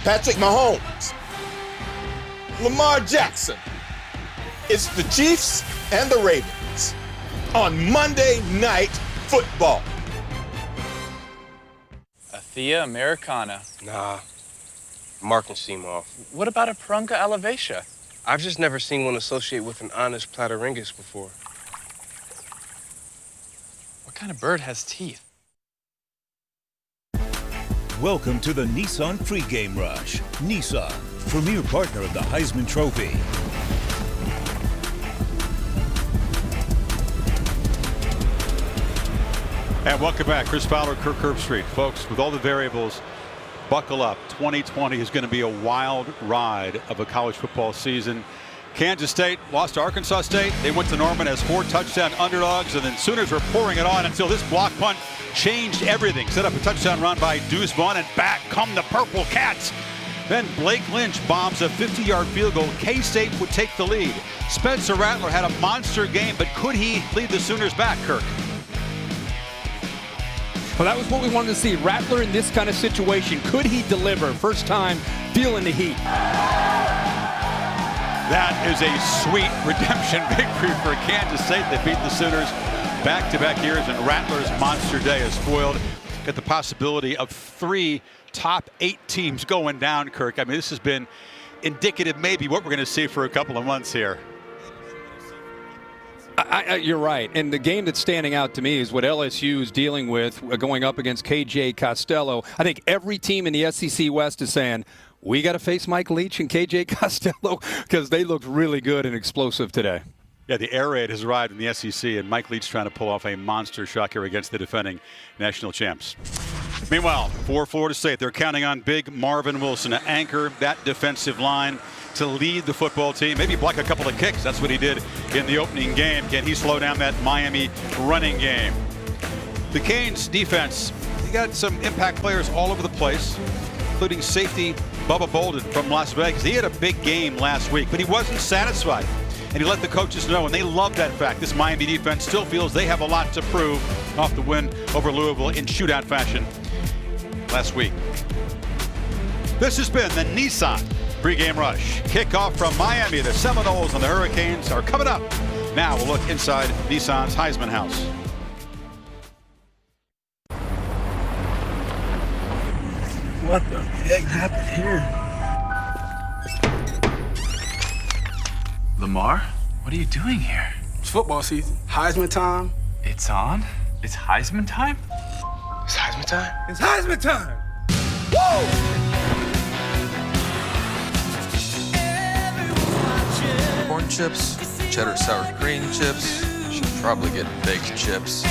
Patrick Mahomes, Lamar Jackson. It's the Chiefs and the Ravens on Monday Night Football. Thea Americana. Nah, Mark seem off. What about a Prunga Elevatia? I've just never seen one associate with an honest Platyringus before. What kind of bird has teeth? Welcome to the Nissan Pregame Rush. Nissan, premier partner of the Heisman Trophy. And welcome back. Chris Fowler, Kirk Herbstreit. Folks, with all the variables, buckle up. 2020 is going to be a wild ride of a college football season. Kansas State lost to Arkansas State. They went to Norman as 4 touchdown underdogs, and then Sooners were pouring it on until this block punt changed everything. Set up a touchdown run by Deuce Vaughn, and back come the Purple Cats. Then Blake Lynch bombs a 50-yard field goal. K-State would take the lead. Spencer Rattler had a monster game, but could he lead the Sooners back, Kirk? Well, that was what we wanted to see. Rattler in this kind of situation. Could he deliver? First time feeling the heat. That is a sweet redemption victory for Kansas State. They beat the Sooners back-to-back years, and Rattler's monster day is spoiled. Got the possibility of 3 top 8 teams going down, Kirk. I mean, this has been indicative maybe what we're going to see for a couple of months here. You're right. And the game that's standing out to me is what LSU is dealing with going up against KJ Costello. I think every team in the SEC West is saying, we got to face Mike Leach and KJ Costello because they looked really good and explosive today. Yeah, the air raid has arrived in the SEC, and Mike Leach trying to pull off a monster shot here against the defending national champs. Meanwhile, for Florida State, they're counting on big Marvin Wilson to anchor that defensive line, to lead the football team, maybe block a couple of kicks. That's what he did in the opening game. Can he slow down that Miami running game? The Canes defense, they got some impact players all over the place, including safety Bubba Bolden from Las Vegas. He had a big game last week, but he wasn't satisfied. And he let the coaches know, and they love that fact. This Miami defense still feels they have a lot to prove off the win over Louisville in shootout fashion last week. This has been the Nissan Pre-Game Rush. Kickoff from Miami. The Seminoles and the Hurricanes are coming up. Now we'll look inside Nissan's Heisman House. What the heck happened here? Lamar, what are you doing here? It's football season. Heisman time. It's on? It's Heisman time? It's Heisman time? It's Heisman time! Woo! Corn chips, cheddar sour cream chips. Should probably get baked chips.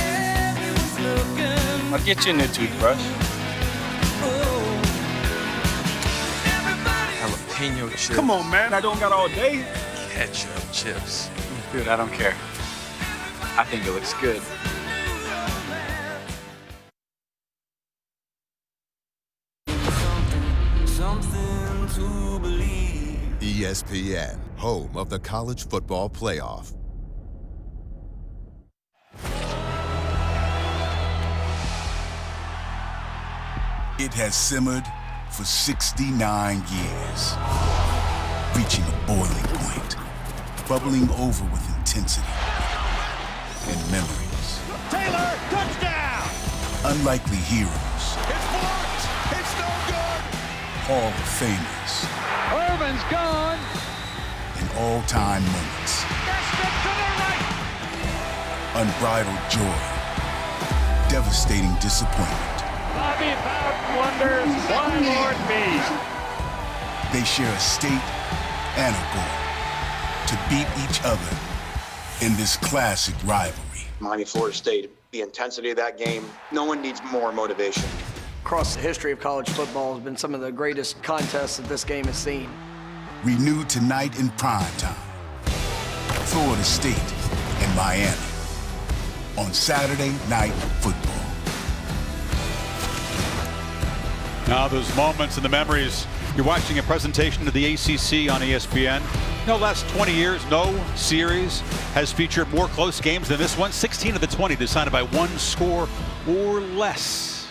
I'll get you a new toothbrush. Jalapeno chips. Come on, man. I don't got all day. Ketchup chips. Dude, I don't care. I think it looks good. ESPN, home of the College Football Playoff. It has simmered for 69 years, reaching a boiling point, bubbling over with intensity and memories. Taylor, touchdown! Unlikely heroes. It's blocked! It's no good! Hall of Famers. Irvin's gone. And all-time moments. Unbridled joy. Devastating disappointment. Bobby Bowden wonders why Lord me. They share a state and a goal to beat each other in this classic rivalry. Miami, Florida State, the intensity of that game, no one needs more motivation. Across the history of college football has been some of the greatest contests that this game has seen. Renewed tonight in prime time. Florida State and Miami on Saturday Night Football. Now those moments and the memories. You're watching a presentation of the ACC on ESPN. No, last 20 years, no series has featured more close games than this one. 16 of the 20 decided by one score or less.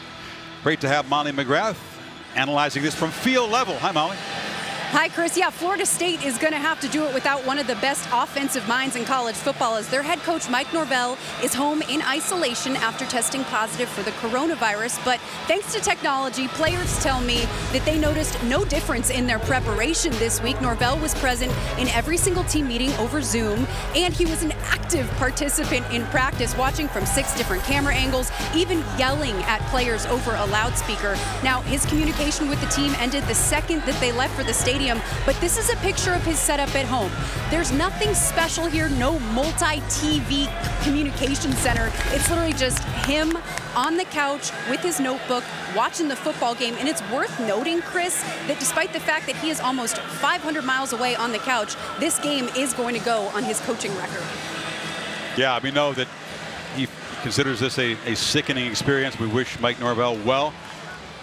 Great to have Molly McGrath analyzing this from field level. Hi, Molly. Hi, Chris. Yeah, Florida State is going to have to do it without one of the best offensive minds in college football, as their head coach, Mike Norvell, is home in isolation after testing positive for the coronavirus. But thanks to technology, players tell me that they noticed no difference in their preparation this week. Norvell was present in every single team meeting over Zoom, and he was an active participant in practice, watching from 6 different camera angles, even yelling at players over a loudspeaker. Now, his communication with the team ended the second that they left for the stadium. But this is a picture of his setup at home. There's nothing special here, no multi-TV communication center. It's literally just him on the couch with his notebook, watching the football game. And it's worth noting, Chris, that despite the fact that he is almost 500 miles away on the couch, this game is going to go on his coaching record. Yeah, we know that he considers this a sickening experience. We wish Mike Norvell well.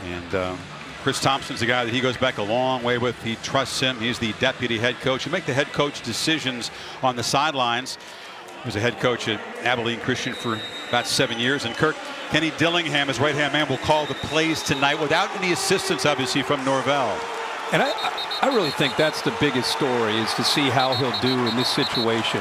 And Chris Thompson's the guy that he goes back a long way with. He trusts him. He's the deputy head coach. He make the head coach decisions on the sidelines. He was a head coach at Abilene Christian for about 7 years. And Kirk, Kenny Dillingham, his right-hand man, will call the plays tonight without any assistance, obviously, from Norvell. And I really think that's the biggest story, is to see how he'll do in this situation.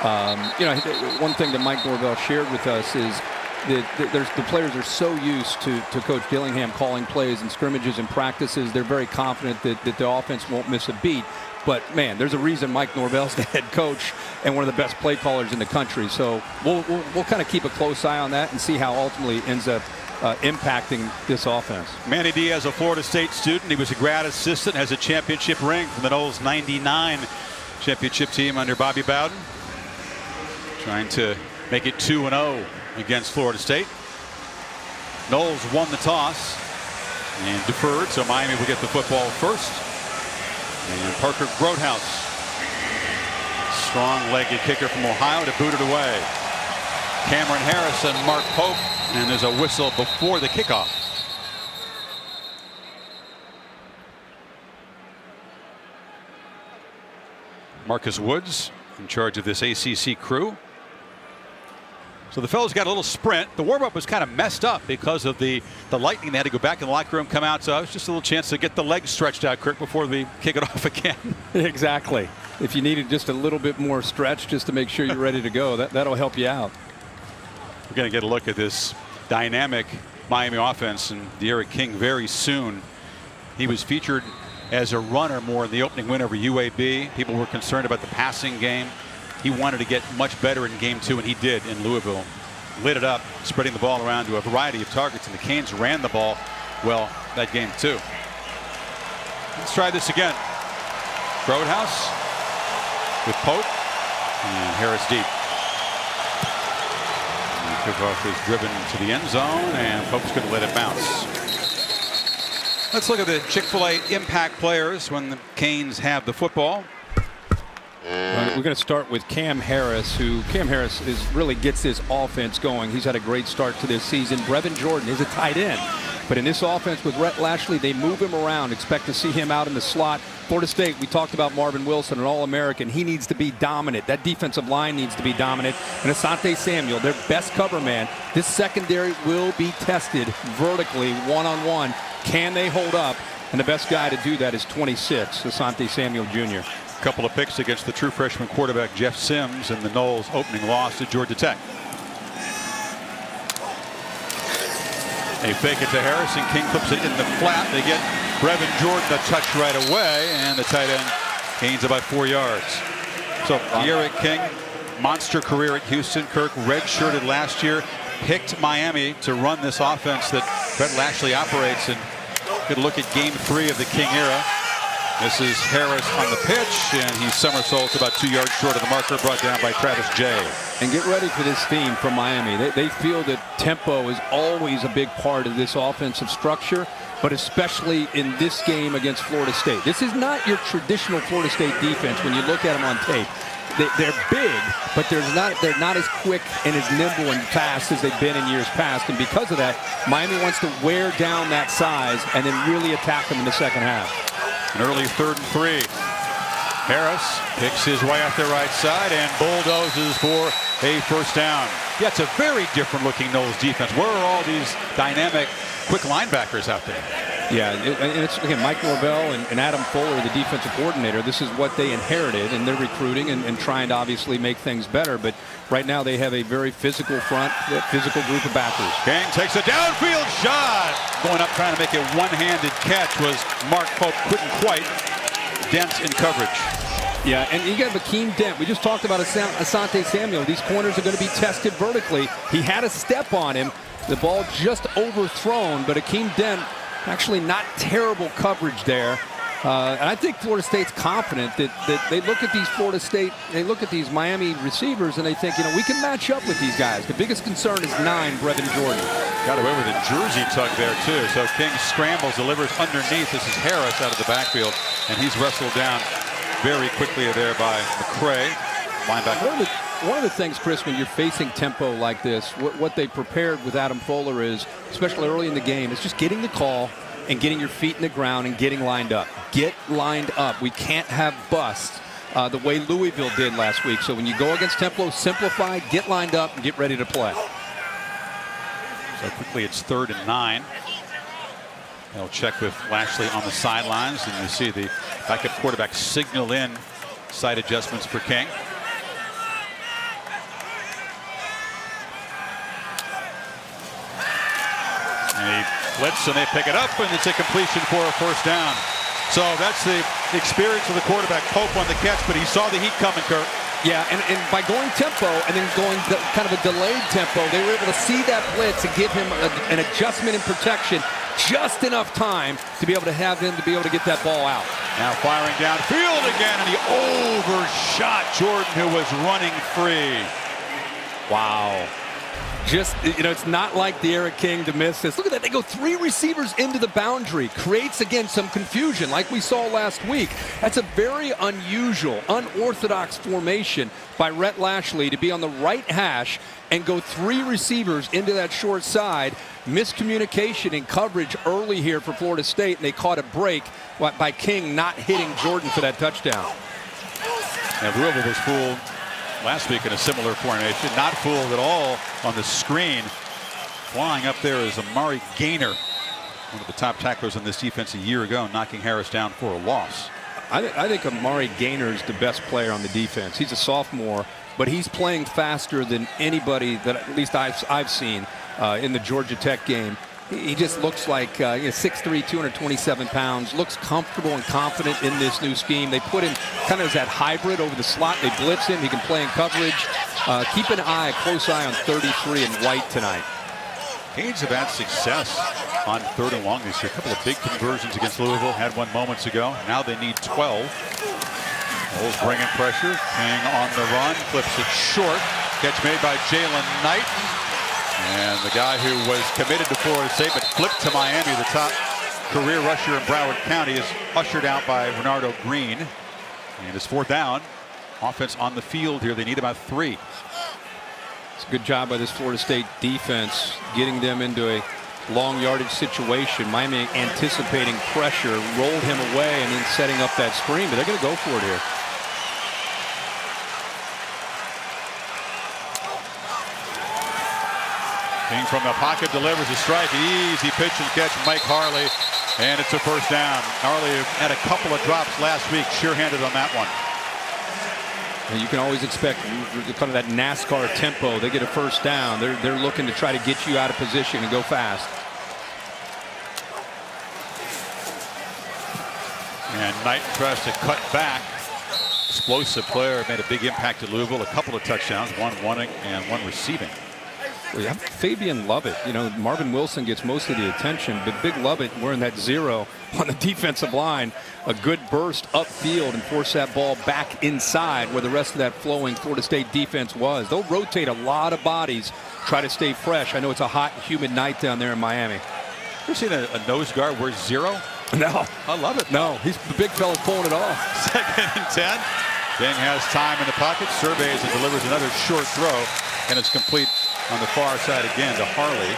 You know, one thing that Mike Norvell shared with us is the players are so used to Coach Dillingham calling plays and scrimmages and practices. They're very confident that the offense won't miss a beat. But, man, there's a reason Mike Norvell's the head coach and one of the best play callers in the country. So we'll kind of keep a close eye on that and see how ultimately ends up impacting this offense. Manny Diaz, a Florida State student. He was a grad assistant, has a championship ring from the Noles '99 championship team under Bobby Bowden. Trying to make it 2-0 against Florida State. Noles won the toss and deferred, so Miami will get the football first. And Parker Grotehouse, strong-legged kicker from Ohio, to boot it away. Cameron Harris and Mark Pope, and there's a whistle before the kickoff. Marcus Woods in charge of this ACC crew. So the fellas got a little sprint. The warm-up was kind of messed up because of the lightning. They had to go back in the locker room, come out. So it was just a little chance to get the legs stretched out, Kirk, before we kick it off again. Exactly. If you needed just a little bit more stretch just to make sure you're ready to go, that'll help you out. We're going to get a look at this dynamic Miami offense and De'Aaron King very soon. He was featured as a runner more in the opening win over UAB. People were concerned about the passing game. He wanted to get much better in game 2, and he did in Louisville. Lit it up, spreading the ball around to a variety of targets, and the Canes ran the ball well that game too. Let's try this again. Grotehouse with Pope and Harris deep. And the kickoff is driven to the end zone, and Pope's going to let it bounce. Let's look at the Chick-fil-A impact players when the Canes have the football. We're going to start with Cam Harris, who really gets this offense going. He's had a great start to this season. Brevin Jordan is a tight end. But in this offense with Rhett Lashley, they move him around. Expect to see him out in the slot. Florida State, we talked about Marvin Wilson, an All-American. He needs to be dominant. That defensive line needs to be dominant. And Asante Samuel, their best cover man. This secondary will be tested vertically, one-on-one. Can they hold up? And the best guy to do that is 26, Asante Samuel Jr. Couple of picks against the true freshman quarterback Jeff Sims in the Noles opening loss to Georgia Tech. They fake it to Harris, and King clips it in the flat. They get Brevin Jordan a touch right away, and the tight end gains about 4 yards. So De'Aaron King, monster career at Houston. Kirk redshirted last year, picked Miami to run this offense that Rhett Lashley operates. And good look at game 3 of the King era. This is Harris on the pitch, and he somersaults about 2 yards short of the marker, brought down by Travis Jay. And get ready for this theme from Miami. They feel that tempo is always a big part of this offensive structure, but especially in this game against Florida State. This is not your traditional Florida State defense when you look at them on tape. They're big, but they're not as quick and as nimble and fast as they've been in years past. And because of that, Miami wants to wear down that size and then really attack them in the second half. An early 3rd and 3. Harris picks his way out the right side and bulldozes for a first down. Yeah, it's a very different looking Noles defense. Where are all these dynamic, quick linebackers out there? Yeah, and it's, again, Mike Norvell and Adam Fuller, the defensive coordinator. This is what they inherited, and they're recruiting and trying to obviously make things better. But right now they have a very physical front, physical group of backers. King takes a downfield shot. Going up trying to make a one-handed catch was Mark Pope. Couldn't quite. Dent's in coverage. Yeah, and you got Akeem Dent. We just talked about Asante Samuel. These corners are going to be tested vertically. He had a step on him. The ball just overthrown, but Akeem Dent, actually not terrible coverage there. And I think Florida State's confident that they look at these Miami receivers and they think, you know, we can match up with these guys. The biggest concern is 9, Brevin Jordan. Got away with a jersey tug there, too. So King scrambles, delivers underneath. This is Harris out of the backfield, and he's wrestled down very quickly there by McCray, linebacker. One of the things, Chris, when you're facing tempo like this, what they prepared with Adam Fuller is, especially early in the game, is just getting the call and getting your feet in the ground and getting lined up. Get lined up. We can't have busts the way Louisville did last week. So when you go against tempo, simplify, get lined up, and get ready to play. So quickly it's 3rd and 9. They'll check with Lashley on the sidelines, and you see the backup quarterback signal in side adjustments for King. And he blitz, and they pick it up, and it's a completion for a 1st down. So that's the experience of the quarterback. Pope on the catch, but he saw the heat coming, Kurt. Yeah, and by going tempo and then going kind of a delayed tempo, they were able to see that blitz and give him an adjustment in protection, just enough time to be able to have him to be able to get that ball out. Now firing downfield again, and he overshot Jordan, who was running free. Wow. Just, you know, it's not like the Eric King to miss this. Look at that. They go 3 receivers into the boundary. Creates, again, some confusion like we saw last week. That's a very unusual, unorthodox formation by Rhett Lashley to be on the right hash and go 3 receivers into that short side. Miscommunication in coverage early here for Florida State, and they caught a break by King not hitting Jordan for that touchdown. And Louisville was fooled last week in a similar formation. Not fooled at all on the screen. Flying up there is Amari Gaynor, one of the top tacklers on this defense a year ago, knocking Harris down for a loss. I think Amari Gaynor is the best player on the defense. He's a sophomore, but he's playing faster than anybody that at least I've seen in the Georgia Tech game. He just looks like 6'3", 227 pounds, looks comfortable and confident in this new scheme. They put him kind of as that hybrid over the slot. They blitz him. He can play in coverage. Keep a close eye on 33 and White tonight. Canes have had success on 3rd and long this year. A couple of big conversions against Louisville. Had one moments ago. Now they need 12. Bulls bringing pressure. King on the run. Flips it short. Catch made by Jalen Knight. And the guy who was committed to Florida State but flipped to Miami, the top career rusher in Broward County, is ushered out by Renardo Green. And it's 4th down. Offense on the field here. They need about 3. It's a good job by this Florida State defense getting them into a long yardage situation. Miami anticipating pressure, rolled him away, and then setting up that screen. But they're going to go for it here. King from the pocket delivers a strike. Easy pitch and catch, Mike Harley, and it's a 1st down. Harley had a couple of drops last week, sure-handed on that one. And you can always expect kind of that NASCAR tempo. They get a 1st down. They're looking to try to get you out of position and go fast. And Knight tries to cut back. Explosive player, made a big impact at Louisville. A couple of touchdowns, one running and one receiving. Yeah, Fabian Lovett, you know, Marvin Wilson gets most of the attention, but Big Lovett wearing that 0 on the defensive line. A good burst upfield and force that ball back inside where the rest of that flowing Florida State defense was. They'll rotate a lot of bodies, try to stay fresh. I know it's a hot, humid night down there in Miami. Ever seen a nose guard wear 0? No. I love it. No, he's the big fella's pulling it off. 2nd and 10. King has time in the pocket, surveys and delivers another short throw, and it's complete on the far side again to Harley.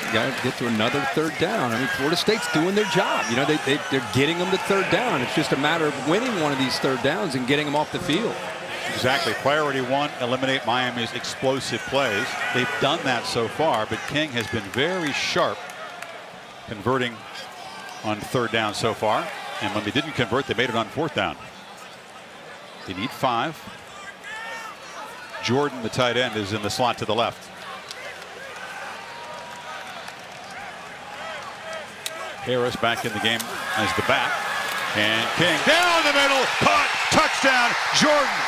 You got to get to another 3rd down. I mean, Florida State's doing their job. You know, they're getting them to 3rd down. It's just a matter of winning one of these 3rd downs and getting them off the field. Exactly. Priority 1, eliminate Miami's explosive plays. They've done that so far, but King has been very sharp converting on 3rd down so far. And when they didn't convert, they made it on 4th down. They need 5. Jordan, the tight end, is in the slot to the left. Harris back in the game as the back. And King down the middle, caught, touchdown, Jordan.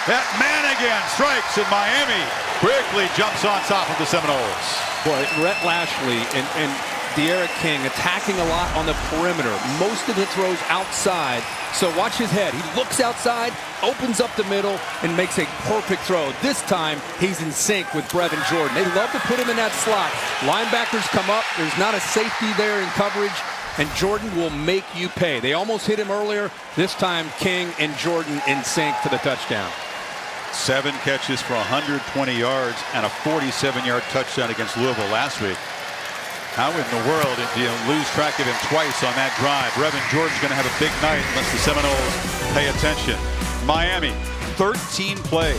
That man again strikes, and Miami quickly jumps on top of the Seminoles. Boy, Rhett Lashley and D'Eriq King attacking a lot on the perimeter. Most of the throws outside. So watch his head. He looks outside, opens up the middle, and makes a perfect throw. This time, he's in sync with Brevin Jordan. They love to put him in that slot. Linebackers come up. There's not a safety there in coverage, and Jordan will make you pay. They almost hit him earlier. This time, King and Jordan in sync for the touchdown. 7 catches for 120 yards and a 47-yard touchdown against Louisville last week. How in the world do you lose track of him twice on that drive? Brevin Jordan's going to have a big night unless the Seminoles pay attention. Miami, 13 plays,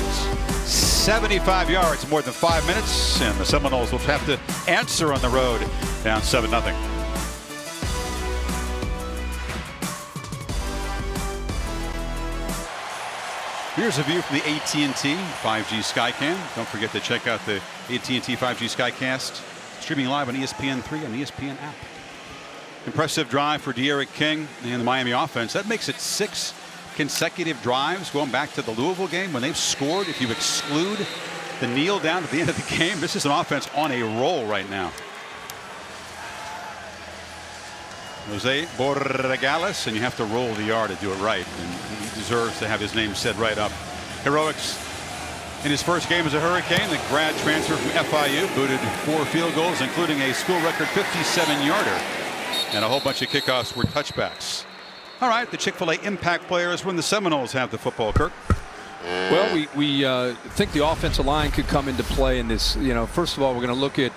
75 yards in more than 5 minutes, and the Seminoles will have to answer on the road, down 7-0. Here's a view from the AT&T 5G Skycam. Don't forget to check out the AT&T 5G Skycast streaming live on ESPN3 and the ESPN app. Impressive drive for D'Eriq King and the Miami offense. That makes it 6 consecutive drives going back to the Louisville game when they've scored. If you exclude the kneel down at the end of the game, this is an offense on a roll right now. Jose Borregales, and you have to roll the R to do it right, and he deserves to have his name said right up. Heroics in his first game as a Hurricane. The grad transfer from FIU booted 4 field goals, including a school record 57-yarder, and a whole bunch of kickoffs were touchbacks. All right, the Chick-fil-A impact players when the Seminoles have the football, Kirk. Well, we think the offensive line could come into play in this. First of all, we're going to look at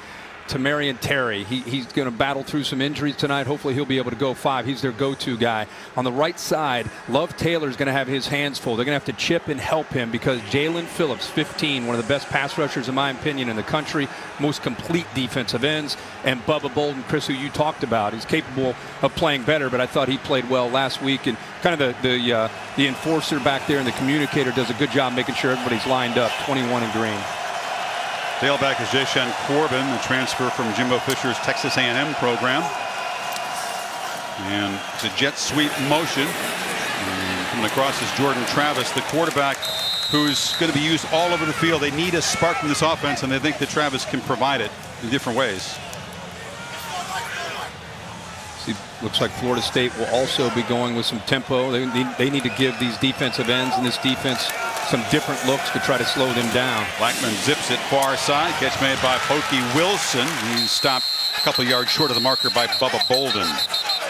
Tamarian Terry. He's going to battle through some injuries tonight. Hopefully he'll be able to go 5. He's their go-to guy. On the right side, Love Taylor's going to have his hands full. They're going to have to chip and help him because Jalen Phillips, 15, one of the best pass rushers in my opinion in the country, most complete defensive ends, and Bubba Bolden, Chris, who you talked about, he's capable of playing better, but I thought he played well last week, and kind of the enforcer back there and the communicator does a good job making sure everybody's lined up. 21 in green. Tailback is Jashawn Corbin, the transfer from Jimbo Fisher's Texas A&M program. And it's a jet sweep motion. And coming across is Jordan Travis, the quarterback who's going to be used all over the field. They need a spark in this offense, and they think that Travis can provide it in different ways. See, looks like Florida State will also be going with some tempo. They need to give these defensive ends and this defense some different looks to try to slow them down. Blackman zips it far side. Catch made by Pokey Wilson. He's stopped a couple yards short of the marker by Bubba Bolden.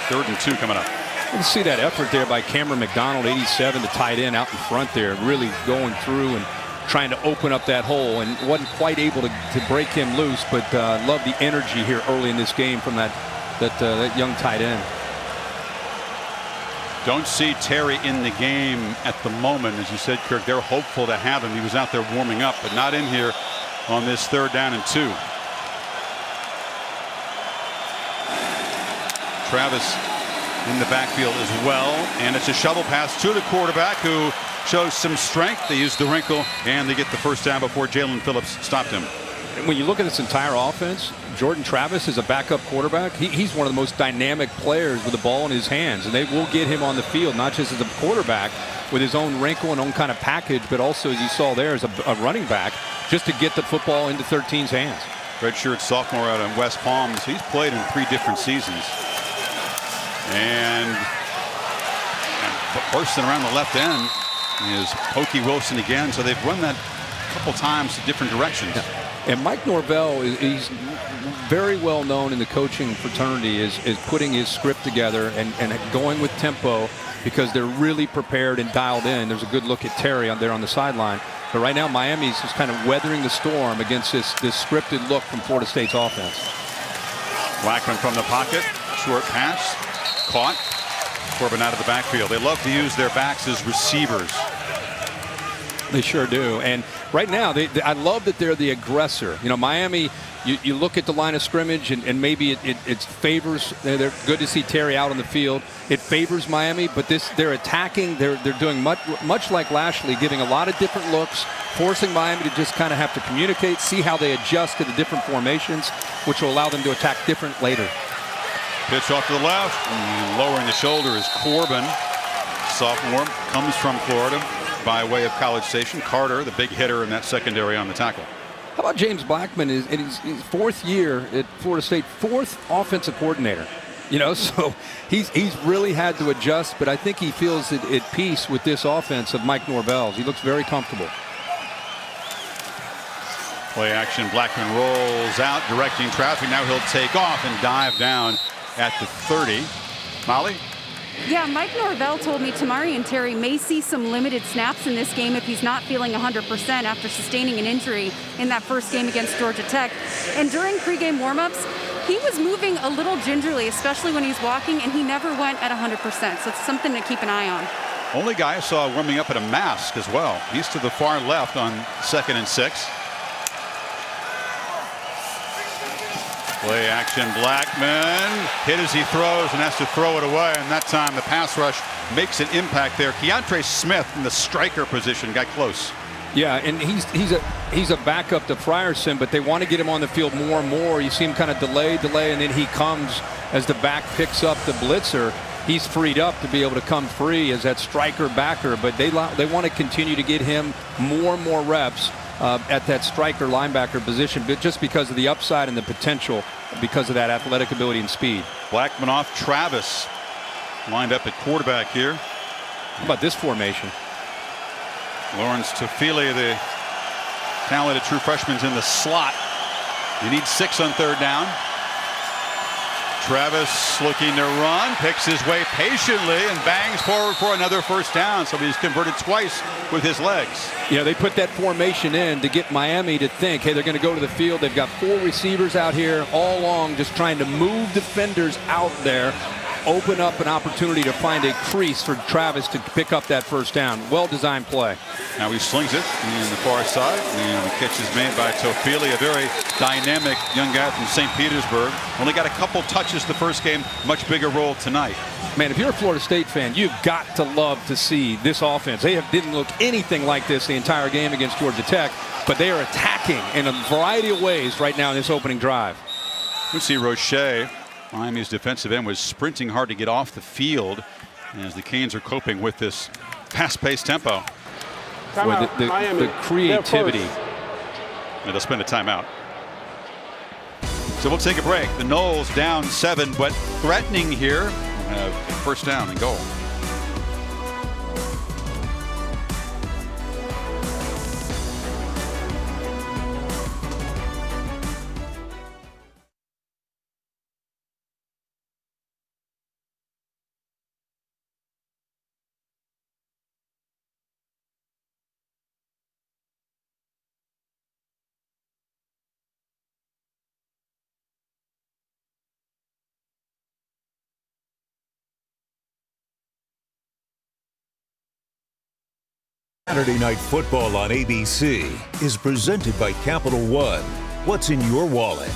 3rd and 2 coming up. You can see that effort there by Cameron McDonald, 87, the tight end out in front there, really going through and trying to open up that hole, and wasn't quite able to break him loose, but love the energy here early in this game from that young tight end. Don't see Terry in the game at the moment. As you said, Kirk, they're hopeful to have him. He was out there warming up, but not in here on this 3rd down and 2. Travis in the backfield as well, and it's a shovel pass to the quarterback who shows some strength. They use the wrinkle, and they get the first down before Jalen Phillips stopped him. And when you look at this entire offense, Jordan Travis is a backup quarterback. He's one of the most dynamic players with the ball in his hands, and they will get him on the field, not just as a quarterback with his own wrinkle and own kind of package, but also, as you saw there, as a running back, just to get the football into 13's hands. Redshirt sophomore out in West Palm. He's played in 3 different seasons. And bursting around the left end is Pokey Wilson again. So they've run that a couple times to different directions. Yeah. And Mike Norvell, he's very well known in the coaching fraternity is putting his script together and going with tempo because they're really prepared and dialed in. There's a good look at Terry on there on the sideline. But right now, Miami's just kind of weathering the storm against this scripted look from Florida State's offense. Blackman from the pocket. Short pass. Caught. Corbin out of the backfield. They love to use their backs as receivers. They sure do. And right now, I love that they're the aggressor. Miami, You look at the line of scrimmage, and maybe it favors. They're good to see Terry out on the field. It favors Miami, but they're attacking. They're doing much like Lashley, giving a lot of different looks, forcing Miami to just kind of have to communicate, see how they adjust to the different formations, which will allow them to attack different later. Pitch off to the left, and lowering the shoulder is Corbin. Sophomore, comes from Florida by way of College Station. Carter, the big hitter in that secondary on the tackle. How about James Blackman? In his fourth year at Florida State, fourth offensive coordinator. So he's really had to adjust, but I think he feels at peace with this offense of Mike Norvell's. He looks very comfortable. Play action, Blackman rolls out, directing traffic. Now he'll take off and dive down at the 30. Molly? Yeah, Mike Norvell told me Tamari and Terry may see some limited snaps in this game if he's not feeling 100% after sustaining an injury in that first game against Georgia Tech. And during pregame warmups, he was moving a little gingerly, especially when he's walking, and he never went at 100%. So it's something to keep an eye on. Only guy I saw warming up at a mask as well. He's to the far left on 2nd and 6. Play action, Blackman hit as he throws and has to throw it away, and that time the pass rush makes an impact there. Keontre Smith in the striker position got close. Yeah, and he's a backup to Frierson, but they want to get him on the field more and more. You see him kind of delay, and then he comes as the back picks up the blitzer. He's freed up to be able to come free as that striker backer, but they want to continue to get him more and more reps at that striker linebacker position, but just because of the upside and the potential because of that athletic ability and speed. Blackman off, Travis lined up at quarterback here. How about this formation? Lawrence Tofili, the talented true freshman's in the slot. You need 6 on 3rd down. Travis looking to run, picks his way patiently and bangs forward for another first down. So he's converted twice with his legs. They put that formation in to get Miami to think, hey, they're going to go to the field. They've got 4 receivers out here all along just trying to move defenders out there, open up an opportunity to find a crease for Travis to pick up that first down. Well-designed play. Now he slings it in the far side, and the catch is made by Tofili, a very dynamic young guy from St. Petersburg. Only got a couple touches the first game, much bigger role tonight. Man, if you're a Florida State fan, you've got to love to see this offense. They didn't look anything like this the entire game against Georgia Tech, but they are attacking in a variety of ways right now in this opening drive. You see Roche, Miami's defensive end, was sprinting hard to get off the field as the Canes are coping with this fast-paced tempo. Boy, the creativity. And they'll spend a timeout. So we'll take a break. The Noles down 7, but threatening here. First down and goal. Saturday Night Football on ABC is presented by Capital One. What's in your wallet?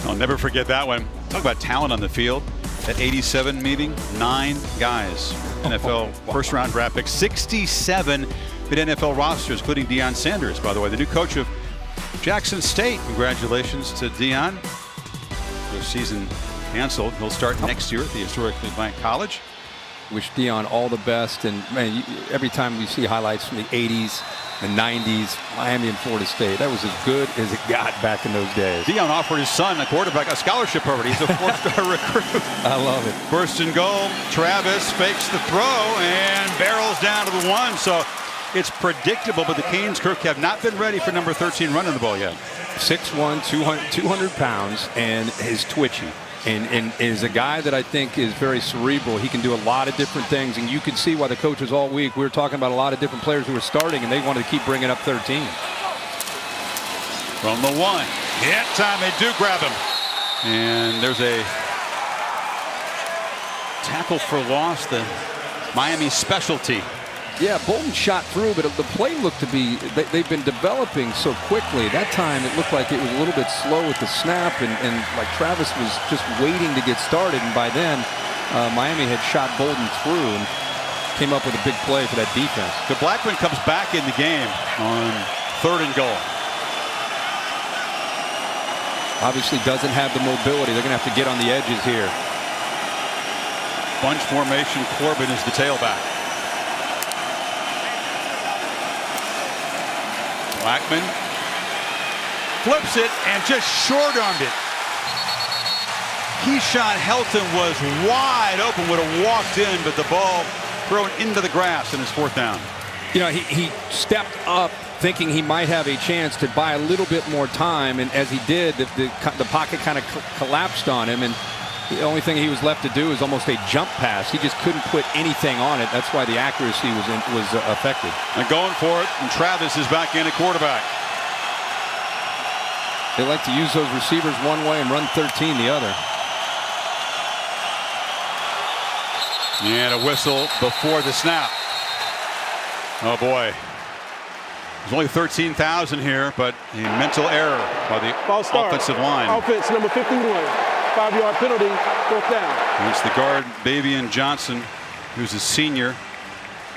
I'll never forget that one. Talk about talent on the field. That 87 meeting, 9 guys. NFL first-round draft pick, 67 at NFL rosters, including Deion Sanders, by the way, the new coach of Jackson State. Congratulations to Deion. Their season canceled. He'll start next year at the historically black college. Wish Deion all the best, and man, every time we see highlights from the 80s and 90s, Miami and Florida State, that was as good as it got back in those days. Deion offered his son, a quarterback, a scholarship already. He's a 4-star recruit. I love it. First and goal, Travis fakes the throw and barrels down to the 1. So it's predictable, but the Canes, Kirk, have not been ready for number 13 running the ball yet. 6'1", 200 pounds, and is twitchy. And is a guy that I think is very cerebral. He can do a lot of different things, and you can see why the coaches all week, we were talking about a lot of different players who were starting, and they wanted to keep bringing up 13. From the 1. That time they do grab him. And there's a tackle for loss, the Miami specialty. Yeah, Bolden shot through, but the play looked to be, they've been developing so quickly. That time it looked like it was a little bit slow with the snap, and like Travis was just waiting to get started, and by then Miami had shot Bolden through and came up with a big play for that defense. The Blackman comes back in the game on 3rd and goal. Obviously doesn't have the mobility. They're going to have to get on the edges here. Bunch formation. Corbin is the tailback. Blackman flips it and just short-armed it. Keyshawn Helton was wide open, would have walked in, but the ball thrown into the grass, and it's 4th down. You know, he stepped up thinking he might have a chance to buy a little bit more time, and as he did, the pocket kind of collapsed on him, and the only thing he was left to do is almost a jump pass. He just couldn't put anything on it. That's why the accuracy was affected. And going for it, and Travis is back in at quarterback. They like to use those receivers one way and run 13 the other. And a whistle before the snap. Oh boy. There's only 13,000 here, but a mental error by the offensive line. Offense number 51. 5-yard penalty, 4th down. It's the guard, Bavian Johnson, who's a senior,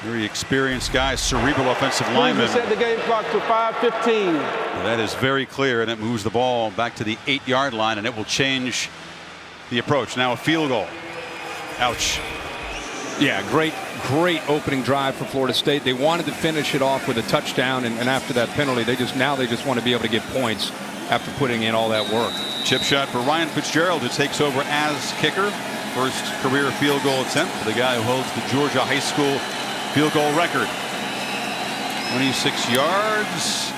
very experienced guy, cerebral offensive lineman. Set the game clock to 5:15. That is very clear, and it moves the ball back to the 8-yard line, and it will change the approach. Now a field goal. Ouch. Yeah, great opening drive for Florida State. They wanted to finish it off with a touchdown, and after that penalty, they just want to be able to get points after putting in all that work. Chip shot for Ryan Fitzgerald, who takes over as kicker. First career field goal attempt for the guy who holds the Georgia high school field goal record. 26 yards,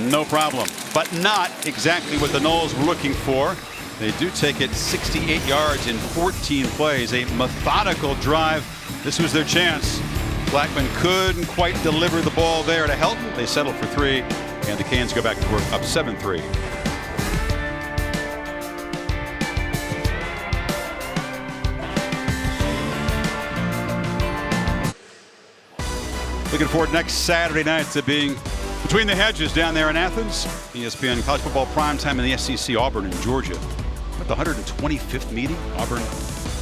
no problem, but not exactly what the Noles were looking for. They do take it 68 yards in 14 plays, a methodical drive. This was their chance. Blackman couldn't quite deliver the ball there to Helton. They settled for 3, and the Canes go back to work up 7-3. Looking forward next Saturday night to being between the hedges down there in Athens. ESPN College Football Primetime in the SEC, Auburn and Georgia. At the 125th meeting, Auburn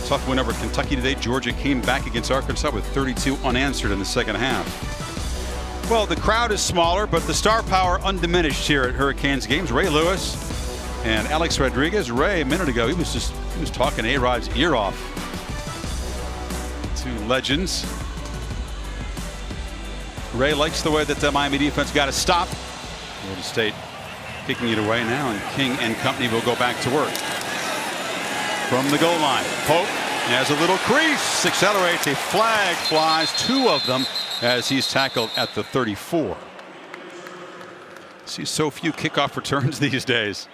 tough win over Kentucky today. Georgia came back against Arkansas with 32 unanswered in the second half. Well, the crowd is smaller, but the star power undiminished here at Hurricanes games. Ray Lewis and Alex Rodriguez. Ray, a minute ago, he was talking A-Rod's ear off. Two legends. Ray likes the way that the Miami defense got a stop. Florida State kicking it away now, and King and company will go back to work. From the goal line, Pope has a little crease, accelerates, a flag flies, 2 of them, as he's tackled at the 34. See so few kickoff returns these days.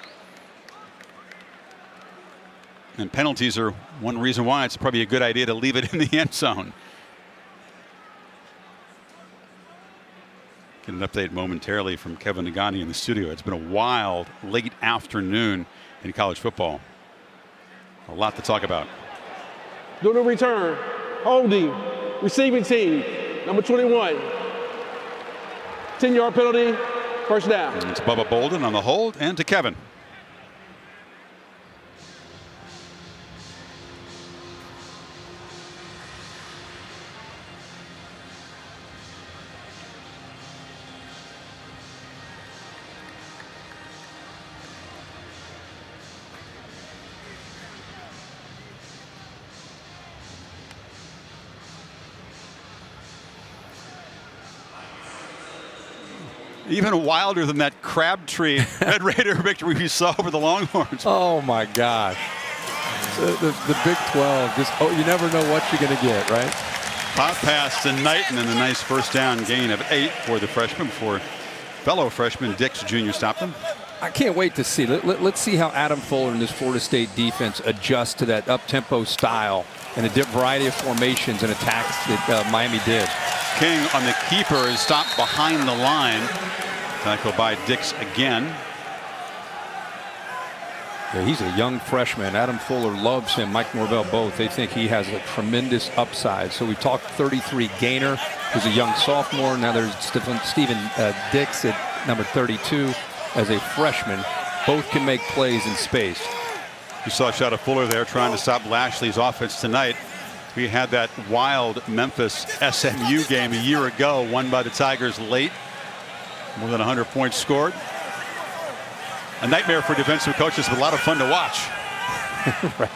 And penalties are one reason why it's probably a good idea to leave it in the end zone. Get an update momentarily from Kevin Nagani in the studio. It's been a wild late afternoon in college football. A lot to talk about. Do the return. Holding. Receiving team. Number 21. 10-yard penalty. 1st down. And it's Bubba Bolden on the hold, and to Kevin. Even wilder than that Crabtree Red Raider victory we saw over the Longhorns. Oh my gosh. The Big 12, just you never know what you're going to get, right? Pop pass to Knighton and a nice 1st down gain of 8 for the freshman before fellow freshman Dix Jr. stopped him. I can't wait to see. Let's see how Adam Fuller and this Florida State defense adjusts to that up-tempo style and the variety of formations and attacks that Miami did. King on the keeper is stopped behind the line. Tackle by Dix again. Yeah, he's a young freshman. Adam Fuller loves him. Mike Norvell both. They think he has a tremendous upside. So we talked 33 Gaynor, who's a young sophomore. Now there's Stephen Dix at number 32 as a freshman. Both can make plays in space. You saw a shot of Fuller there trying to stop Lashley's offense tonight. We had that wild Memphis SMU game a year ago, won by the Tigers late. More than 100 points scored. A nightmare for defensive coaches, but a lot of fun to watch. Right.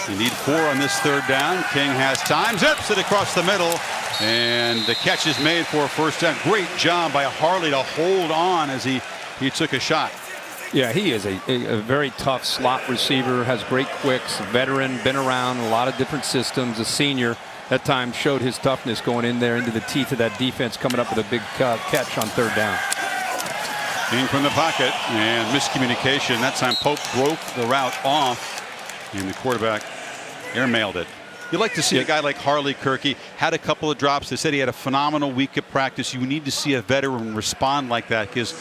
You need 4 on this third down. King has time, zips it across the middle, and the catch is made for a first down. Great job by Harley to hold on as he took a shot. Yeah, he is a very tough slot receiver, has great quicks, veteran, been around a lot of different systems, a senior. That time showed his toughness going in there into the teeth of that defense, coming up with a big catch on third down. In from the pocket, and miscommunication. That time Pope broke the route off, and the quarterback airmailed it. You'd like to see a guy like Harley Kirky. Had a couple of drops. They said he had a phenomenal week at practice. You need to see a veteran respond like that, because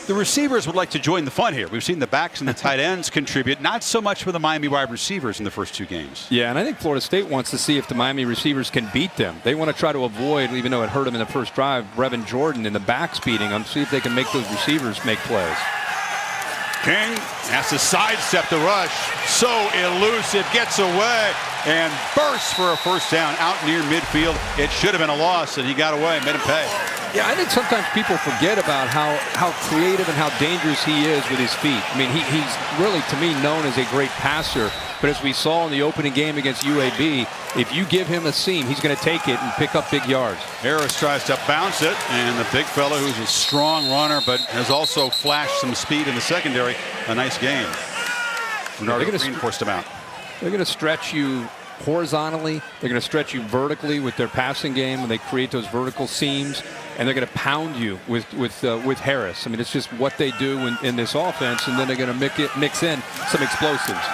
the receivers would like to join the fun here. We've seen the backs and the tight ends contribute, not so much for the Miami wide receivers in the first 2 games. Yeah, and I think Florida State wants to see if the Miami receivers can beat them. They want to try to avoid, even though it hurt them in the first drive, Brevin Jordan in the backs beating them, see if they can make those receivers make plays. King has to sidestep the rush. So elusive, gets away and bursts for a first down out near midfield. It should have been a loss, and he got away, made him pay. Yeah, I think sometimes people forget about how creative and how dangerous he is with his feet. I mean, he's really, to me, known as a great passer. But as we saw in the opening game against UAB, if you give him a seam, he's going to take it and pick up big yards. Harris tries to bounce it, and the big fella, who's a strong runner but has also flashed some speed in the secondary, a nice game. Bernardo Green forced him out. They're going to stretch you horizontally. They're going to stretch you vertically with their passing game, and they create those vertical seams, and they're going to pound you with Harris. I mean, it's just what they do in this offense, and then they're going to mix in some explosives.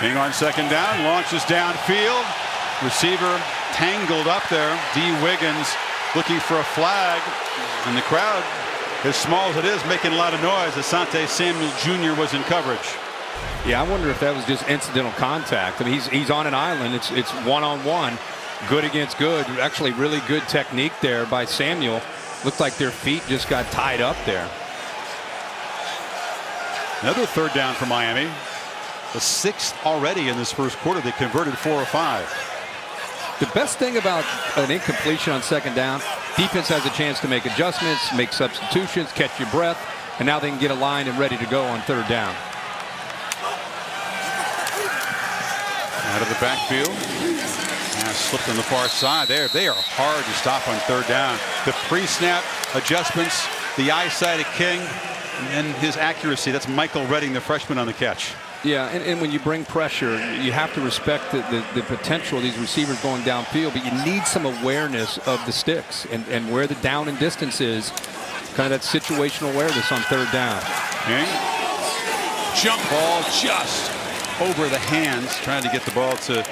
King on second down, launches downfield. Receiver tangled up there. D. Wiggins looking for a flag, and the crowd, as small as it is, making a lot of noise. Asante Samuel Jr. was in coverage. Yeah, I wonder if that was just incidental contact. I mean, he's on an island. It's one-on-one, good against good. Actually, really good technique there by Samuel. Looked like their feet just got tied up there. Another third down for Miami. The 6th already in this first quarter. They converted 4 or 5. The best thing about an incompletion on second down, defense has a chance to make adjustments, make substitutions, catch your breath, and now they can get aligned and ready to go on third down. Out of the backfield. Slipped on the far side there. They are hard to stop on third down. The pre-snap adjustments, the eyesight of King, and his accuracy. That's Michael Redding, the freshman, on the catch. Yeah, and when you bring pressure, you have to respect the potential of these receivers going downfield, but you need some awareness of the sticks and where the down and distance is, kind of that situational awareness on third down. King, jump ball just over the hands, trying to get the ball to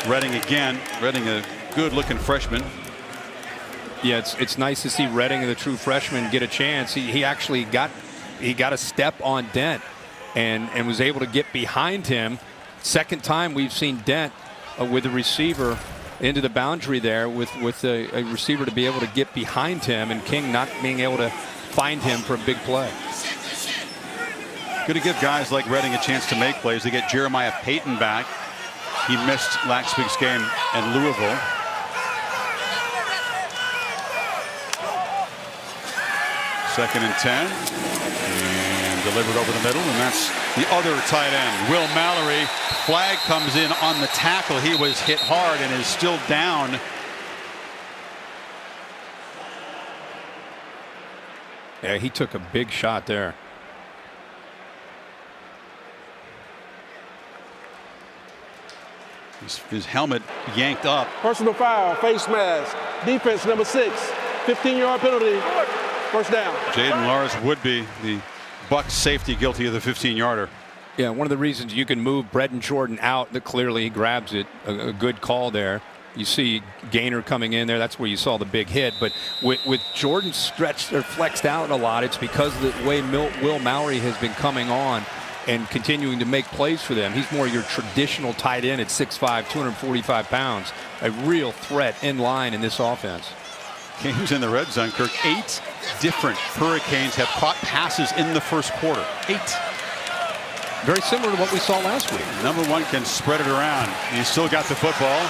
Redding again. Redding, a good-looking freshman. Yeah, it's nice to see Redding, the true freshman, get a chance. He actually got a step on Dent and was able to get behind him. Second time we've seen Dent with a receiver into the boundary there with a receiver to be able to get behind him, and King not being able to find him for a big play. Good to give guys like Redding a chance to make plays. They get Jeremiah Payton back. He missed last week's game in Louisville. Second and 10. And delivered over the middle. And that's the other tight end, Will Mallory. Flag comes in on the tackle. He was hit hard and is still down. Yeah, he took a big shot there. His helmet yanked up. Personal foul, face mask. Defense number 6. 15-yard penalty. First down. Jaden Lars would be the Bucs safety guilty of the 15-yarder. Yeah, one of the reasons you can move Brevin Jordan out, that clearly he grabs it. A good call there. You see Gaynor coming in there. That's where you saw the big hit. But with Jordan stretched or flexed out a lot, it's because of the way Will Mallory has been coming on. and continuing to make plays for them. He's more your traditional tight end at 6'5", 245 pounds. A real threat in line in this offense. Games in the red zone, Kirk. 8 different Hurricanes have caught passes in the first quarter. 8. Very similar to what we saw last week. Number 1 can spread it around. He's still got the football.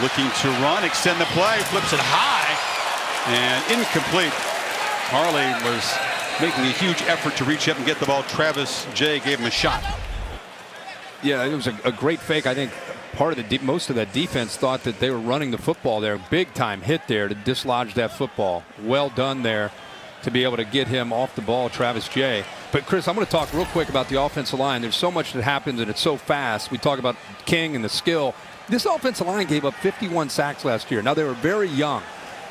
Looking to run, extend the play, flips it high, and incomplete. Harley was making a huge effort to reach up and get the ball. Travis Jay gave him a shot. Yeah, it was a great fake. I think part of the most of that defense thought that they were running the football there. Big time hit there to dislodge that football. Well done there to be able to get him off the ball, Travis Jay. But Chris, I'm going to talk real quick about the offensive line. There's so much that happens and it's so fast. We talk about King and the skill. This offensive line gave up 51 sacks last year. Now, they were very young.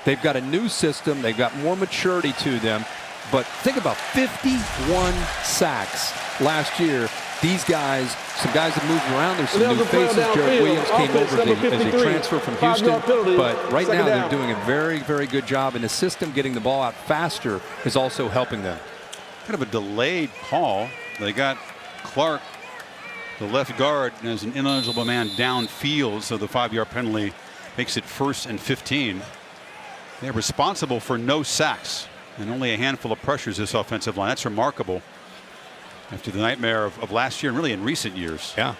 They've got a new system. They've got more maturity to them. But think about 51 sacks last year. These guys, some guys have moved around. There's some new faces. Jared Williams came over as a transfer from Houston. But right now they're doing a very, very good job. And the system getting the ball out faster is also helping them. Kind of a delayed call. They got Clark, the left guard, as an ineligible man downfield. So the 5-yard penalty makes it 1st and 15. They're responsible for no sacks and only a handful of pressures this offensive line. That's remarkable after the nightmare of last year and really in recent years. Yeah.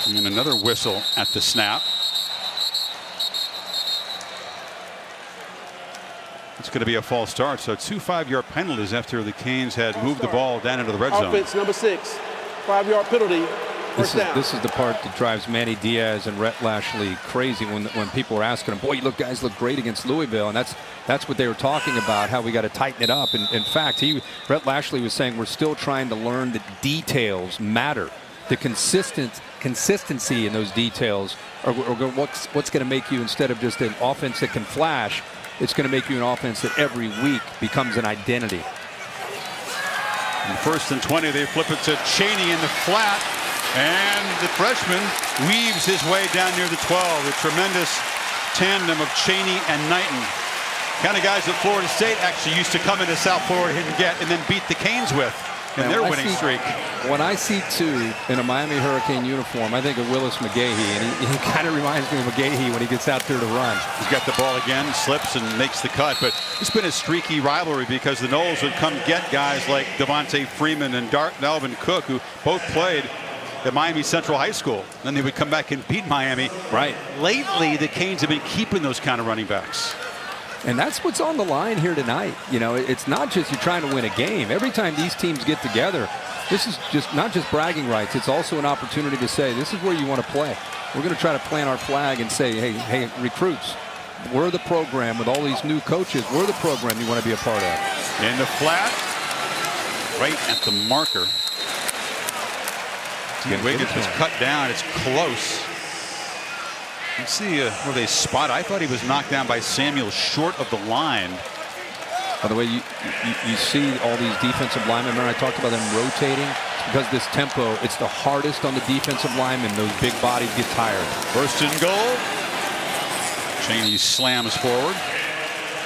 And another whistle at the snap. It's going to be a false start. So 2 5-yard penalties after the Canes had moved the ball down into the red zone. Offense number 6, 5-yard penalty. This is the part that drives Manny Diaz and Rhett Lashley crazy when people are asking them, boy, you guys look great against Louisville. And that's what they were talking about, how we got to tighten it up. And in fact, Rhett Lashley was saying we're still trying to learn that details matter. The consistency in those details are what's going to make you, instead of just an offense that can flash, it's going to make you an offense that every week becomes an identity. And 1st and 20, they flip it to Cheney in the flat. And the freshman weaves his way down near the 12. A tremendous tandem of Cheney and Knighton. Kind of guys that Florida State actually used to come into South Florida and get and then beat the Canes with in their winning streak. When I see 2 in a Miami Hurricane uniform, I think of Willis McGahee, and he kind of reminds me of McGahee when he gets out there to run. He's got the ball again, slips and makes the cut, but it's been a streaky rivalry because the Noles would come get guys like Devontae Freeman and Dalvin Cook, who both played at Miami Central High School. Then they would come back and beat Miami. Right. Lately, the Canes have been keeping those kind of running backs. And that's what's on the line here tonight. You know, it's not just you're trying to win a game. Every time these teams get together, this is just not just bragging rights. It's also an opportunity to say, this is where you want to play. We're going to try to plant our flag and say, hey, recruits, we're the program with all these new coaches. We're the program you want to be a part of. In the flat, right at the marker. Wiggins was cut down. It's close. You see where they spot. I thought he was knocked down by Samuel short of the line. By the way, you see all these defensive linemen. Remember I talked about them rotating? It's because this tempo, it's the hardest on the defensive linemen. Those big bodies get tired. 1st and goal. Cheney slams forward.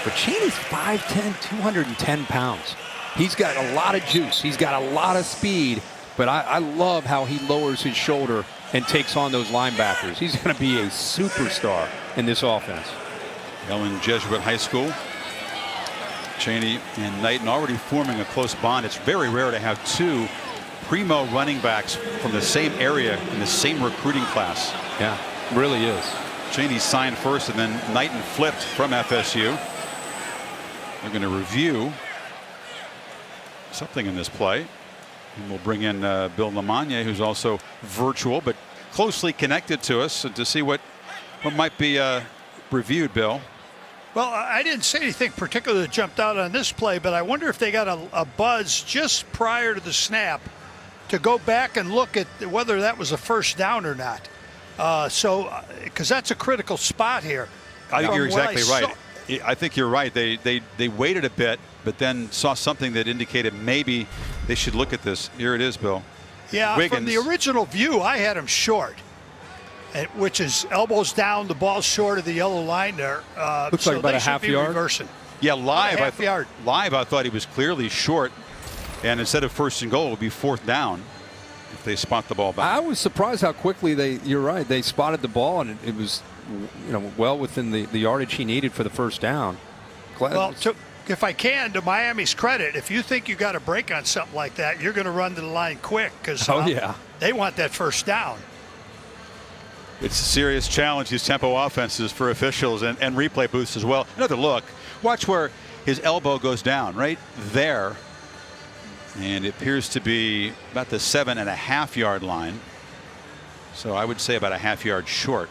But Cheney's 5'10", 210 pounds. He's got a lot of juice. He's got a lot of speed. But I love how he lowers his shoulder and takes on those linebackers. He's going to be a superstar in this offense. Ellen Jesuit High School. Cheney and Knighton already forming a close bond. It's very rare to have 2 primo running backs from the same area in the same recruiting class. Yeah, really is. Cheney signed first and then Knighton flipped from FSU. They're going to review something in this play. And we'll bring in Bill Lamagna, who's also virtual but closely connected to us, to see what might be reviewed, Bill. Well, I didn't see anything particular that jumped out on this play, but I wonder if they got a buzz just prior to the snap to go back and look at whether that was a first down or not. Because that's a critical spot here. I think you're exactly right. I think you're right. They waited a bit, but then saw something that indicated maybe they should look at this. Here it is, Bill. Yeah, Wiggins. From the original view, I had him short, which is elbows down, the ball's short of the yellow line there. Looks like about a half yard. Reversing. Yeah, live I thought he was clearly short, and instead of 1st and goal, it would be 4th down if they spot the ball back. I was surprised how quickly you're right, they spotted the ball, and it was, well within the yardage he needed for the 1st down. Well, if I can, to Miami's credit, if you think you got a break on something like that, you're going to run to the line quick because they want that 1st down. It's a serious challenge, these tempo offenses, for officials and replay booths as well. Another look. Watch where his elbow goes down, right there. And it appears to be about the 7.5 yard line. So I would say about a half yard short.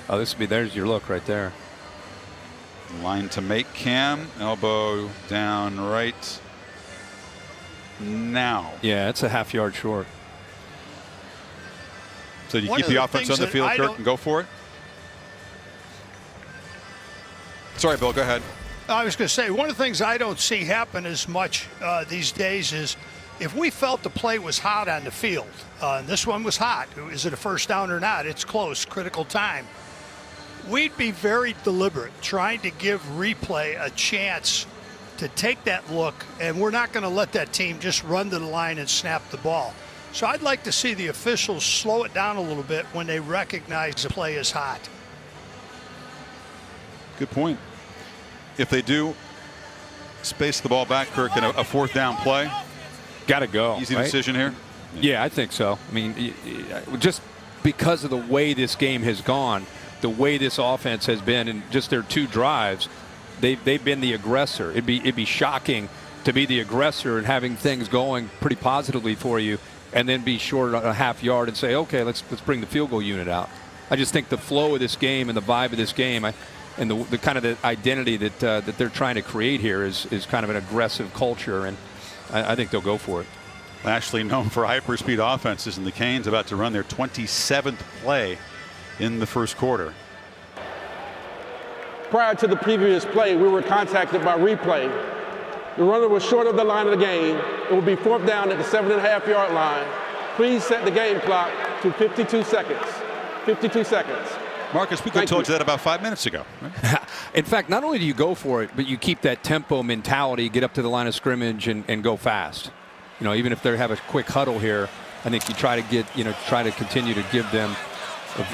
Oh, there's your look right there. Line to make, Cam. Elbow down right now. Yeah, it's a half yard short. So do you keep the offense on the field, Kirk, and go for it? Sorry, Bill, go ahead. I was going to say, one of the things I don't see happen as much these days is if we felt the play was hot on the field, and this one was hot, is it a 1st down or not? It's close, critical time. We'd be very deliberate trying to give replay a chance to take that look, and we're not going to let that team just run to the line and snap the ball. So I'd like to see the officials slow it down a little bit when they recognize the play is hot. Good point. If they do space the ball back, Kirk, in a 4th down play, got to go. Easy right? decision here? Yeah, I think so. I mean, just because of the way this game has gone, the way this offense has been, and just their 2 drives, they've been the aggressor. It'd be shocking to be the aggressor and having things going pretty positively for you, and then be short on a half yard and say, okay, let's bring the field goal unit out. I just think the flow of this game and the vibe of this game, and the kind of the identity that they're trying to create here is kind of an aggressive culture, and I think they'll go for it. Actually known for hyperspeed offenses, and the Canes about to run their 27th play in the 1st quarter. Prior to the previous play, we were contacted by replay. The runner was short of the line of the game. It will be 4th down at the 7.5 yard line. Please set the game clock to 52 seconds. 52 seconds. Marcus, we could have told you that about 5 minutes ago. Right? In fact, not only do you go for it, but you keep that tempo mentality, get up to the line of scrimmage and go fast. Even if they have a quick huddle here, I think you try to continue to give them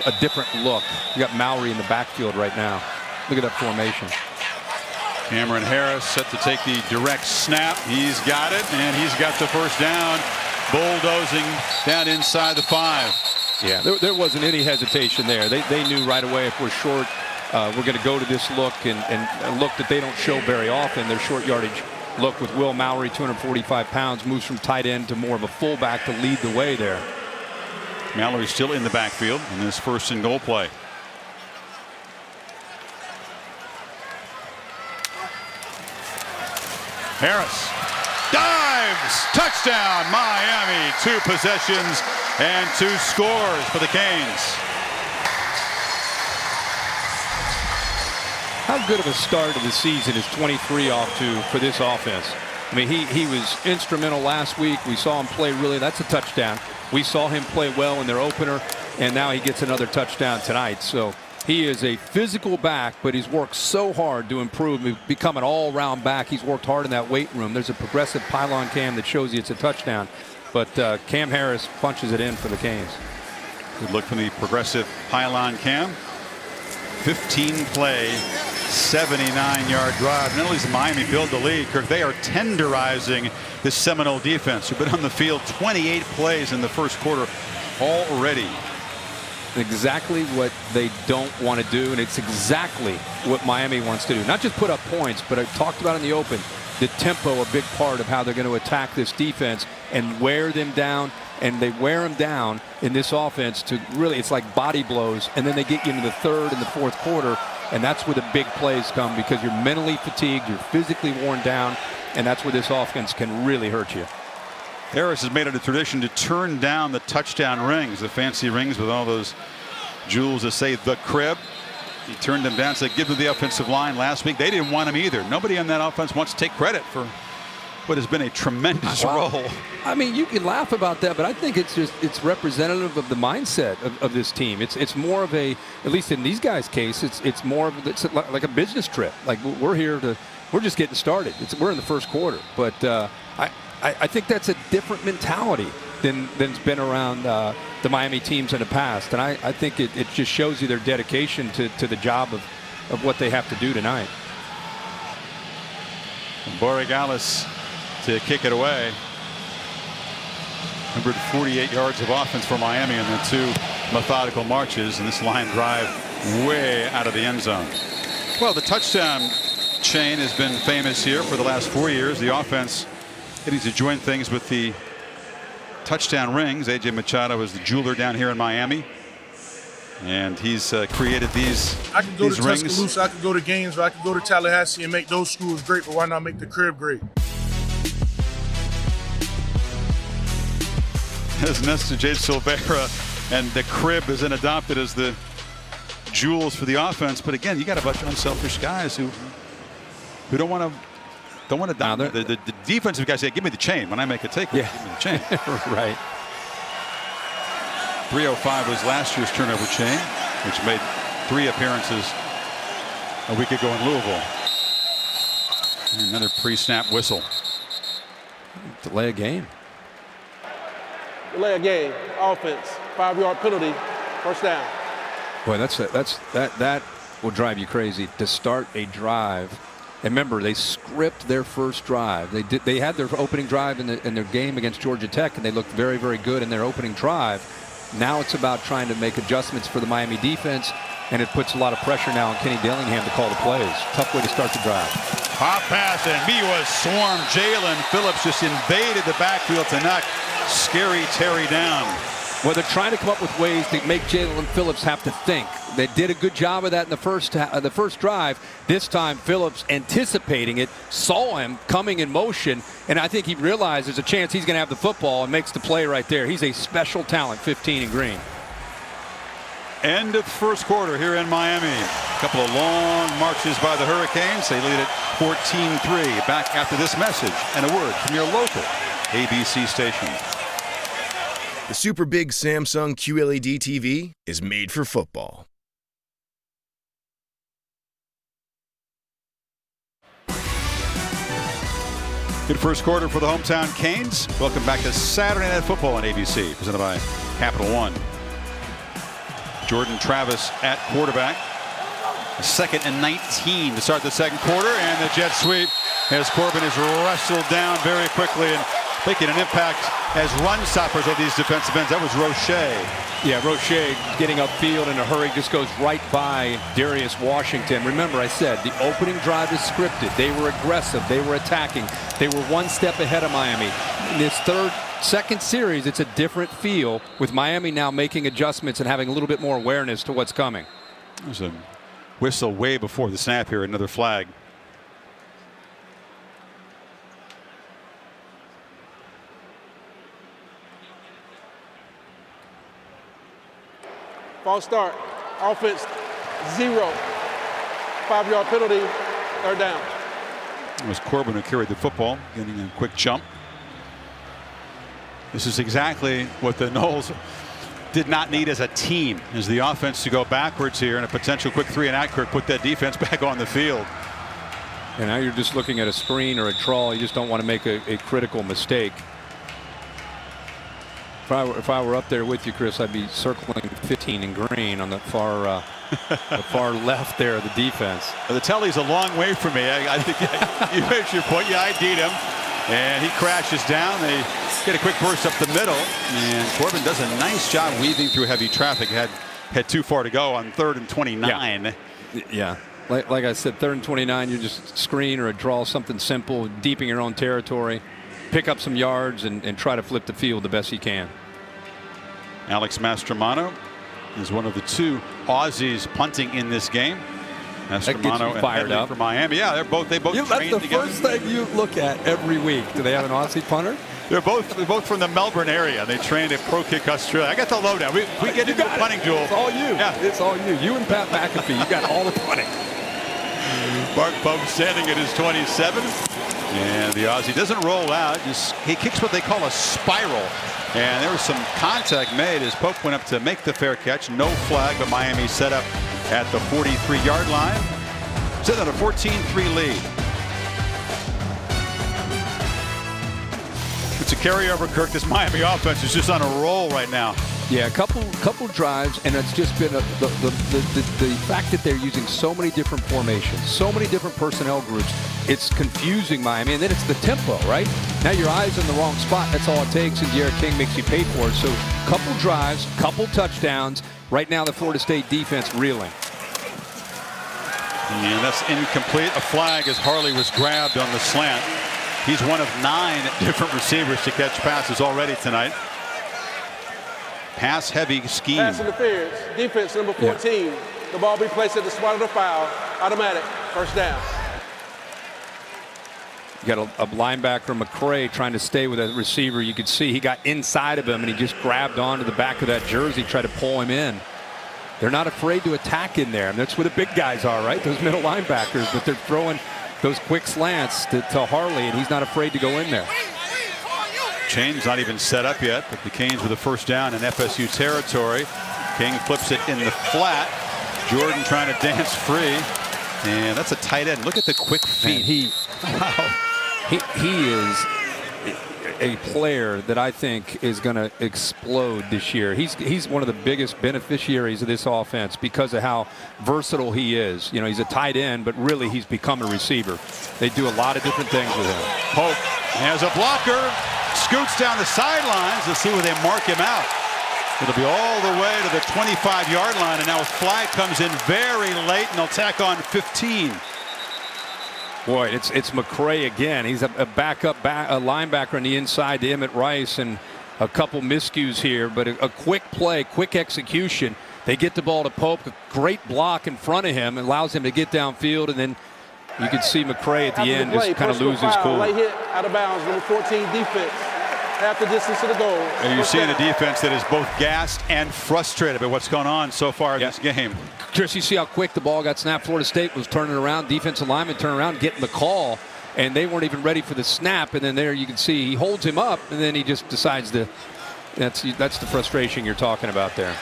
a different look. You got Mowry in the backfield right now. Look at that formation. Cameron Harris set to take the direct snap. He's got it, and he's got the 1st down, bulldozing down inside the 5. Yeah, there wasn't any hesitation there. They knew right away if we're short, we're going to go to this look, and a look that they don't show very often, their short yardage look with Will Mowry, 245 pounds, moves from tight end to more of a fullback to lead the way there. Mallory still in the backfield in this 1st and goal play. Harris dives, touchdown Miami. 2 possessions and 2 scores for the Canes. How good of a start of the season is 23 off to for this offense? I mean, he was instrumental last week. We saw him play that's a touchdown. We saw him play well in their opener, and now he gets another touchdown tonight. So he is a physical back, but he's worked so hard to improve, become an all-around back. He's worked hard in that weight room. There's a progressive pylon cam that shows you it's a touchdown, but Cam Harris punches it in for the Canes. Good look from the progressive pylon cam. 15-play, 79-yard drive. Not only does Miami build the lead, Kirk, they are tenderizing this Seminole defense, who've been on the field 28 plays in the 1st quarter already. Exactly what they don't want to do, and it's exactly what Miami wants to do. Not just put up points, but I talked about in the open, the tempo, a big part of how they're going to attack this defense and wear them down. And they wear them down in this offense to really, it's like body blows, and then they get you into the 3rd and the 4th quarter, and that's where the big plays come, because you're mentally fatigued, you're physically worn down, and that's where this offense can really hurt you. Harris has made it a tradition to turn down the touchdown rings, the fancy rings with all those jewels that say the crib. He turned them down, said give them the offensive line last week. They didn't want him either. Nobody on that offense wants to take credit for what has been a tremendous role. I mean, you can laugh about that, but I think it's representative of the mindset of this team. It's more of a, at least in these guys' case, it's more of it's like a business trip. Like we're just getting started. We're in the first quarter, but I think that's a different mentality than's been around the Miami teams in the past, and I think it just shows you their dedication to the job of what they have to do tonight. Borregales to kick it away. 148 yards of offense for Miami in the two methodical marches, and this line drive way out of the end zone. Well, the touchdown chain has been famous here for the last 4 years. The offense getting to join things with the touchdown rings. A.J. Machado is the jeweler down here in Miami, and he's created these rings. I could go to Tuscaloosa, I could go to Gainesville, I could go to Tallahassee and make those schools great, but why not make the crib great? As Nesta J. Silvera, and the crib is then adopted as the jewels for the offense. But again, you got a bunch of unselfish guys who don't want to dominate. The defensive guys say, "Give me the chain when I make a takeaway. Yeah. Give me the chain." Right. 305 was last year's turnover chain, which made 3 appearances a week ago in Louisville. And another pre-snap whistle. Delay a game. Delay a game. Offense. 5-yard penalty. First down. Boy, that will drive you crazy to start a drive. And remember, they script their first drive. They had their opening drive in their game against Georgia Tech, and they looked very, very good in their opening drive. Now it's about trying to make adjustments for the Miami defense, and it puts a lot of pressure now on Kenny Dillingham to call the plays. Tough way to start the drive. Hot pass, and he was swarmed. Jalen Phillips just invaded the backfield to knock Scary Terry down. Well, they're trying to come up with ways to make Jalen Phillips have to think. They did a good job of that in the first drive. This time, Phillips anticipating it, saw him coming in motion, and I think he realized there's a chance he's going to have the football and makes the play right there. He's a special talent, 15 in green. End of first quarter here in Miami. A couple of long marches by the Hurricanes. They lead it 14-3. Back after this message and a word from your local ABC station. The super big Samsung QLED TV is made for football. Good first quarter for the hometown Canes. Welcome back to Saturday Night Football on ABC, presented by Capital One. Jordan Travis at quarterback. 2nd and 19 to start the second quarter, and the jet sweep as Corbin is wrestled down very quickly and making an impact as run stoppers of these defensive ends. That was Roche. Yeah, Roche getting upfield in a hurry, just goes right by Darius Washington. Remember, I said the opening drive is scripted. They were aggressive. They were attacking. They were one step ahead of Miami. In this second series, it's a different feel with Miami now making adjustments and having a little bit more awareness to what's coming. There's a whistle way before the snap here, another flag. False start. Offense, 0. 5-yard penalty. Third down. It was Corbin who carried the football, getting a quick jump. This is exactly what the Noles did not need as a team, is the offense to go backwards here, and a potential quick 3-and-out quick put that defense back on the field. And now you're just looking at a screen or a draw. You just don't want to make a critical mistake. If I were up there with you, Chris, I'd be circling 15 in green on the far left there of the defense. The telly's a long way from me. I think you made your point. You ID'd him, and he crashes down. They get a quick burst up the middle, and Corbin does a nice job weaving through heavy traffic. Had too far to go on 3rd and 29. Yeah. Like I said, 3rd and 29, you just screen or a draw, something simple, deep in your own territory. Pick up some yards and try to flip the field the best you can. Alex Mastromano is one of the 2 Aussies punting in this game. Mastromano and fired Headley up for Miami. Yeah, they both trained together. That's the first thing you look at every week. Do they have an Aussie punter? They're both from the Melbourne area. They trained at Pro Kick Australia. I got the lowdown. We get into the punting duel. It's all you. Yeah. It's all you. You and Pat McAfee. You got all the punting. Mark Pope standing at his 27. And the Aussie doesn't roll out. He kicks what they call a spiral. And there was some contact made as Pope went up to make the fair catch. No flag, but Miami set up at the 43-yard line. Sitting on a 14-3 lead. It's a carryover, Kirk. This Miami offense is just on a roll right now. Yeah, a couple drives, and it's just been the fact that they're using so many different formations, so many different personnel groups. It's confusing Miami, and then it's the tempo, right? Now your eyes in the wrong spot. That's all it takes, and Derek King makes you pay for it. So couple drives, couple touchdowns. Right now the Florida State defense reeling. And that's incomplete. A flag as Harley was grabbed on the slant. He's one of 9 different receivers to catch passes already tonight. Pass-heavy scheme. Pass interference. Defense number 14. Yeah. The ball be placed at the spot of the foul. Automatic. First down. You got a linebacker, McCray, trying to stay with a receiver. You could see he got inside of him, and he just grabbed onto the back of that jersey, tried to pull him in. They're not afraid to attack in there, and that's where the big guys are, right? Those middle linebackers, but they're throwing those quick slants to Harley, and he's not afraid to go in there. Chain's not even set up yet, but the Canes with a first down in FSU territory. King flips it in the flat. Jordan trying to dance free, and that's a tight end. Look at the quick feet. He is a player that I think is going to explode this year. He's one of the biggest beneficiaries of this offense because of how versatile he is. You know, he's a tight end, but really he's become a receiver. They do a lot of different things with him. Pope has a blocker, scoots down the sidelines. Let's see where they mark him out. It'll be all the way to the 25-yard line, and now a flag comes in very late, and they'll tack on 15. Boy, it's McCray again. He's a backup linebacker on the inside to Emmett Rice, and a couple miscues here, but a quick play, quick execution. They get the ball to Pope, a great block in front of him, allows him to get downfield, and then you can see McCray at the end just kind of lose his cool. Late hit out of bounds, number 14 defense. Half the distance to the goal. And you're seeing a defense that is both gassed and frustrated by what's going on so far in this game. Chris, you see how quick the ball got snapped. Florida State was turning around. Defensive lineman turning around, getting the call, and they weren't even ready for the snap. And then there you can see he holds him up, and then he just decides to. That's the frustration you're talking about there.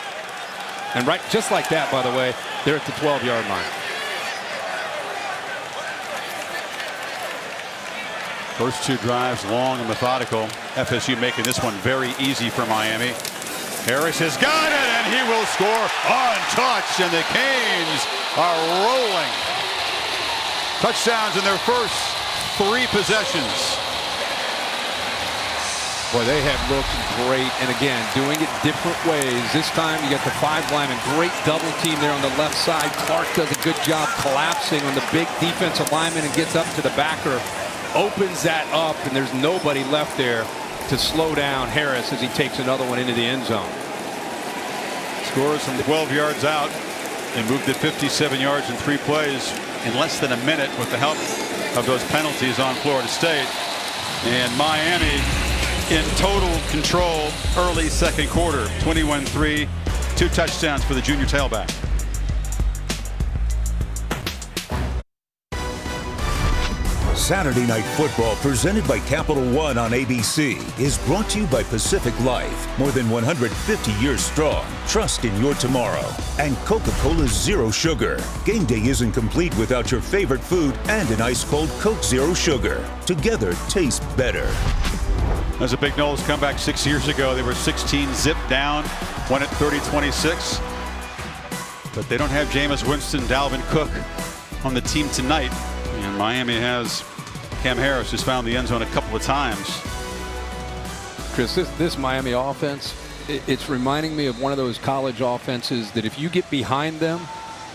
And right, just like that, by the way, they're at the 12-yard line. First 2 drives long and methodical. FSU making this one very easy for Miami. Harris has got it, and he will score untouched, and the Canes are rolling. Touchdowns in their first 3 possessions. Boy, they have looked great, and again, doing it different ways. This time you got the 5 linemen, great double team there on the left side. Clark does a good job collapsing on the big defensive lineman and gets up to the backer. Opens that up, and there's nobody left there to slow down Harris as he takes another one into the end zone. Scores from 12 yards out and moved it 57 yards in 3 plays in less than a minute with the help of those penalties on Florida State. And Miami in total control early second quarter. 21-3, 2 touchdowns for the junior tailback. Saturday Night Football, presented by Capital One on ABC, is brought to you by Pacific Life. More than 150 years strong. Trust in your tomorrow. And Coca-Cola Zero Sugar. Game day isn't complete without your favorite food and an ice-cold Coke Zero Sugar. Together, taste better. There's a big Knowles comeback 6 years ago. They were 16 zip down, won at 30-26. But they don't have Jameis Winston, Dalvin Cook on the team tonight. And Miami has Cam Harris, who's found the end zone a couple of times. Chris, this Miami offense, it's reminding me of one of those college offenses that if you get behind them,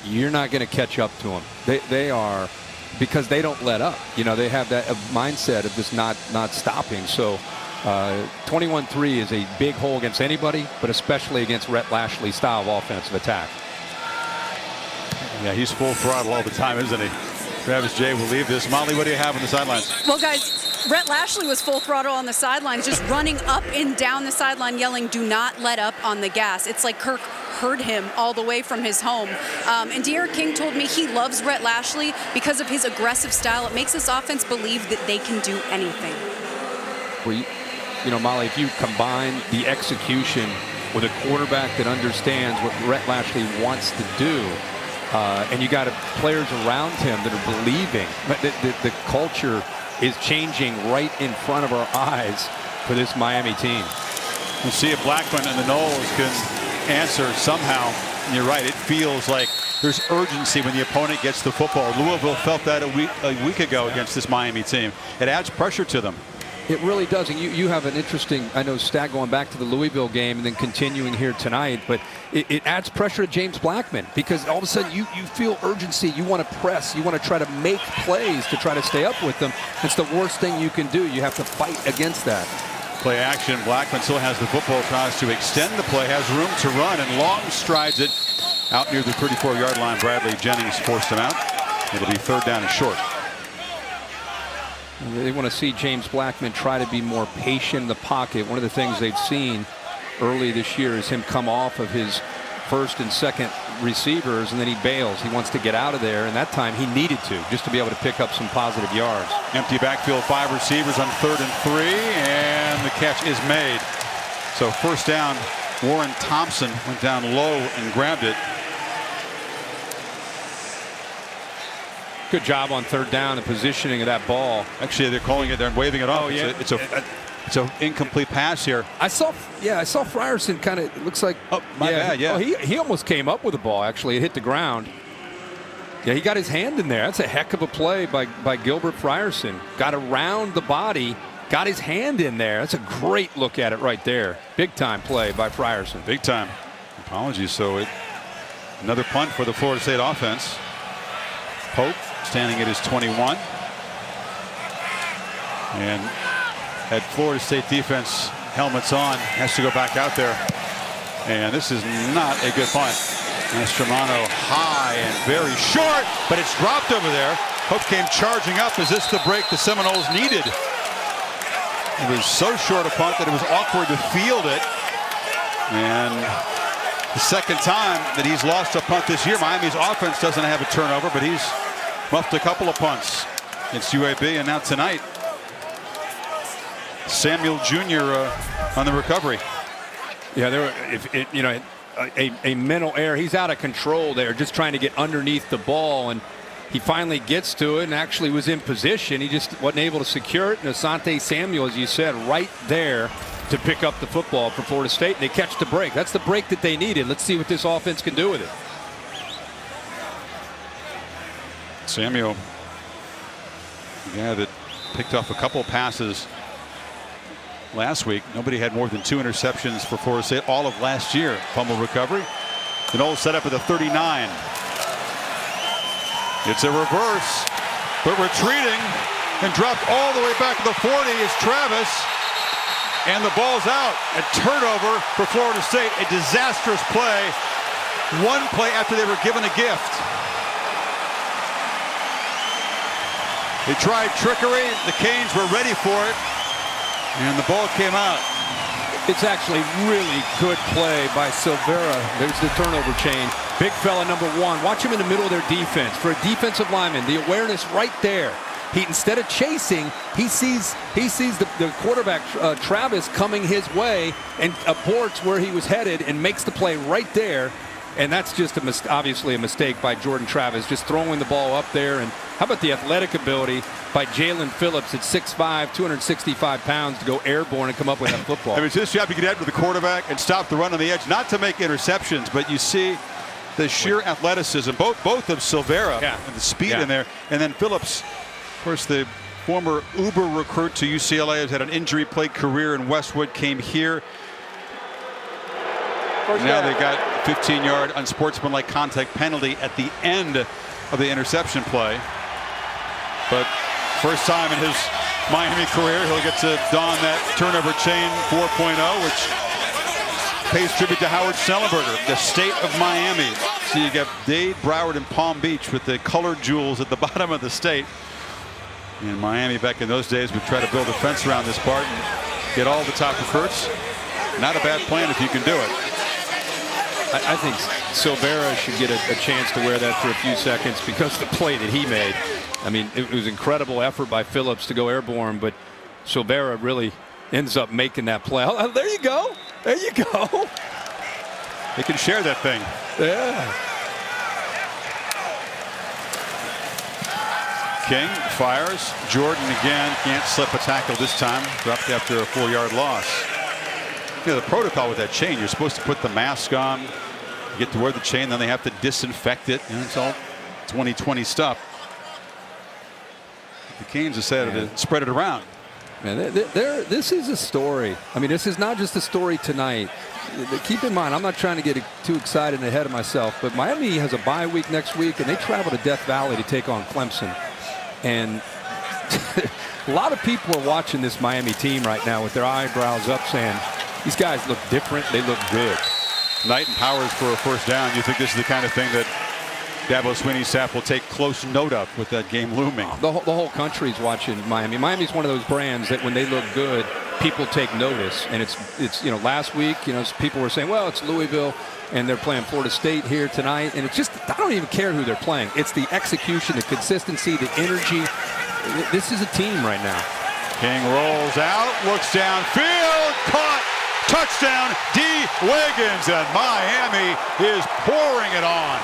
you're not going to catch up to them. They are, because they don't let up. You know, they have that mindset of just not stopping. So 21-3 is a big hole against anybody, but especially against Rhett Lashley's style of offensive attack. Yeah, he's full throttle all the time, isn't he? Travis Jay will leave this. Molly, what do you have on the sidelines? Well, guys, Rhett Lashley was full throttle on the sidelines, just running up and down the sideline, yelling, "Do not let up on the gas." It's like Kirk heard him all the way from his home. And De'Aaron King told me he loves Rhett Lashley because of his aggressive style. It makes this offense believe that they can do anything. Well, you know, Molly, if you combine the execution with a quarterback that understands what Rhett Lashley wants to do, and you got players around him that are believing, but the culture is changing right in front of our eyes for this Miami team. We'll see if Blackman and the Noles can answer somehow. And you're right, it feels like there's urgency when the opponent gets the football. Louisville felt that a week ago against this Miami team. It adds pressure to them. It really does. And you have an interesting, I know, stat going back to the Louisville game and then continuing here tonight, but it adds pressure to James Blackman because all of a sudden you feel urgency. You want to press. You want to try to make plays to try to stay up with them. It's the worst thing you can do. You have to fight against that. Play action. Blackman still has the football, tries to extend the play, has room to run, and long strides it out near the 34-yard line. Bradley Jennings forced him out. It'll be 3rd down and short. They want to see James Blackman try to be more patient in the pocket. One of the things they've seen early this year is him come off of his first and second receivers, and then he bails. He wants to get out of there, and that time he needed to, just to be able to pick up some positive yards. Empty backfield, 5 receivers on 3rd and 3, and the catch is made. So 1st down, Warren Thompson went down low and grabbed it. Good job on 3rd down and positioning of that ball. Actually, they're calling it, they're waving it off. Oh, yeah. It's an incomplete pass here. I saw Frierson kind of, looks like. Oh, my bad, yeah. Oh, he almost came up with the ball, actually. It hit the ground. Yeah, he got his hand in there. That's a heck of a play by Gilbert Frierson. Got around the body, got his hand in there. That's a great look at it right there. Big time play by Frierson. Big time. Apologies. So another punt for the Florida State offense. Pope standing at his 21. And had Florida State defense helmets on, has to go back out there. And this is not a good punt. Mastromano high and very short, but it's dropped over there. Pope came charging up. Is this the break the Seminoles needed? It was so short a punt that it was awkward to field it. And the second time that he's lost a punt this year. Miami's offense doesn't have a turnover, but he's muffed a couple of punts against UAB, and now tonight Samuel Jr. On the recovery. Yeah, a mental error. He's out of control there, just trying to get underneath the ball, and he finally gets to it and actually was in position. He just wasn't able to secure it. And Asante Samuel, as you said, right there to pick up the football for Florida State, and they catch the break. That's the break that they needed. Let's see what this offense can do with it. Samuel, the guy that picked off a couple passes last week. Nobody had more than 2 interceptions for Florida State all of last year. Fumble recovery. The Noles set up at the 39. It's a reverse, but retreating and dropped all the way back to the 40 is Travis. And the ball's out. A turnover for Florida State. A disastrous play. One play after they were given a gift. They tried trickery. The Canes were ready for it. And the ball came out. It's actually really good play by Silvera. There's the turnover chain. Big fella number 1. Watch him in the middle of their defense. For a defensive lineman, the awareness right there. He, instead of chasing, he sees the quarterback Travis coming his way and aborts where he was headed and makes the play right there. And that's just obviously a mistake by Jordan Travis, just throwing the ball up there. And how about the athletic ability by Jalen Phillips at 6'5", 265 pounds to go airborne and come up with that football? I mean, it's his job to get ahead with the quarterback and stop the run on the edge, not to make interceptions, but you see the sheer athleticism, both of Silvera and the speed in there. And then Phillips, of course, the former Uber recruit to UCLA, has had an injury-plagued career in Westwood, came here. Now they got 15-yard unsportsmanlike contact penalty at the end of the interception play. But first time in his Miami career, he'll get to don that turnover chain 4.0, which pays tribute to Howard Schnellenberger, the state of Miami. So you got Dade, Broward, and Palm Beach with the colored jewels at the bottom of the state. In Miami back in those days would try to build a fence around this part and get all the top recruits. Not a bad plan if you can do it. I think Silvera should get a chance to wear that for a few seconds because of the play that he made. I mean, it was incredible effort by Phillips to go airborne, but Silvera really ends up making that play. Oh, there you go. There you go. They can share that thing. Yeah. King fires. Jordan again can't slip a tackle this time. Dropped after a 4-yard loss. You know, the protocol with that chain, you're supposed to put the mask on, get to wear the chain, then they have to disinfect it. You know, it's all 2020 stuff. The Canes decided to spread it around. Man, this is a story. I mean, this is not just a story tonight. Keep in mind, I'm not trying to get too excited and ahead of myself, but Miami has a bye week next week, and they travel to Death Valley to take on Clemson. And a lot of people are watching this Miami team right now with their eyebrows up saying, these guys look different, they look good. Knight and Powers for a first down. You think this is the kind of thing that Dabo Swinney's staff will take close note of with that game looming? The whole country's watching Miami. Miami's one of those brands that when they look good, people take notice. And it's you know, last week, you know, people were saying, well, it's Louisville and they're playing Florida State here tonight. And it's just, I don't even care who they're playing. It's the execution, the consistency, the energy. This is a team right now. King rolls out, looks downfield, caught, touchdown, D. Wiggins, and Miami is pouring it on.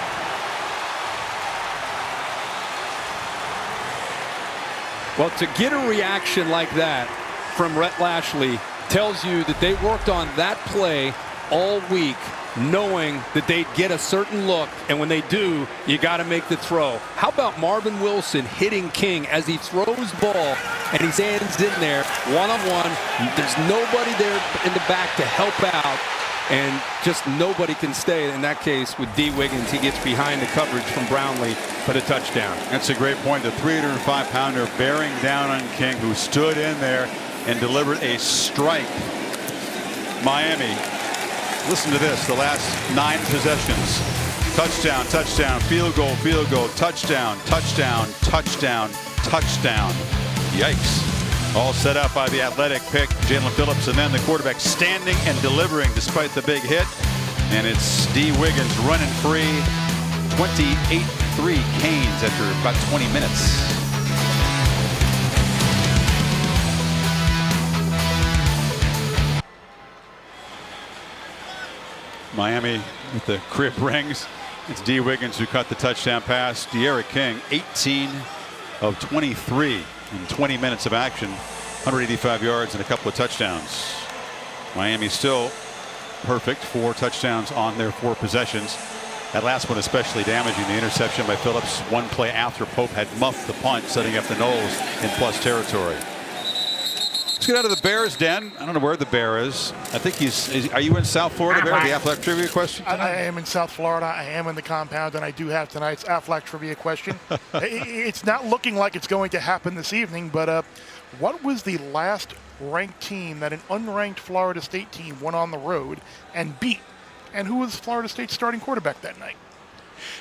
Well, to get a reaction like that from Rhett Lashley tells you that they worked on that play all week, knowing that they'd get a certain look, and when they do, you got to make the throw. How about Marvin Wilson hitting King as he throws ball, and he stands in there one-on-one. There's nobody there in the back to help out, and just nobody can stay. In that case, with D. Wiggins, he gets behind the coverage from Brownlee for the touchdown. That's a great point. The 305-pounder bearing down on King, who stood in there and delivered a strike. Miami, listen to this, the last 9 possessions. Touchdown, touchdown, field goal, touchdown, touchdown, touchdown, touchdown. Yikes. All set up by the athletic pick, Jalen Phillips, and then the quarterback standing and delivering despite the big hit. And it's D. Wiggins running free. 28-3 Canes after about 20 minutes. Miami with the crib rings. It's D. Wiggins who caught the touchdown pass. De'Ara King, 18 of 23 in 20 minutes of action, 185 yards and a couple of touchdowns. Miami still perfect, 4 touchdowns on their 4 possessions. That last one especially damaging, the interception by Phillips, one play after Pope had muffed the punt, setting up the Noles in plus territory. Let's get out of the Bears den. I don't know where the bear is. I think are you in South Florida, Bear? The Aflac trivia question tonight? I am in South Florida. I am in the compound, and I do have tonight's Aflac trivia question. It's not looking like it's going to happen this evening, but what was the last ranked team that an unranked Florida State team went on the road and beat? And who was Florida State's starting quarterback that night?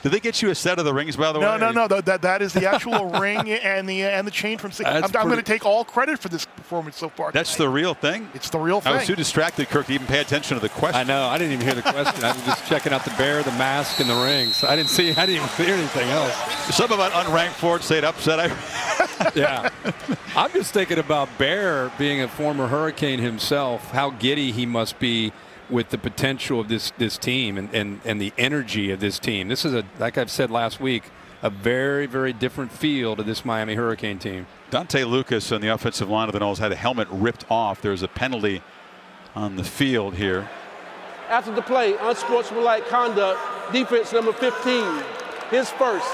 Did they get you a set of the rings, by the way? No. That is the actual ring and the chain from. I'm going to take all credit for this performance so far. That's the real thing? It's the real thing. I was too distracted, Kirk, to even pay attention to the question. I know. I didn't even hear the question. I was just checking out the bear, the mask, and the rings. I didn't even hear anything else. Something about unranked Florida State upset. Yeah. I'm just thinking about Bear being a former Hurricane himself, how giddy he must be with the potential of this team and the energy of this team. This is, like I've said last week, a very, very different feel to this Miami Hurricane team. Dante Lucas on the offensive line of the Noles had a helmet ripped off. There's a penalty on the field here. After the play, unsportsmanlike conduct, defense number 15, his first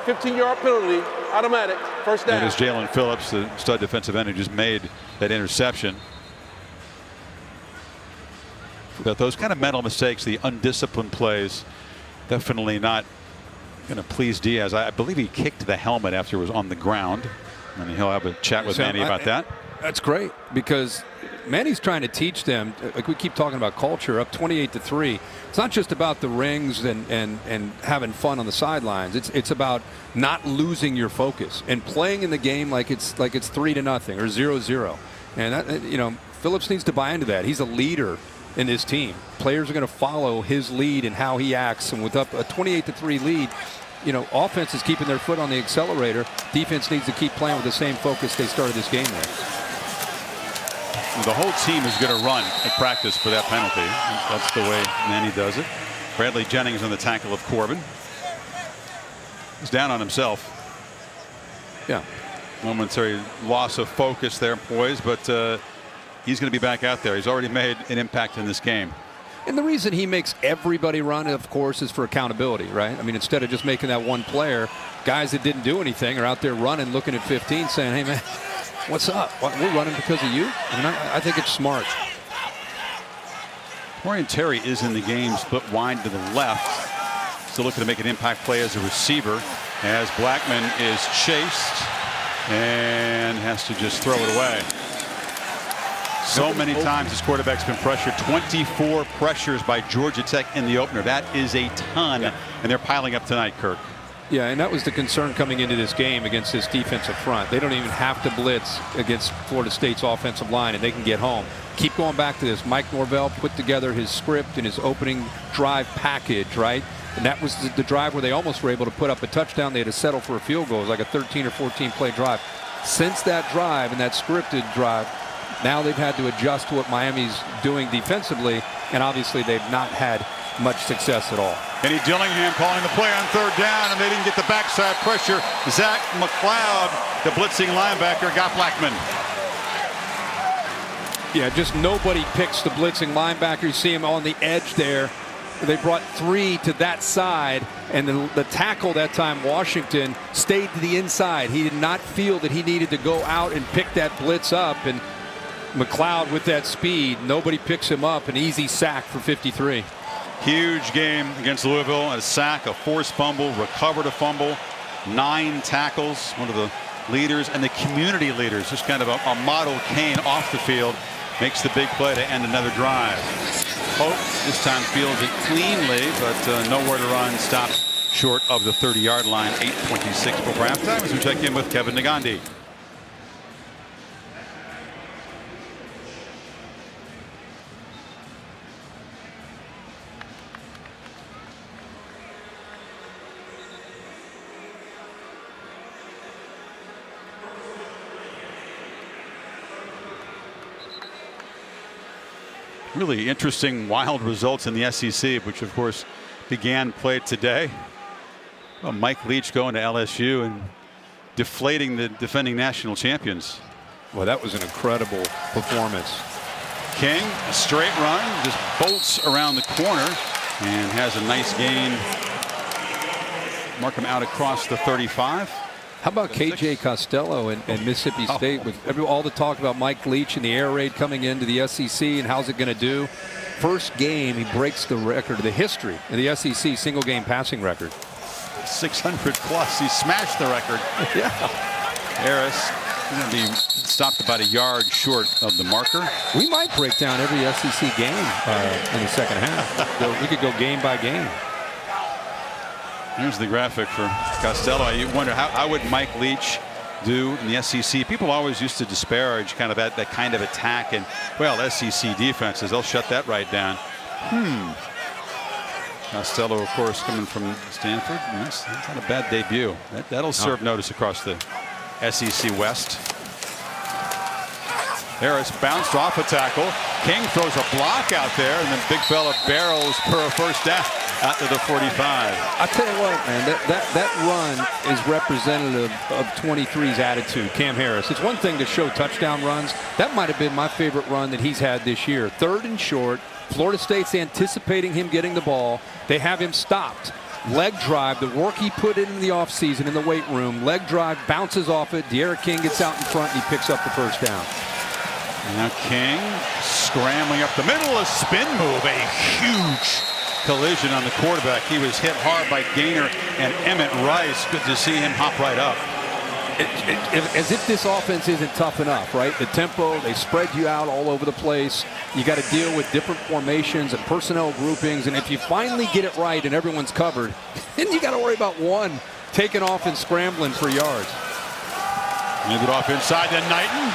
15-yard penalty, automatic, first down. And as Jalen Phillips, the stud defensive end, who just made that interception. But those kind of mental mistakes, the undisciplined plays, definitely not going to please Diaz. I believe he kicked the helmet after it was on the ground. And he'll have a chat with Manny about that. That's great, because Manny's trying to teach them, like we keep talking about culture, up 28-3. It's not just about the rings and having fun on the sidelines. It's about not losing your focus and playing in the game like it's 3-0 or 0-0. And that, Phillips needs to buy into that. He's a leader in this team. Players are going to follow his lead and how he acts. And with up a 28-3 lead, you know, offense is keeping their foot on the accelerator. Defense needs to keep playing with the same focus they started this game with. The whole team is going to run at practice for that penalty. That's the way Manny does it. Bradley Jennings on the tackle of Corbin. He's down on himself. Yeah. Momentary loss of focus there, boys, but he's going to be back out there. He's already made an impact in this game. And the reason he makes everybody run, of course, is for accountability, right? I mean, instead of just making that one player, guys that didn't do anything are out there running, looking at 15, saying, hey, man, what's up? We're running because of you? I mean, I think it's smart. Torian Terry is in the game, split wide to the left. Still looking to make an impact play as a receiver, as Blackman is chased and has to just throw it away. So many times this quarterback's been pressured. 24 pressures by Georgia Tech in the opener. That is a ton, and they're piling up tonight, Kirk. Yeah, and that was the concern coming into this game against this defensive front. They don't even have to blitz against Florida State's offensive line, and they can get home. Keep going back to this. Mike Norvell put together his script and his opening drive package, right? And that was the drive where they almost were able to put up a touchdown. They had to settle for a field goal. It was like a 13 or 14 play drive. Since that drive and that scripted drive, now they've had to adjust to what Miami's doing defensively, and obviously they've not had much success at all. Kenny Dillingham calling the play on third down, and they didn't get the backside pressure. Zach McLeod, the blitzing linebacker, got Blackman. Yeah, just nobody picks the blitzing linebacker. You see him on the edge there. They brought 3 to that side, and the tackle that time, Washington, stayed to the inside. He did not feel that he needed to go out and pick that blitz up, and McLeod with that speed, nobody picks him up. An easy sack for 53. Huge game against Louisville. A sack, a forced fumble, recovered a fumble, 9 tackles. One of the leaders and the community leaders, just kind of a model Kane off the field, makes the big play to end another drive. Hope this time fields it cleanly, but nowhere to run. Stopped short of the 30-yard line. 8:26 before halftime as we check in with Kevin Nagandi. Really interesting, wild results in the SEC, which of course began play today. Well, Mike Leach going to LSU and deflating the defending national champions. Well, that was an incredible performance. King, a straight run, just bolts around the corner and has a nice gain. Mark him out across the 35. How about KJ Costello and Mississippi State with all the talk about Mike Leach and the air raid coming into the SEC and how's it going to do? First game, he breaks the record, the history of the SEC single game passing record. 600 plus. He smashed the record. Yeah. Harris going to be stopped about a yard short of the marker. We might break down every SEC game in the second half. We could go game by game. Here's the graphic for Costello. You wonder how would Mike Leach do in the SEC? People always used to disparage kind of that kind of attack, and well, SEC defenses, they'll shut that right down. Costello, of course, coming from Stanford. That's not a bad debut. That'll serve notice across the SEC West. Harris bounced off a tackle. King throws a block out there, and then big fella barrels for a first down out to the 45. I tell you what, man, that run is representative of 23's attitude, Cam Harris. It's one thing to show touchdown runs. That might have been my favorite run that he's had this year. 3rd and short. Florida State's anticipating him getting the ball. They have him stopped. Leg drive, the work he put in the offseason in the weight room. Leg drive, bounces off it. De'Ara King gets out in front, and he picks up the first down. Now King scrambling up the middle, a spin move, a huge collision on the quarterback. He was hit hard by Gaynor and Emmett Rice. Good to see him hop right up. As if this offense isn't tough enough, right? The tempo, they spread you out all over the place. You got to deal with different formations and personnel groupings, and if you finally get it right and everyone's covered, then you got to worry about one taking off and scrambling for yards. Move it off inside to Knighton,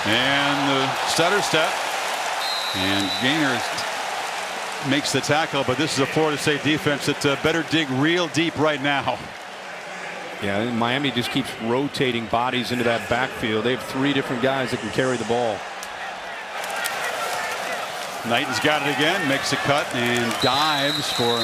and the stutter step, and Gaynor is makes the tackle, but this is a Florida State defense that better dig real deep right now. Yeah, Miami just keeps rotating bodies into that backfield. They have 3 different guys that can carry the ball. Knighton's got it again, makes a cut and dives for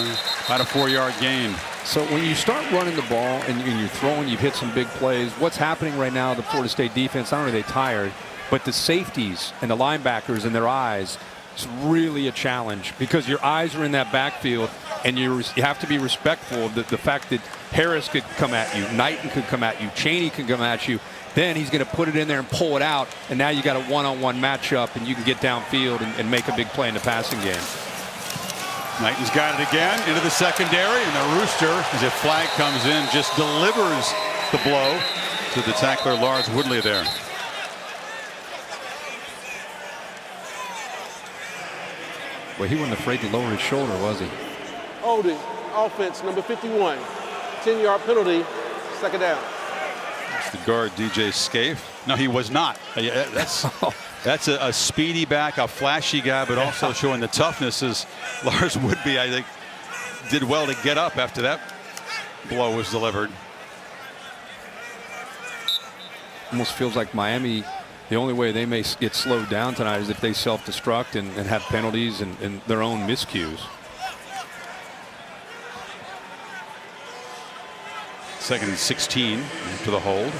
about a 4-yard gain. So when you start running the ball and you're throwing, you've hit some big plays. What's happening right now, the Florida State defense, not only are they tired, but the safeties and the linebackers in their eyes, it's really a challenge because your eyes are in that backfield and you have to be respectful of the fact that Harris could come at you, Knighton could come at you, Chaney could come at you. Then he's going to put it in there and pull it out, and now you got a one-on-one matchup, and you can get downfield and make a big play in the passing game. Knighton's got it again into the secondary, and the Rooster, as a flag comes in, just delivers the blow to the tackler Lars Woodley there. Well, he wasn't afraid to lower his shoulder, was he? Holding, offense, number 51. 10-yard penalty, second down. It's the guard, DJ Scaife. No, he was not. That's a speedy back, a flashy guy, but also showing the toughness as Lars Woodley, I think, did well to get up after that blow was delivered. Almost feels like Miami, the only way they may get slowed down tonight is if they self-destruct and have penalties and their own miscues. Second and 16 after the hold.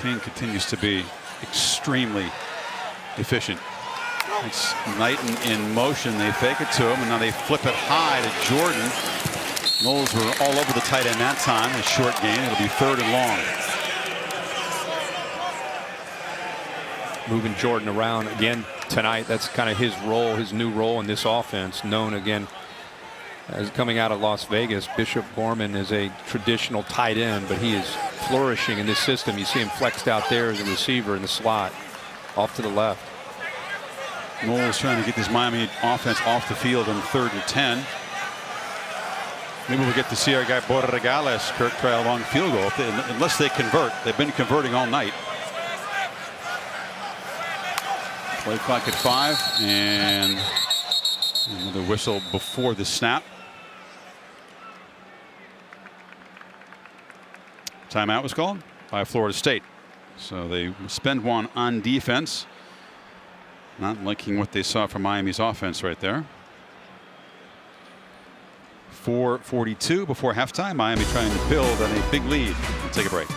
King continues to be extremely efficient. It's Knighton in motion. They fake it to him, and now they flip it high to Jordan. Knowles were all over the tight end that time. A short gain. It'll be 3rd and long. Moving Jordan around again tonight. That's kind of his role, his new role in this offense. Known again as coming out of Las Vegas. Bishop Gorman is a traditional tight end, but he is flourishing in this system. You see him flexed out there as a receiver in the slot, off to the left. Knowles trying to get this Miami offense off the field on 3rd and 10. Maybe we'll get to see our guy Borregales, Kirk, try a long field goal. Unless they convert. They've been converting all night. Play clock at 5, and another whistle before the snap. Timeout was called by Florida State. So they spend one on defense. Not liking what they saw from Miami's offense right there. 4:42 before halftime. Miami trying to build on a big lead. We'll take a break.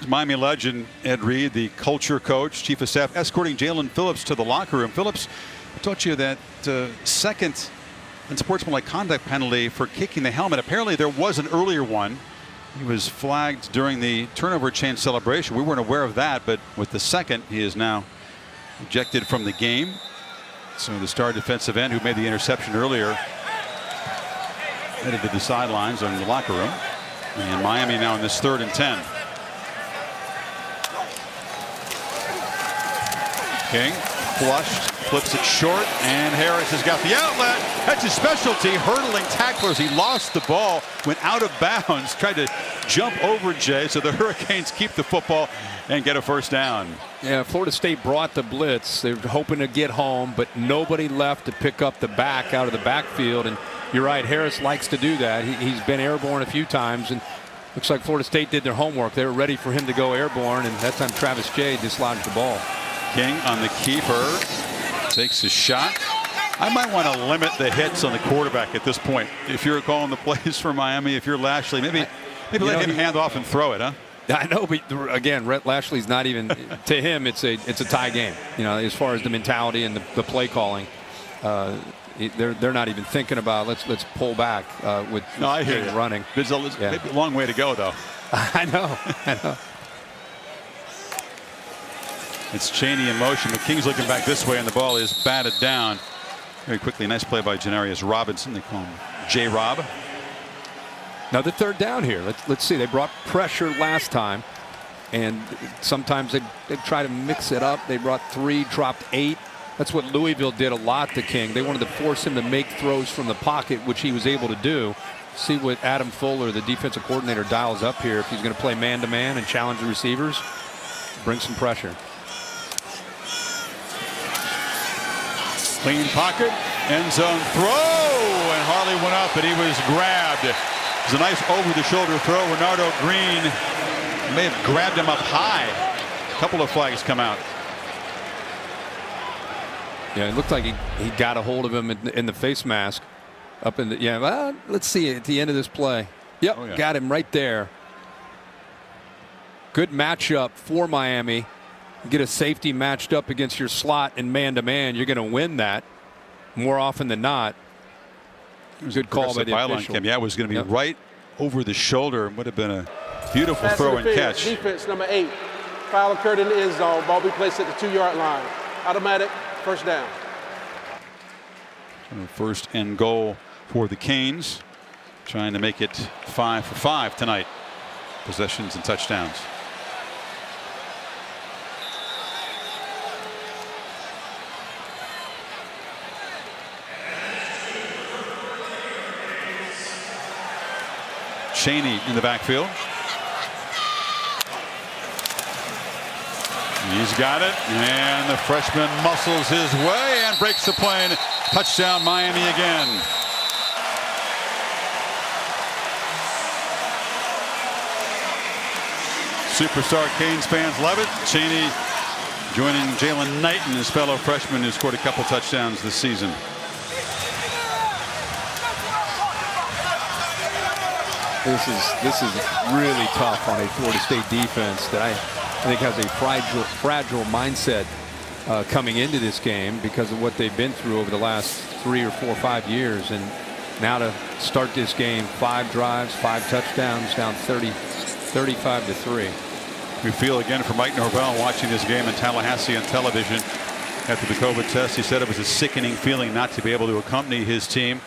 Miami legend Ed Reed, the culture coach, chief of staff, escorting Jalen Phillips to the locker room. Phillips, I taught you that second unsportsmanlike conduct penalty for kicking the helmet. Apparently there was an earlier one. He was flagged during the turnover chain celebration. We weren't aware of that, but with the second, he is now ejected from the game. So the star defensive end who made the interception earlier headed to the sidelines or in the locker room. And Miami now in this 3rd and 10. King flushed, flips it short, and Harris has got the outlet. That's his specialty, hurdling tacklers. He lost the ball, went out of bounds, tried to jump over Jay, so the Hurricanes keep the football and get a 1st down. Yeah, Florida State brought the blitz. They were hoping to get home, but nobody left to pick up the back out of the backfield. And you're right, Harris likes to do that. He's been airborne a few times, and looks like Florida State did their homework. They were ready for him to go airborne, and that time Travis Jay dislodged the ball. King on the keeper, takes a shot. I might want to limit the hits on the quarterback at this point. If you're calling the plays for Miami, if you're Lashley, maybe let him hand off and throw it, huh? I know, but again, Rhett Lashley's not even to him. It's a tie game. You know, as far as the mentality and the play calling, they're not even thinking about let's pull back with I hear you. Running. There's a long way to go, though. I know. It's Chaney in motion, but King's looking back this way, and the ball is batted down very quickly. Nice play by Janarius Robinson. They call him J-Rob. Now the 3rd down here. Let's see. They brought pressure last time, and sometimes they try to mix it up. They brought 3, dropped 8. That's what Louisville did a lot to King. They wanted to force him to make throws from the pocket, which he was able to do. See what Adam Fuller, the defensive coordinator, dials up here if he's going to play man-to-man and challenge the receivers. bring some pressure. Clean pocket, end zone throw, and Harley went up, but he was grabbed. It was a nice over-the-shoulder throw. Renardo Green may have grabbed him up high. A couple of flags come out. Yeah, it looked like he got a hold of him in the face mask. Up in the, yeah, well, let's see at the end of this play. Yep, Oh, yeah. Got him right there. Good matchup for Miami. You get a safety matched up against your slot and man-to-man, you're going to win that more often than not. Good call by the official. Yeah, it was going to be right over the shoulder. Would have been a beautiful throw and catch. Defense number 8. Foul occurred in the end zone. Ball be placed at the 2-yard line. Automatic first down. First and goal for the Canes. Trying to make it 5 for 5 tonight. Possessions and touchdowns. Cheney in the backfield. He's got it, and the freshman muscles his way and breaks the plane. Touchdown Miami again. Superstar Canes fans love it. Cheney joining Jalen Knighton, his fellow freshman who scored a couple touchdowns this season. This is really tough on a Florida State defense that I think has a fragile mindset coming into this game because of what they've been through over the last 3 or 4 or 5 years. And now to start this game, 5 drives, 5 touchdowns, down 35-3. We feel again for Mike Norvell watching this game in Tallahassee on television after the COVID test. He said it was a sickening feeling not to be able to accompany his team.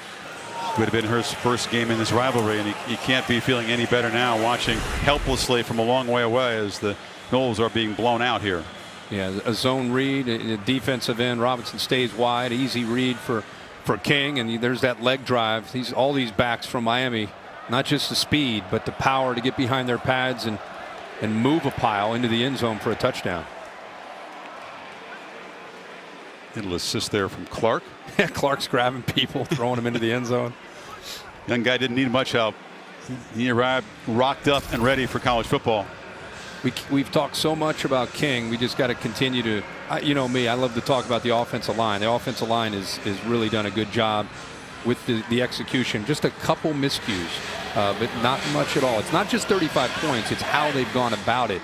It would have been his first game in this rivalry, and he can't be feeling any better now watching helplessly from a long way away as the Noles are being blown out here. Yeah, a zone read, a defensive end. Robinson stays wide, easy read for King, and there's that leg drive. All these backs from Miami, not just the speed, but the power to get behind their pads and move a pile into the end zone for a touchdown. Little assist there from Clark. Yeah, Clark's grabbing people, throwing them into the end zone. Young guy didn't need much help. He arrived rocked up and ready for college football. We've talked so much about King. We just got to continue to, you know me, I love to talk about the offensive line. The offensive line has really done a good job with the execution. Just a couple miscues, but not much at all. It's not just 35 points. It's how they've gone about it,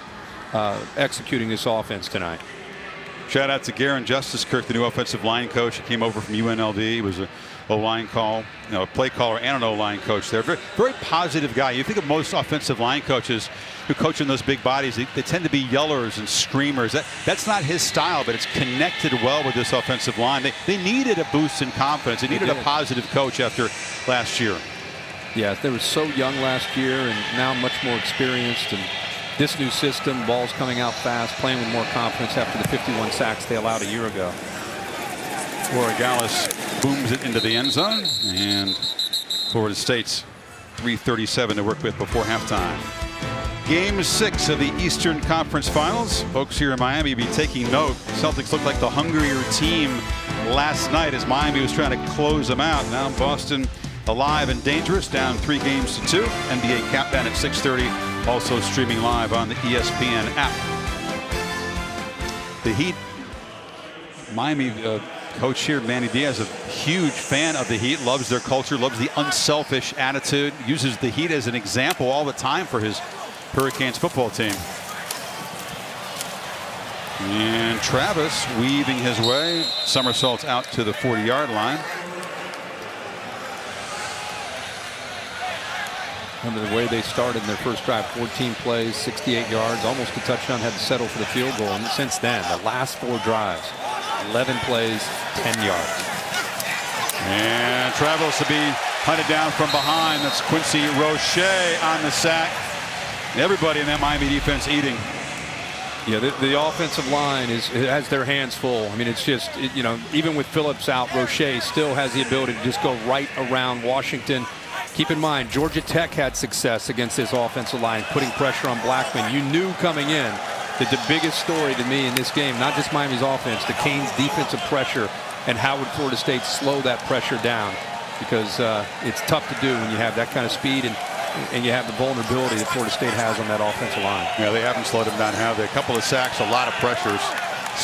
executing this offense tonight. Shout out to Garen Justice Kirk, the new offensive line coach. He came over from UNLV. He was a line call, a play caller and an O-line coach there. Very, very positive guy. You think of most offensive line coaches who coach in those big bodies, they tend to be yellers and screamers. That's not his style, but it's connected well with this offensive line. They needed a boost in confidence. They needed a positive coach after last year. Yeah, they were so young last year and now much more experienced. And this new system, balls coming out fast, playing with more confidence after the 51 sacks they allowed a year ago. Borregales booms it into the end zone, and Florida State's 3:37 to work with before halftime. Game 6 of the Eastern Conference Finals. Folks here in Miami be taking note. Celtics looked like the hungrier team last night as Miami was trying to close them out. Now Boston alive and dangerous, down 3-2. NBA Countdown at 6:30. Also streaming live on the ESPN app. The Heat, Miami coach here, Manny Diaz, a huge fan of the Heat, loves their culture, loves the unselfish attitude, uses the Heat as an example all the time for his Hurricanes football team. And Travis weaving his way, somersaults out to the 40-yard line. Remember the way they started in their first drive, 14 plays, 68 yards, almost a touchdown, had to settle for the field goal. And since then, the last 4 drives, 11 plays, 10 yards. And travels to be hunted down from behind. That's Quincy Roche on the sack. Everybody in that Miami defense eating. Yeah, the offensive line has their hands full. I mean, it's just, even with Phillips out, Roche still has the ability to just go right around Washington. Keep in mind, Georgia Tech had success against this offensive line, putting pressure on Blackman. You knew coming in The biggest story to me in this game, not just Miami's offense, the Canes' defensive pressure and how would Florida State slow that pressure down, because it's tough to do when you have that kind of speed and you have the vulnerability that Florida State has on that offensive line. Yeah, they haven't slowed him down, have they? A couple of sacks, a lot of pressures.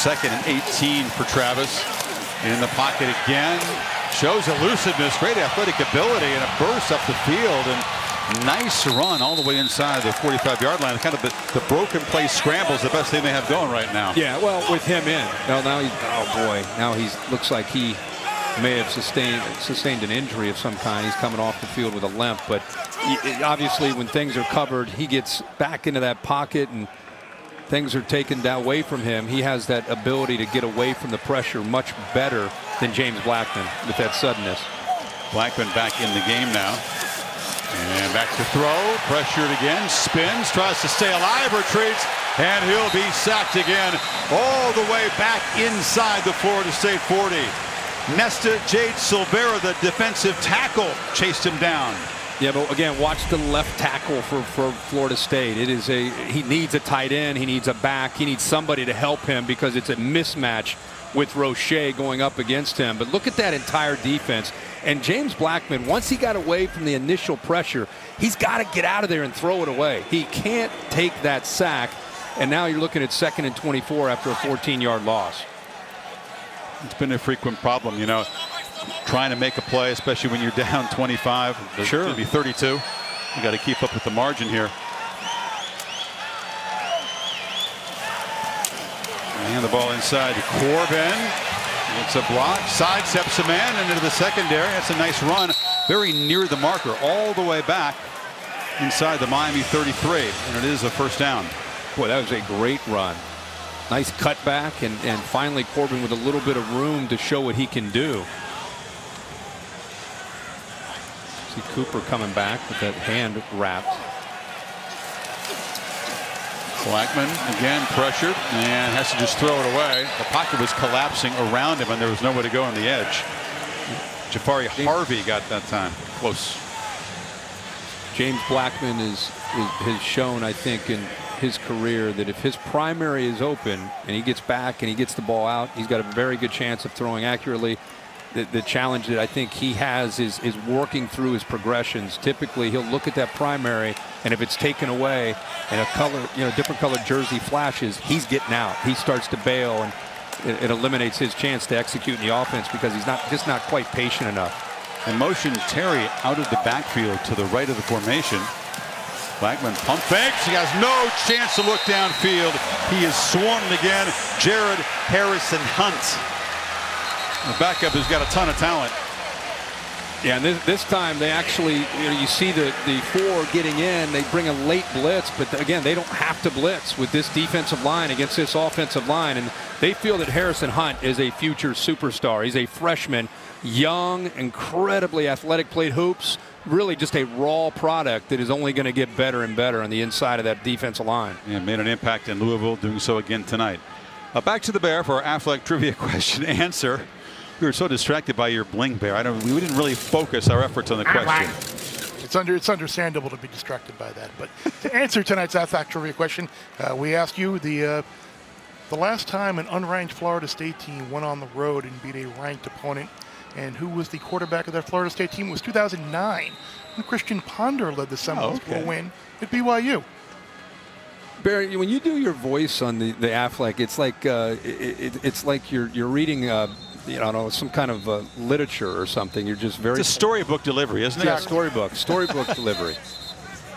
2nd and 18 for Travis. In the pocket again. Shows elusiveness, great athletic ability, and a burst up the field. And nice run all the way inside the 45-yard line. Kind of the broken play scramble is the best thing they have going right now. Yeah, well, with him in. Now he's, oh boy, now he looks like he may have sustained an injury of some kind. He's coming off the field with a limp, but obviously when things are covered, he gets back into that pocket and things are taken away from him. He has that ability to get away from the pressure much better than James Blackman with that suddenness. Blackman back in the game now. And back to throw, pressured again, spins, tries to stay alive, retreats, and he'll be sacked again all the way back inside the Florida State 40. Nesta Jade Silvera, the defensive tackle, chased him down. Yeah, but again, watch the left tackle for Florida State. He needs a tight end, he needs a back, he needs somebody to help him because it's a mismatch with Roche going up against him. But look at that entire defense. And James Blackman, once he got away from the initial pressure, he's got to get out of there and throw it away. He can't take that sack. And now you're looking at 2nd and 24 after a 14-yard loss. It's been a frequent problem, you know, trying to make a play, especially when you're down 25. Sure. It's going to be 32. You got to keep up with the margin here. And the ball inside to Corbin. It's a block, sidesteps a man and into the secondary. That's a nice run, very near the marker, all the way back inside the Miami 33, and it is a first down. Boy, that was a great run. Nice cutback, and finally Corbin with a little bit of room to show what he can do. See Cooper coming back with that hand wrapped. Blackman again pressured and has to just throw it away. The pocket was collapsing around him and there was nowhere to go on the edge. Jafari Harvey got that time. Close. James Blackman has shown, I think, in his career that if his primary is open and he gets back and he gets the ball out, he's got a very good chance of throwing accurately. The challenge that I think he has is working through his progressions. Typically, he'll look at that primary, and if it's taken away and a color, different colored jersey flashes, he's getting out. He starts to bail, and it eliminates his chance to execute in the offense because he's just not quite patient enough. And motion Terry out of the backfield to the right of the formation. Blackman pump fakes. He has no chance to look downfield. He is swarmed again. Jared Harrison Hunt. The backup has got a ton of talent. Yeah, and this time they actually, you see the four getting in. They bring a late blitz, but again, they don't have to blitz with this defensive line against this offensive line. And they feel that Harrison Hunt is a future superstar. He's a freshman, young, incredibly athletic, played hoops. Really just a raw product that is only going to get better and better on the inside of that defensive line. Yeah, made an impact in Louisville, doing so again tonight. Back to the Bear for our Affleck trivia question answer. We were so distracted by your bling, Bear. We didn't really focus our efforts on the question. It's understandable to be distracted by that. But to answer tonight's Affleck trivia question, we asked you the last time an unranked Florida State team went on the road and beat a ranked opponent, and who was the quarterback of that Florida State team. It was 2009 when Christian Ponder led the Seminoles to a win at BYU. Barry, when you do your voice on the Affleck, it's like it's like you're reading some kind of literature or something. You're just very. It's a storybook delivery, isn't it? Yeah, storybook delivery.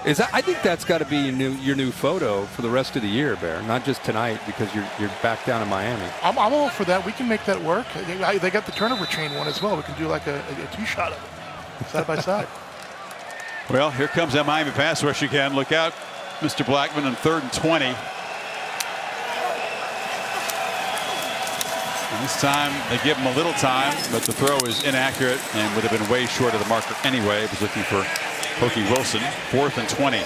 I think that's got to be your new photo for the rest of the year, Bear. Not just tonight because you're back down in Miami. I'm all for that. We can make that work. They got the turnover chain one as well. We can do like a two-shot of it, side by side. Well, here comes that Miami pass rush again. Look out, Mr. Blackman on 3rd and 20. And this time they give him a little time, but the throw is inaccurate and would have been way short of the marker anyway. He was looking for Pokey Wilson. 4th and 20.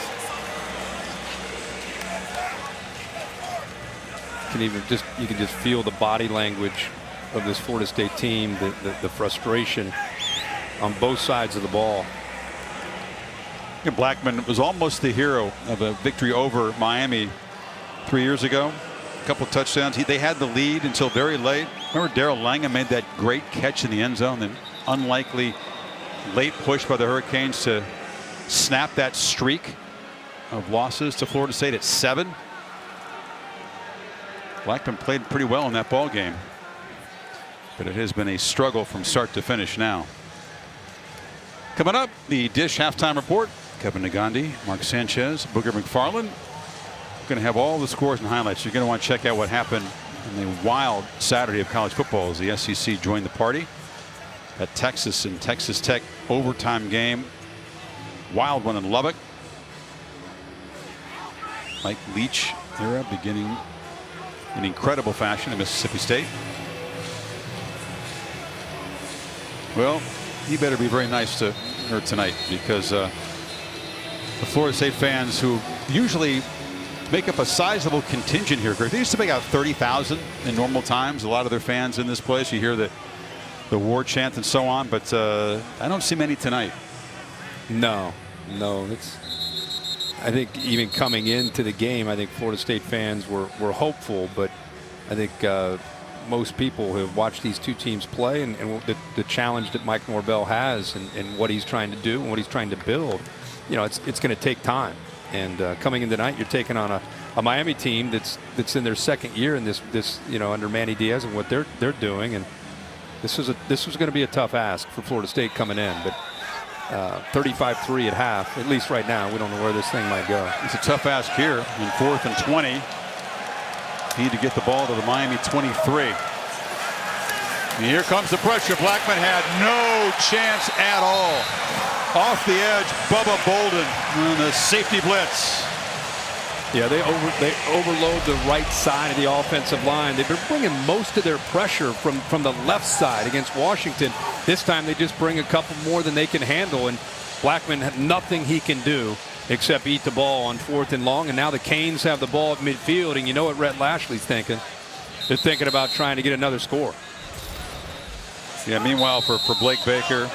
You can just feel the body language of this Florida State team, the frustration on both sides of the ball. Blackman was almost the hero of a victory over Miami 3 years ago. A couple touchdowns. They had the lead until very late. Remember Darrell Langham made that great catch in the end zone, then unlikely late push by the Hurricanes to snap that streak of losses to Florida State at 7. Blackman played pretty well in that ball game, but it has been a struggle from start to finish now. Coming up, the Dish halftime report. Kevin Nagandi, Mark Sanchez, Booger McFarland. Going to have all the scores and highlights. You're going to want to check out what happened in the wild Saturday of college football as the SEC joined the party. That Texas and Texas Tech overtime game. Wild one in Lubbock. Mike Leach era beginning in incredible fashion at Mississippi State. Well, he better be very nice to her tonight, because the Florida State fans, who usually make up a sizable contingent here, Greg. They used to make out 30,000 in normal times. A lot of their fans in this place. You hear the war chant and so on, but I don't see many tonight. No. I think even coming into the game, I think Florida State fans were hopeful, but I think most people who have watched these two teams play and the challenge that Mike Norvell has and what he's trying to do and what he's trying to build, you know, it's going to take time. And coming in tonight, you're taking on a Miami team that's in their second year in this you know, under Manny Diaz and what they're doing, and this was going to be a tough ask for Florida State coming in, but 35-3 at half. At least right now, we don't know where this thing might go. It's a tough ask here in 4th and 20. Need to get the ball to the Miami 23. And here comes the pressure. Blackman had no chance at all. Off the edge, Bubba Bolden on the safety blitz. Yeah, they overload the right side of the offensive line. They've been bringing most of their pressure from the left side against Washington. This time they just bring a couple more than they can handle, and Blackman had nothing he can do except eat the ball on 4th and long. And now the Canes have the ball at midfield, and you know what Rhett Lashley's thinking. They're thinking about trying to get another score. Yeah, meanwhile for Blake Baker,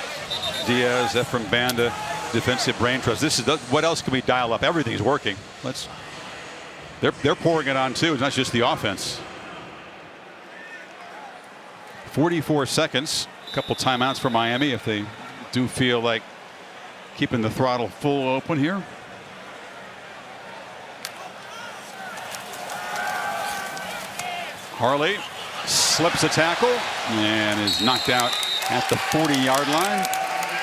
Diaz, Ephraim Banda, defensive brain trust. This is what else can we dial up? Everything's working. They're pouring it on too. It's not just the offense. 44 seconds. A couple timeouts for Miami if they do feel like keeping the throttle full open here. Harley slips a tackle and is knocked out at the 40-yard line.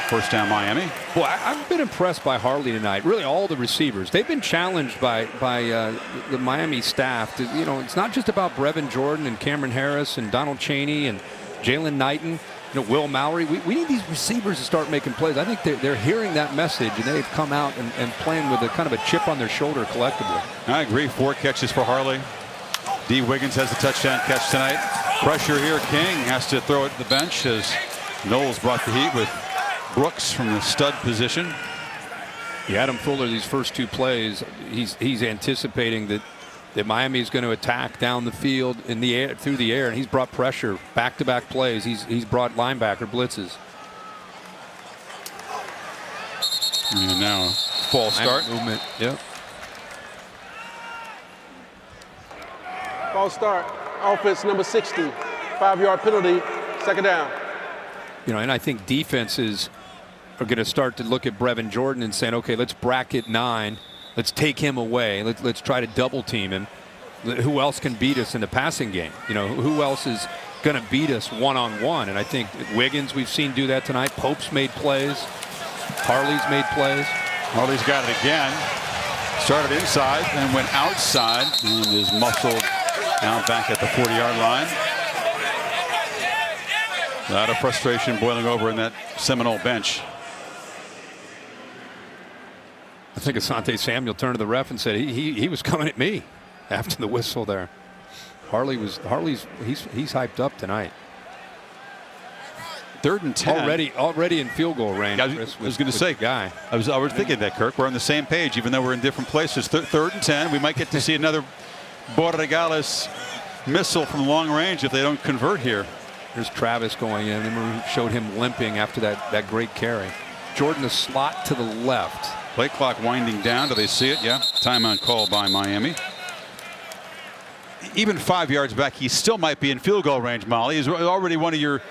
First down, Miami. Boy, I've been impressed by Harley tonight. Really, all the receivers. They've been challenged by the Miami staff. You know, it's not just about Brevin Jordan and Cameron Harris and Donald Chaney and Jalen Knighton. You know, Will Mallory. We need these receivers to start making plays. I think they're hearing that message, and they've come out and playing with a kind of a chip on their shoulder collectively. I agree. 4 catches for Harley. D. Wiggins has the touchdown catch tonight. Pressure here. King has to throw it to the bench as Knowles brought the heat with Brooks from the stud position. Yeah, Adam Fuller, these first 2 plays, he's anticipating that Miami is going to attack down the field in the air, through the air, and he's brought pressure back-to-back plays. He's brought linebacker blitzes. And now false start movement. Yep. False start. Offense number 60. 5-yard penalty. 2nd down. You know, and I think defenses are going to start to look at Brevin Jordan and saying, okay, let's bracket 9. Let's take him away. Let's try to double team him. Who else can beat us in the passing game? You know, who else is going to beat us one-on-one? And I think Wiggins, we've seen do that tonight. Pope's made plays. Harley's made plays. Harley's got it again. Started inside and went outside and is muscled out back at the 40-yard line. A lot of frustration boiling over in that Seminole bench. I think Asante Samuel turned to the ref and said he was coming at me after the whistle there. Harley's hyped up tonight. 3rd and 10. Already in field goal range. I was going to say, guy. I was thinking that, Kirk. We're on the same page, even though we're in different places. 3rd and 10. We might get to see another Borregales missile from long range if they don't convert here. There's Travis going in. Remember, we showed him limping after that great carry. Jordan, the slot to the left. Play clock winding down. Do they see it? Yeah. Timeout call by Miami. even 5 yards back, he still might be in field goal range, Molly. He's already one of your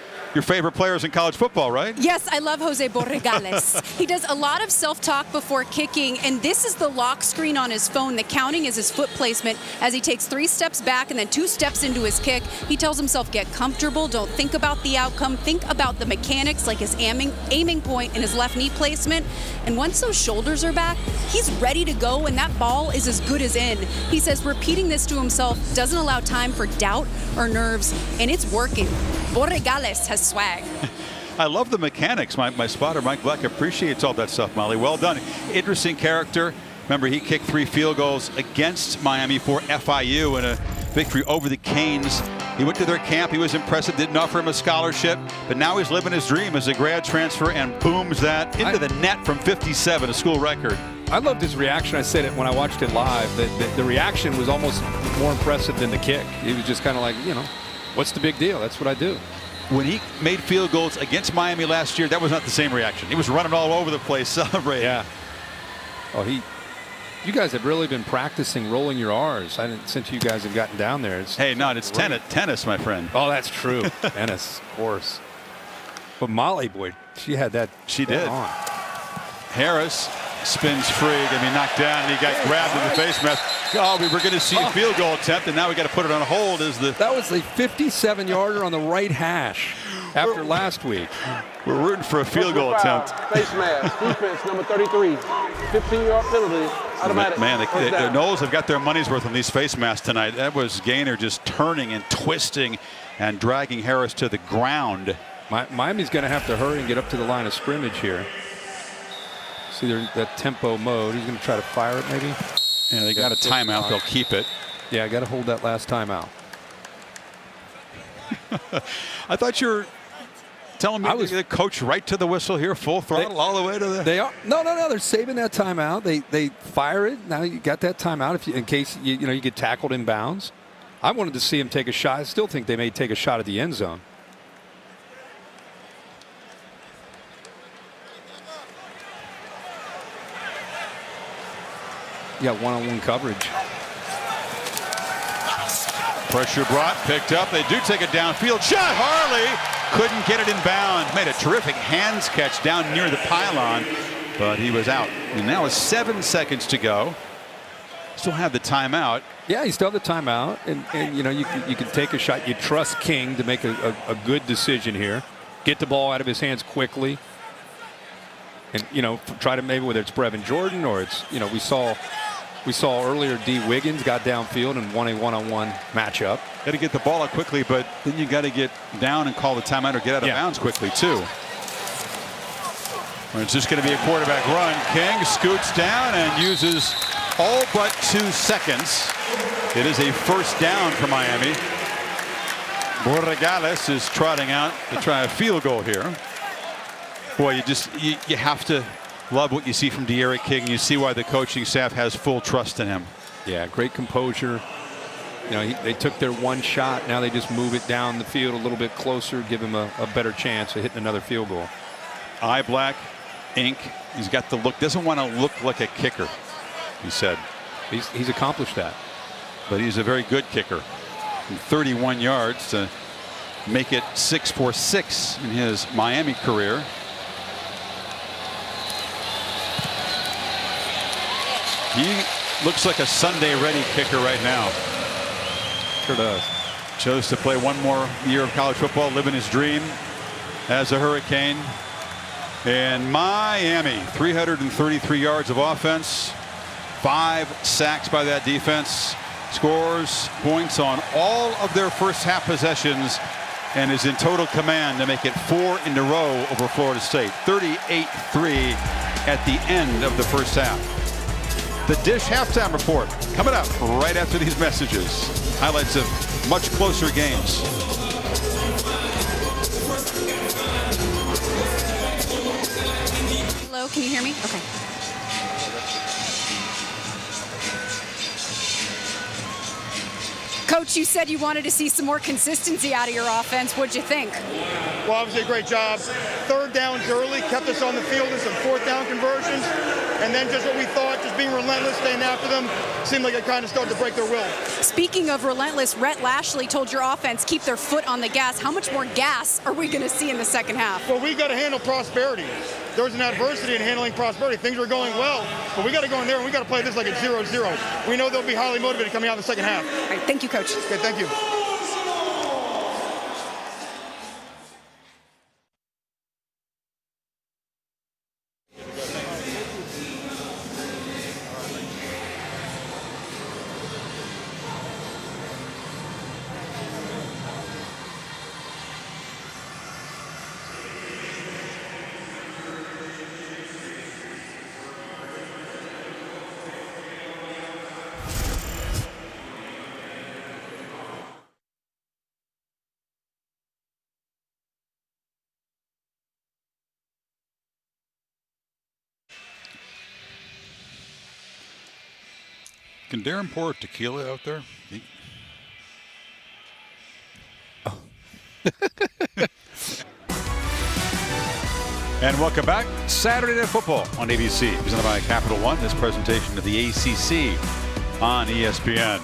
favorite players in college football, right? Yes, I love Jose Borregales. He does a lot of self-talk before kicking, and this is the lock screen on his phone. The counting is his foot placement as he takes 3 steps back and then 2 steps into his kick. He tells himself, get comfortable, don't think about the outcome, think about the mechanics like his aiming point and his left knee placement. And once those shoulders are back, he's ready to go, and that ball is as good as in. He says repeating this to himself doesn't allow time for doubt or nerves, and it's working. Borregales has swag. I love the mechanics. My spotter, Mike Black, appreciates all that stuff, Molly. Well done. Interesting character. Remember, he kicked 3 field goals against Miami for FIU in a victory over the Canes. He went to their camp. He was impressive. Didn't offer him a scholarship. But now he's living his dream as a grad transfer and booms that into the net from 57, a school record. I loved his reaction. I said it when I watched it live. The reaction was almost more impressive than the kick. He was just kind of like, you know, what's the big deal? That's what I do. When he made field goals against Miami last year, that was not the same reaction. He was running all over the place celebrating. Yeah. Oh, you guys have really been practicing rolling your R's since you guys have gotten down there. It's tennis, my friend. Oh, that's true. Tennis, of course. But Molly, boy, she had that. She did. On. Harris spins free, gonna be knocked down, and he got grabbed in the face mask. Oh, we were going to see a field goal attempt, and now we got to put it on hold. That was a 57-yarder on the right hash after last week. We're rooting for a field goal attempt. Face mask, defense, number 33. 15-yard penalty, automatic. Man, the Noles have got their money's worth on these face masks tonight. That was Gaynor just turning and twisting and dragging Harris to the ground. Miami's going to have to hurry and get up to the line of scrimmage here. See that tempo mode. He's going to try to fire it maybe. Yeah, they got a timeout. They'll keep it. Yeah, I got to hold that last timeout. I thought you were telling me the coach right to the whistle here, full throttle all the way to the. They are no. They're saving that timeout. They fire it. Now you got that timeout in case you get tackled in bounds. I wanted to see him take a shot. I still think they may take a shot at the end zone. Yeah, one-on-one coverage. Pressure brought, picked up. They do take it downfield. Shot. Harley couldn't get it in bounds. Made a terrific hands catch down near the pylon, but he was out. And now it's 7 seconds to go. Still have the timeout. Yeah, you still have the timeout, and you know you can take a shot. You trust King to make a good decision here. Get the ball out of his hands quickly, and try to maybe whether it's Brevin Jordan or it's we saw earlier D. Wiggins got downfield and won a one-on-one matchup. Got to get the ball out quickly, but then you got to get down and call the timeout or get out of bounds quickly too. It's just going to be a quarterback run. King scoots down and uses all but 2 seconds. It is a first down for Miami. Borregales is trotting out to try a field goal here. Boy, you have to love what you see from De'Aaron King. You see why the coaching staff has full trust in him. Yeah, great composure. They took their one shot. Now they just move it down the field a little bit closer, give him a better chance of hitting another field goal. Eye black, ink. He's got the look. Doesn't want to look like a kicker, he said. He's accomplished that. But he's a very good kicker. From 31 yards to make it 6 for 6 in his Miami career. He looks like a Sunday-ready kicker right now. Sure does. Chose to play one more year of college football, living his dream as a Hurricane. In Miami, 333 yards of offense, 5 sacks by that defense, scores points on all of their first half possessions, and is in total command to make it 4 in a row over Florida State. 38-3 at the end of the first half. The Dish halftime report coming up right after these messages. Highlights of much closer games. Hello, can you hear me? Okay. Coach, you said you wanted to see some more consistency out of your offense. What'd you think? Well, obviously a great job. Third downs early, kept us on the field in some fourth down conversions. And then just what we thought, just being relentless, staying after them, seemed like it kind of started to break their will. Speaking of relentless, Rhett Lashley told your offense keep their foot on the gas. How much more gas are we going to see in the second half? Well, we got to handle prosperity. There was an adversity in handling prosperity. Things were going well, but we got to go in there and we got to play this like a 0-0. We know they'll be highly motivated coming out in the second half. All right, thank you, Coach. Okay, thank you. Can Darren pour tequila out there? And welcome back. Saturday Night Football on ABC, presented by Capital One. This presentation of the ACC on ESPN.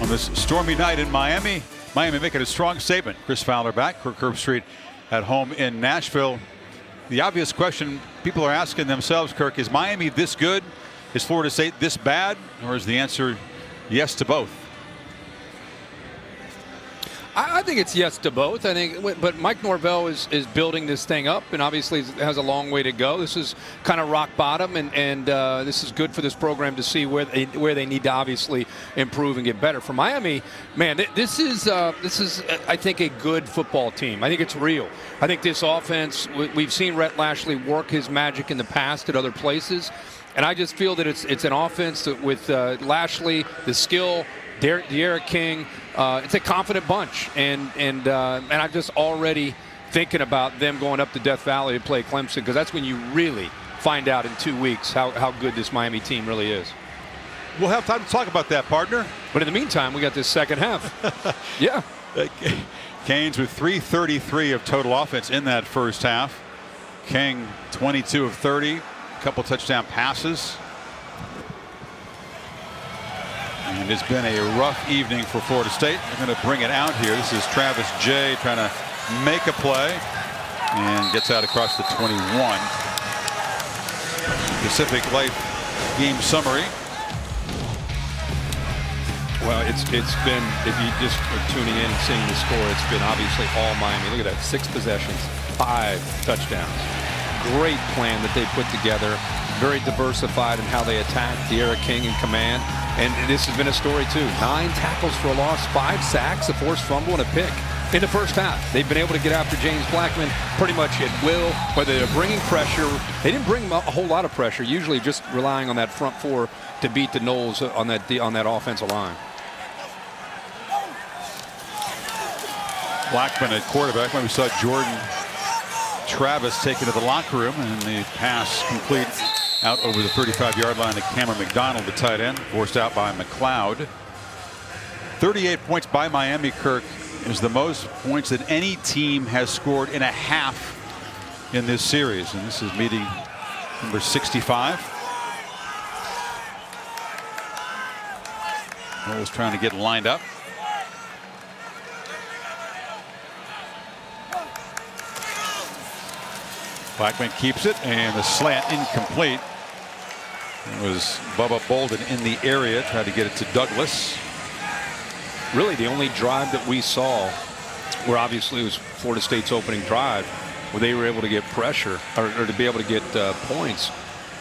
On this stormy night in Miami making a strong statement. Chris Fowler back, Kirk Herbstreit at home in Nashville. The obvious question people are asking themselves, Kirk, is Miami this good? Is Florida State this bad? Or is the answer yes to both? I think it's yes to both. I think, but Mike Norvell is building this thing up, and obviously has a long way to go. This is kind of rock bottom, and this is good for this program to see where they need to obviously improve and get better. For Miami, man, this is I think a good football team. I think it's real. I think this offense, we've seen Rhett Lashley work his magic in the past at other places, and I just feel that it's an offense that with Lashley, the skill, De'Ara King. It's a confident bunch, and I'm just already thinking about them going up to Death Valley to play Clemson, because that's when you really find out in 2 weeks how good this Miami team really is. We'll have time to talk about that, partner. But in the meantime, we got this second half. Yeah. Canes with 333 of total offense in that first half. King 22 of 30, a couple touchdown passes. And it's been a rough evening for Florida State. They're going to bring it out here. This is Travis Jay trying to make a play and gets out across the 21. Pacific Life game summary. Well, it's been, if you just are tuning in and seeing the score, it's been obviously all Miami. Look at that, 6 possessions, 5 touchdowns. Great plan that they put together. Very diversified in how they attack. De'Ara King in command. And this has been a story, too. 9 tackles for a loss, 5 sacks, a forced fumble, and a pick in the first half. They've been able to get after James Blackman pretty much at will, whether they're bringing pressure. They didn't bring a whole lot of pressure, usually just relying on that front four to beat the Knowles on that offensive line. Blackman at quarterback. When we saw Jordan Travis taken to the locker room, and the pass complete out over the 35-yard line to Cameron McDonald, the tight end, forced out by McLeod. 38 points by Miami, Kirk, is the most points that any team has scored in a half in this series. And this is meeting number 65. Knowles trying to get lined up. Blackman keeps it, and the slant incomplete. It was Bubba Bolden in the area, tried to get it to Douglas. Really, the only drive that we saw, where obviously it was Florida State's opening drive, where they were able to get pressure or to be able to get points,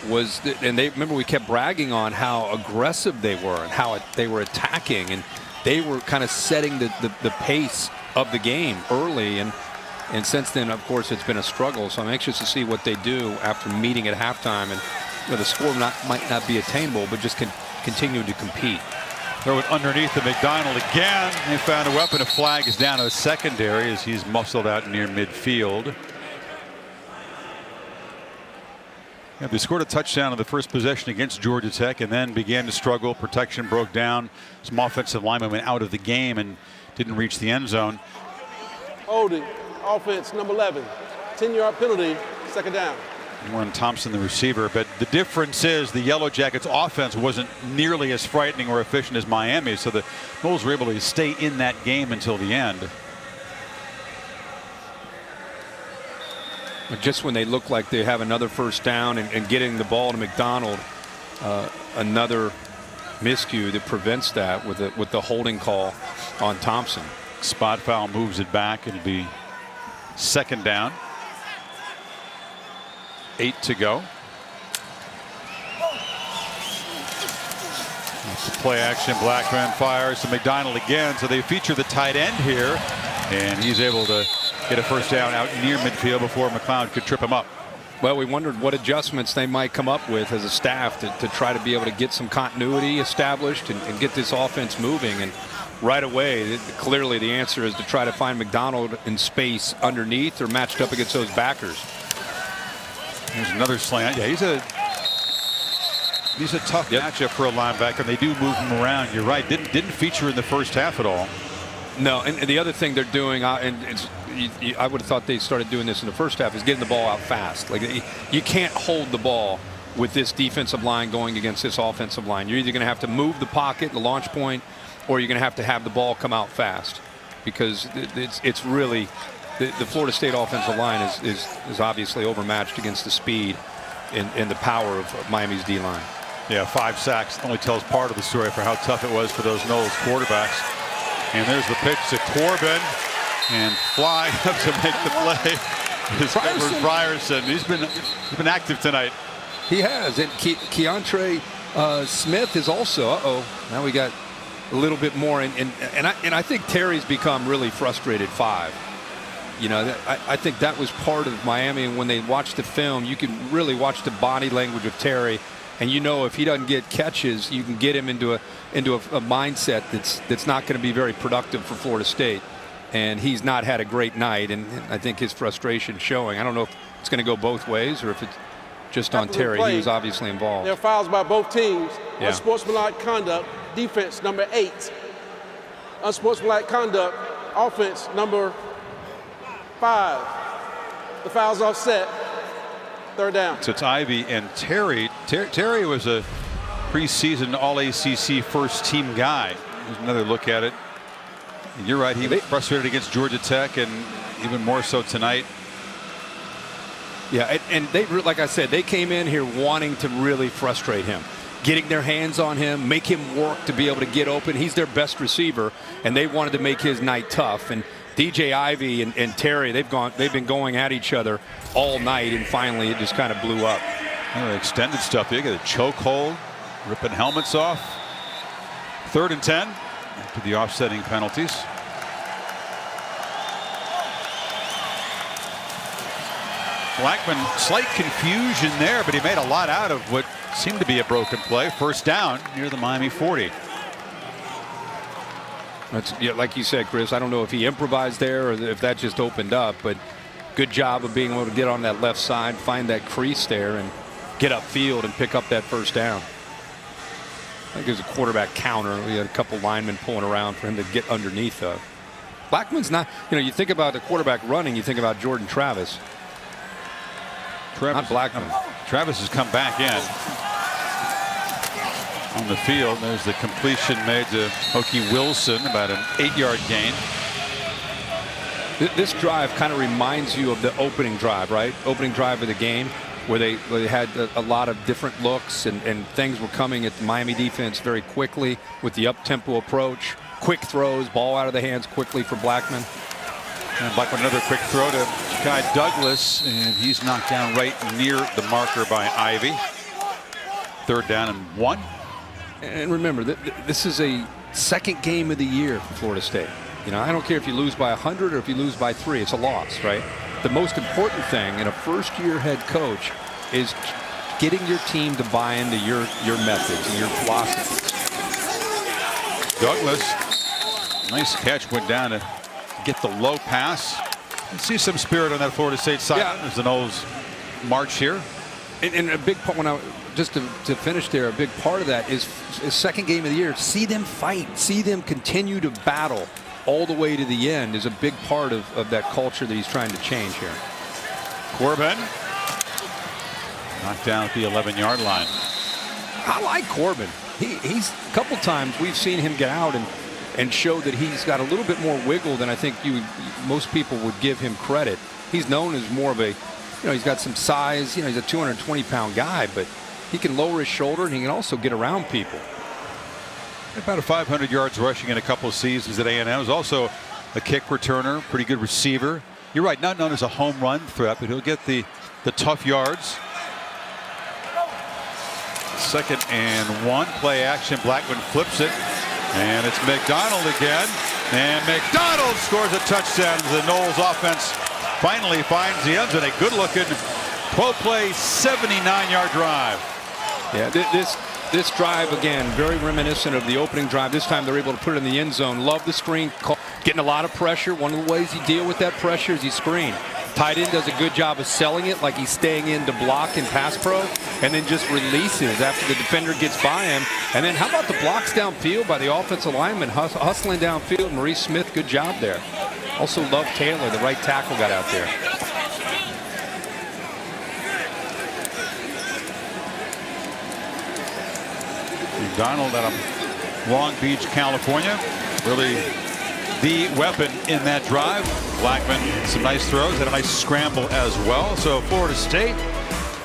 was and they remember we kept bragging on how aggressive they were and how they were attacking, and they were kind of setting the pace of the game early, and since then, of course, it's been a struggle. So I'm anxious to see what they do after meeting at halftime, and the score might not be attainable, but just continue to compete. Throw it underneath to McDonald again. They found a weapon. A flag is down to the secondary as he's muscled out near midfield. Yeah, they scored a touchdown on the first possession against Georgia Tech and then began to struggle. Protection broke down. Some offensive linemen went out of the game and didn't reach the end zone. Holding, offense, number 11. 10-yard penalty, second down. Warren Thompson, the receiver. But the difference is the Yellow Jackets offense wasn't nearly as frightening or efficient as Miami. So the Noles were able to stay in that game until the end. Just when they look like they have another first down and getting the ball to McDonald, another miscue that prevents that with the holding call on Thompson. Spot foul moves it back. It'll be second down. 8 to go. Play action. Blackman fires to McDonald again. So they feature the tight end here, and he's able to get a first down out near midfield before McLeod could trip him up. Well, we wondered what adjustments they might come up with as a staff to try to be able to get some continuity established and get this offense moving. And right away, clearly the answer is to try to find McDonald in space underneath or matched up against those backers. There's another slant. Yeah, he's a tough matchup for a linebacker. And they do move him around. You're right. Didn't feature in the first half at all. No, and the other thing they're doing, and I would have thought they started doing this in the first half, is getting the ball out fast. Like you can't hold the ball with this defensive line going against this offensive line. You're either going to have to move the pocket, the launch point, or you're going to have the ball come out fast, because it's really the Florida State offensive line is obviously overmatched against the speed and the power of Miami's D-line. Yeah, 5 sacks only tells part of the story for how tough it was for those Noles quarterbacks. And there's the pitch to Corbin, and flying up to make the play is Edward Frierson. He's been active tonight. He has, and Keontre Smith is also. Now we got a little bit more, and I think Terry's become really frustrated 5. You know, I think that was part of Miami, and when they watched the film, you can really watch the body language of Terry. And you know, if he doesn't get catches, you can get him into a mindset that's not going to be very productive for Florida State. And he's not had a great night, and I think his frustration showing. I don't know if it's going to go both ways or if it's just on Terry. He was obviously involved. There are fouls by both teams. Yeah. Unsportsmanlike conduct, defense number 8. Unsportsmanlike conduct, offense number 5. The foul's offset. Third down. So it's Ivy and Terry. Terry was a preseason All-ACC first-team guy. There's another look at it. And you're right. He was frustrated against Georgia Tech, and even more so tonight. Yeah, and they, like I said, they came in here wanting to really frustrate him, getting their hands on him, make him work to be able to get open. He's their best receiver, and they wanted to make his night tough. And DJ Ivy and Terry, they've been going at each other all night, and finally it just kind of blew up. Extended stuff. You get a chokehold, ripping helmets off. 3rd and 10 after the offsetting penalties. Blackman, slight confusion there, but he made a lot out of what seemed to be a broken play. First down near the Miami 40. Like you said, Chris, I don't know if he improvised there or if that just opened up, but good job of being able to get on that left side, find that crease there, and get upfield and pick up that first down. I think it was a quarterback counter. We had a couple linemen pulling around for him to get underneath of. Blackman's not, you think about the quarterback running, you think about Jordan Travis. Not Blackman. Travis has come back in on the field. There's the completion made to Hokie Wilson, about an 8-yard gain. This drive kind of reminds you of the opening drive, right? Opening drive of the game, where they had a lot of different looks and things were coming at the Miami defense very quickly with the up-tempo approach, quick throws, ball out of the hands quickly for Blackman. And Blackman, another quick throw to Kai Douglas, and he's knocked down right near the marker by Ivy. 3rd down and 1. And remember, this is a second game of the year for Florida State. I don't care if you lose by 100 or if you lose by 3, it's a loss, right? The most important thing in a first-year head coach is getting your team to buy into your methods and your philosophies. Douglas, nice catch, went down to get the low pass. You see some spirit on that Florida State side as the Noles march here. And a big part, just to finish there, a big part of that is second game of the year. See them fight, see them continue to battle all the way to the end is a big part of that culture that he's trying to change here. Corbin knocked down at the 11-yard line. I like Corbin. He's a couple times we've seen him get out and show that he's got a little bit more wiggle than I think most people would give him credit. He's known as more of a, he's got some size. He's a 220-pound guy, but he can lower his shoulder and he can also get around people. About 500 yards rushing in a couple of seasons at A&M. He's also a kick returner, pretty good receiver. You're right, not known as a home run threat, but he'll get the tough yards. 2nd and 1, play action. Blackman flips it, and it's McDonald again. And McDonald scores a touchdown. The Knowles offense finally finds the end zone. A good-looking 12-play, 79-yard drive. Yeah, this drive, again, very reminiscent of the opening drive. This time they're able to put it in the end zone. Love the screen, getting a lot of pressure. One of the ways you deal with that pressure is you screen. Tight end does a good job of selling it, like he's staying in to block in pass pro, and then just releases after the defender gets by him. And then how about the blocks downfield by the offensive lineman hustling downfield? Maurice Smith, good job there. Also love Taylor, the right tackle, got out there. McDonald out of Long Beach, California. Really the weapon in that drive. Blackman, some nice throws and a nice scramble as well. So Florida State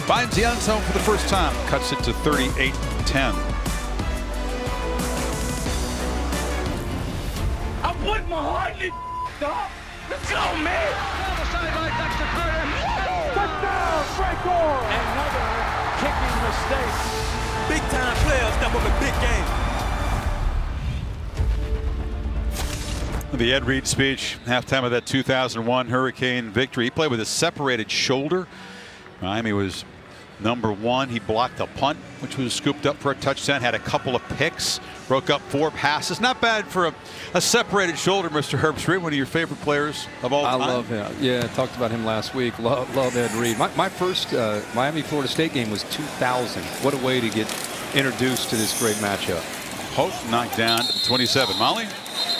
finds the end zone for the first time, cuts it to 38-10. I put my heart in it, dog. Let's go, man. Touchdown, Frank Gore. Another kicking mistake. Big time players step up a big game. The Ed Reed speech, halftime of that 2001 Hurricane victory. He played with a separated shoulder. Miami was #1. He blocked a punt, which was scooped up for a touchdown. Had a couple of picks. Broke up 4 passes. Not bad for a separated shoulder, Mr. Herbstreit. One of your favorite players of all time. I love him. Yeah, I talked about him last week. Love Ed Reed. My first Miami-Florida State game was 2000. What a way to get introduced to this great matchup. Hope knocked down to 27. Molly?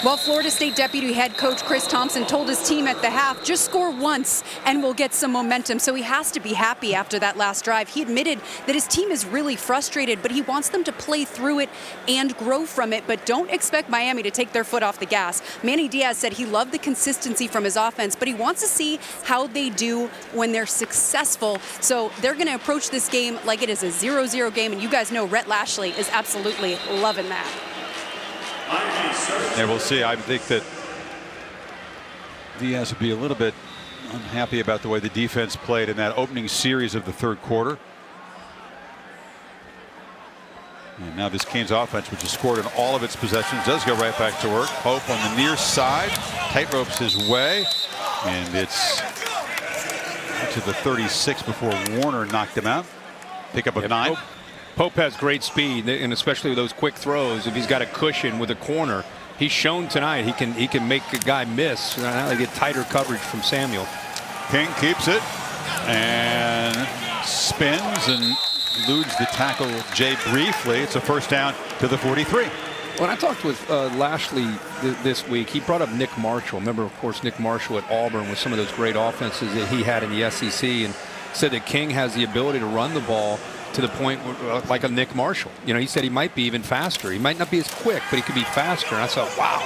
Well, Florida State Deputy Head Coach Chris Thompson told his team at the half, just score once and we'll get some momentum. So he has to be happy after that last drive. He admitted that his team is really frustrated, but he wants them to play through it and grow from it. But don't expect Miami to take their foot off the gas. Manny Diaz said he loved the consistency from his offense, but he wants to see how they do when they're successful. So they're going to approach this game like it is a 0-0 game. And you guys know Rhett Lashley is absolutely loving that. Yeah, we'll see. I think that Diaz would be a little bit unhappy about the way the defense played in that opening series of the third quarter. And now this Canes offense, which has scored in all of its possessions, does go right back to work. Hope on the near side, tightropes his way, and it's to the 36 before Warner knocked him out. Pick up a 9. Pope has great speed, and especially with those quick throws. If he's got a cushion with a corner, he's shown tonight he can make a guy miss. Now they get tighter coverage from Samuel. King keeps it and spins and eludes the tackle Jay briefly. It's a first down to the 43. When I talked with Lashley this week, he brought up Nick Marshall. Remember, of course, Nick Marshall at Auburn with some of those great offenses that he had in the SEC, and said that King has the ability to run the ball to the point where, like a Nick Marshall. He said he might be even faster. He might not be as quick, but he could be faster. And I thought, wow.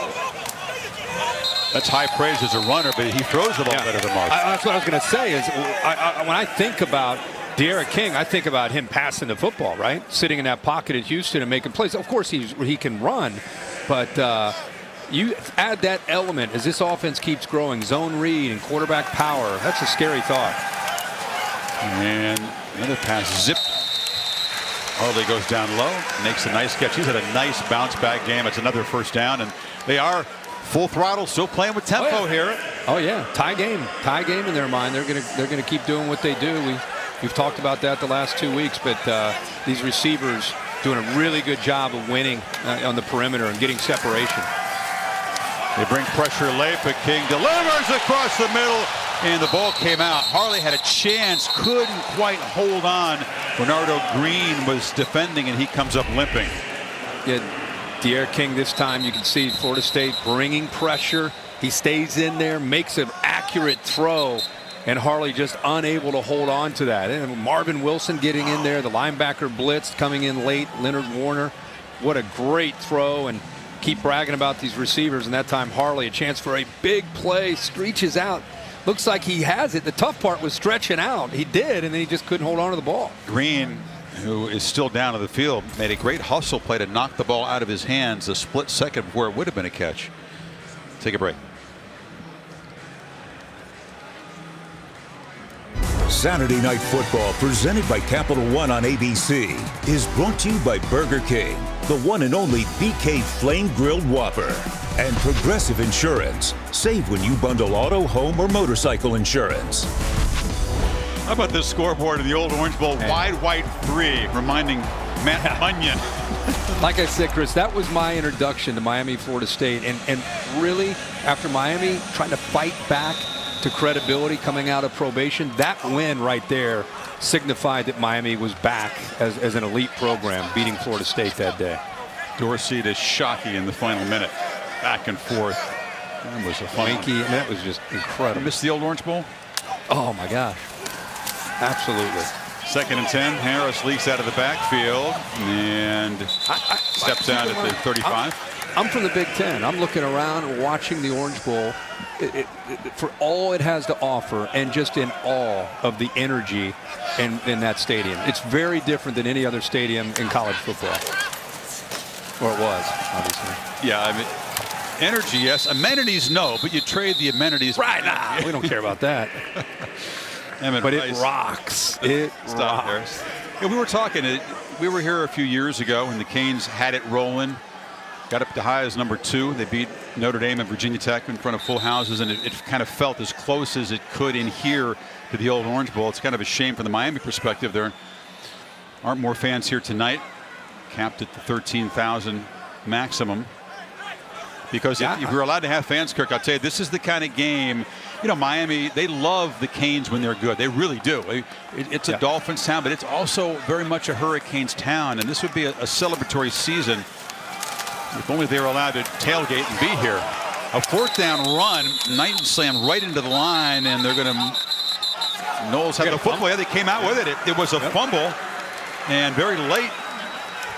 That's high praise as a runner, but he throws the ball better than Marshall. That's what I was going to say. Is when I think about De'Ara King, I think about him passing the football, right? Sitting in that pocket at Houston and making plays. Of course, he can run, but you add that element as this offense keeps growing, zone read and quarterback power. That's a scary thought. And another pass zipped. Harley goes down low, makes a nice catch. He's had a nice bounce back game. It's another first down, and they are full throttle, still playing with tempo here. Oh yeah, tie game in their mind. They're gonna keep doing what they do. We've talked about that the last 2 weeks, but these receivers doing a really good job of winning on the perimeter and getting separation. They bring pressure late, but King delivers across the middle. And the ball came out. Harley had a chance, couldn't quite hold on. Bernardo Green was defending, and he comes up limping. Yeah, D'Eriq King this time, you can see Florida State bringing pressure. He stays in there, makes an accurate throw, and Harley just unable to hold on to that. And Marvin Wilson getting in there, the linebacker blitz coming in late, Leonard Warner. What a great throw, and keep bragging about these receivers. And that time Harley, a chance for a big play, stretches out. Looks like he has it. The tough part was stretching out. He did, and then he just couldn't hold on to the ball. Green, who is still down to the field, made a great hustle play to knock the ball out of his hands a split second before it would have been a catch. Take a break. Saturday Night Football, presented by Capital One on ABC, is brought to you by Burger King, the one and only BK Flame Grilled Whopper, and Progressive Insurance. Save when you bundle auto, home, or motorcycle insurance. How about this scoreboard in the old Orange Bowl? Wide white 3, reminding Matt Munyon. Like I said, Chris, that was my introduction to Miami, Florida State. And really, after Miami trying to fight back to credibility coming out of probation, that win right there signified that Miami was back as an elite program, beating Florida State that day. Dorsey to Shockey in the final minute. Back and forth. That was a fun one. And that was just incredible. You missed the old Orange Bowl? Oh, my gosh. Absolutely. 2nd and 10. Harris leaks out of the backfield and steps out at the 35. I'm from the Big Ten. I'm looking around and watching the Orange Bowl for all it has to offer, and just in awe of the energy in that stadium. It's very different than any other stadium in college football. Or it was, obviously. Yeah, I mean, energy, yes. Amenities, no. But you trade the amenities. Right. Nah, we don't care about that. But it rocks. It rocks. Yeah, we were talking. We were here a few years ago when the Canes had it rolling. Got up to high as number 2. They beat Notre Dame and Virginia Tech in front of full houses, and it kind of felt as close as it could in here to the old Orange Bowl. It's kind of a shame from the Miami perspective. There aren't more fans here tonight, capped at the 13,000 maximum. Because if you're allowed to have fans, Kirk, I'll tell you, this is the kind of game, you know, Miami, they love the Canes when they're good. They really do. It's a Dolphins town, but it's also very much a Hurricanes town, and this would be a celebratory season. If only they were allowed to tailgate and be here. A 4th down run, Knight slammed right into the line, and they're going to. Knowles had the football. Yeah, they came out with it. It was a fumble, and very late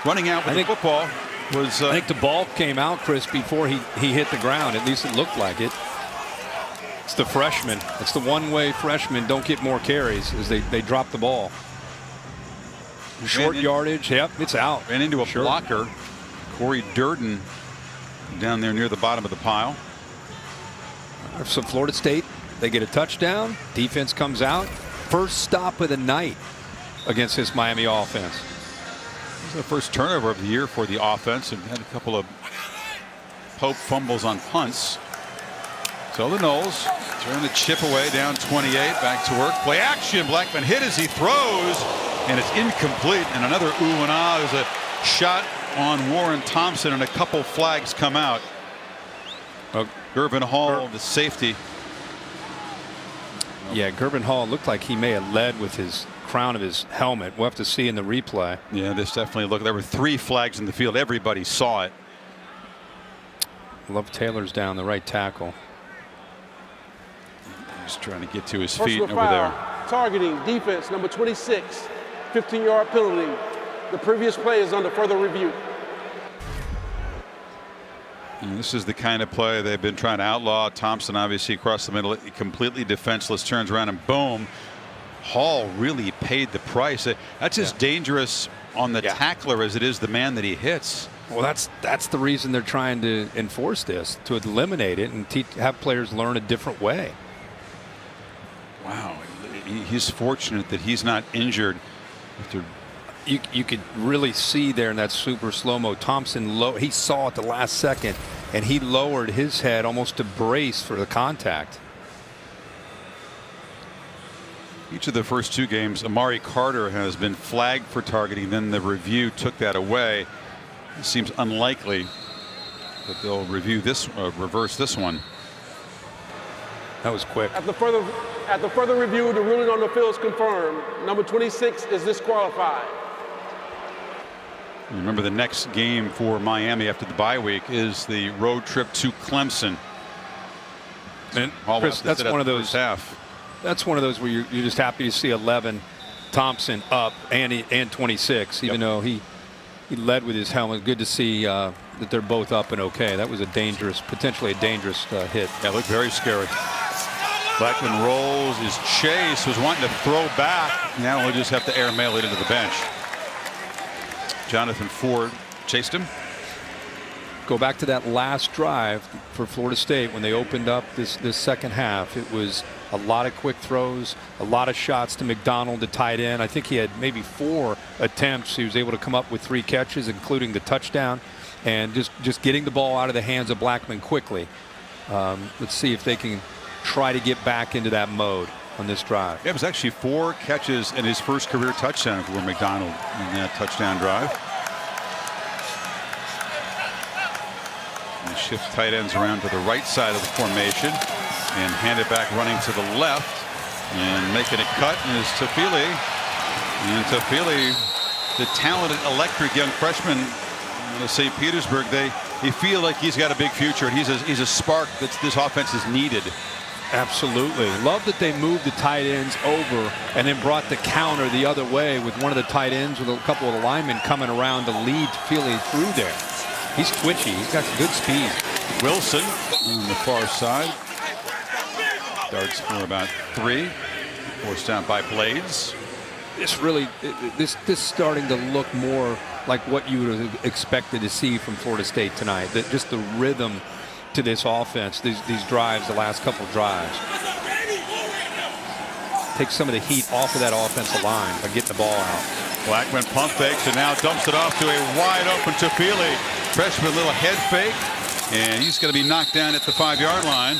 running out with the football was. I think the ball came out, Chris, before he hit the ground. At least it looked like it. It's the freshman. It's the one-way freshmen don't get more carries as they drop the ball. Short yardage. Yep, it's out. Ran into a blocker. Corey Durden down there near the bottom of the pile. So Florida State, they get a touchdown. Defense comes out. First stop of the night against this Miami offense. This is the first turnover of the year for the offense, and had a couple of Pope fumbles on punts. So the Knowles throwing the chip away down 28. Back to work. Play action. Blackman hit as he throws, and it's incomplete. And another ooh and ah. There's a shot on Warren Thompson, and a couple flags come out. Gervin Hall, the safety. Yeah, Gervin Hall looked like he may have led with his crown of his helmet. We'll have to see in the replay. Yeah, this definitely looked. There were 3 flags in the field. Everybody saw it. Love Taylor's down, the right tackle. He's trying to get to his feet over foul, there. Targeting defense number 26, 15-yard penalty. The previous play is under further review. And this is the kind of play they've been trying to outlaw. Thompson obviously across the middle, completely defenseless, turns around and boom. Hall really paid the price. That's as dangerous on the tackler as it is the man that he hits. Well, that's the reason they're trying to enforce this, to eliminate it and have players learn a different way. Wow, he's fortunate that he's not injured. You could really see there in that super slow-mo. Thompson, he saw it the last second, and he lowered his head almost to brace for the contact. Each of the first 2 games, Amari Carter has been flagged for targeting. Then the review took that away. It seems unlikely that they'll review this, reverse this one. That was quick. After further review, the ruling on the field is confirmed. Number 26 is disqualified. Remember, the next game for Miami after the bye week is the road trip to Clemson. And Chris, that's one of those. That's one of those where you're just happy to see 11 Thompson up and 26, even though he led with his helmet. Good to see that they're both up and okay. That was potentially a dangerous hit. That looked very scary. Blackman rolls. His chase was wanting to throw back. Now we'll just have to airmail it into the bench. Jonathan Ford chased him. Go back to that last drive for Florida State when they opened up this second half. It was a lot of quick throws, a lot of shots to McDonald, the tight end. I think he had maybe 4 attempts. He was able to come up with 3 catches, including the touchdown, and just getting the ball out of the hands of Blackman quickly. Let's see if they can try to get back into that mode on this drive. It was actually 4 catches in his first career touchdown for McDonald in that touchdown drive. And shift tight ends around to the right side of the formation and hand it back running to the left and making it cut is Tafili. And Tafili, the talented electric young freshman of St. Petersburg, they feel like he's got a big future. He's a spark that this offense is needed. Absolutely. Love that they moved the tight ends over and then brought the counter the other way with one of the tight ends with a couple of the linemen coming around to lead Philly through there. He's twitchy. He's got some good speed. Wilson on the far side. Darts for about 3. Forced down by Blades. This starting to look more like what you would have expected to see from Florida State tonight. Just the rhythm to this offense, these drives, the last couple of drives. Take some of the heat off of that offensive line by getting the ball out. Blackman pump fakes and now dumps it off to a wide open Tafili. Freshman little head fake, and he's going to be knocked down at the 5-yard line.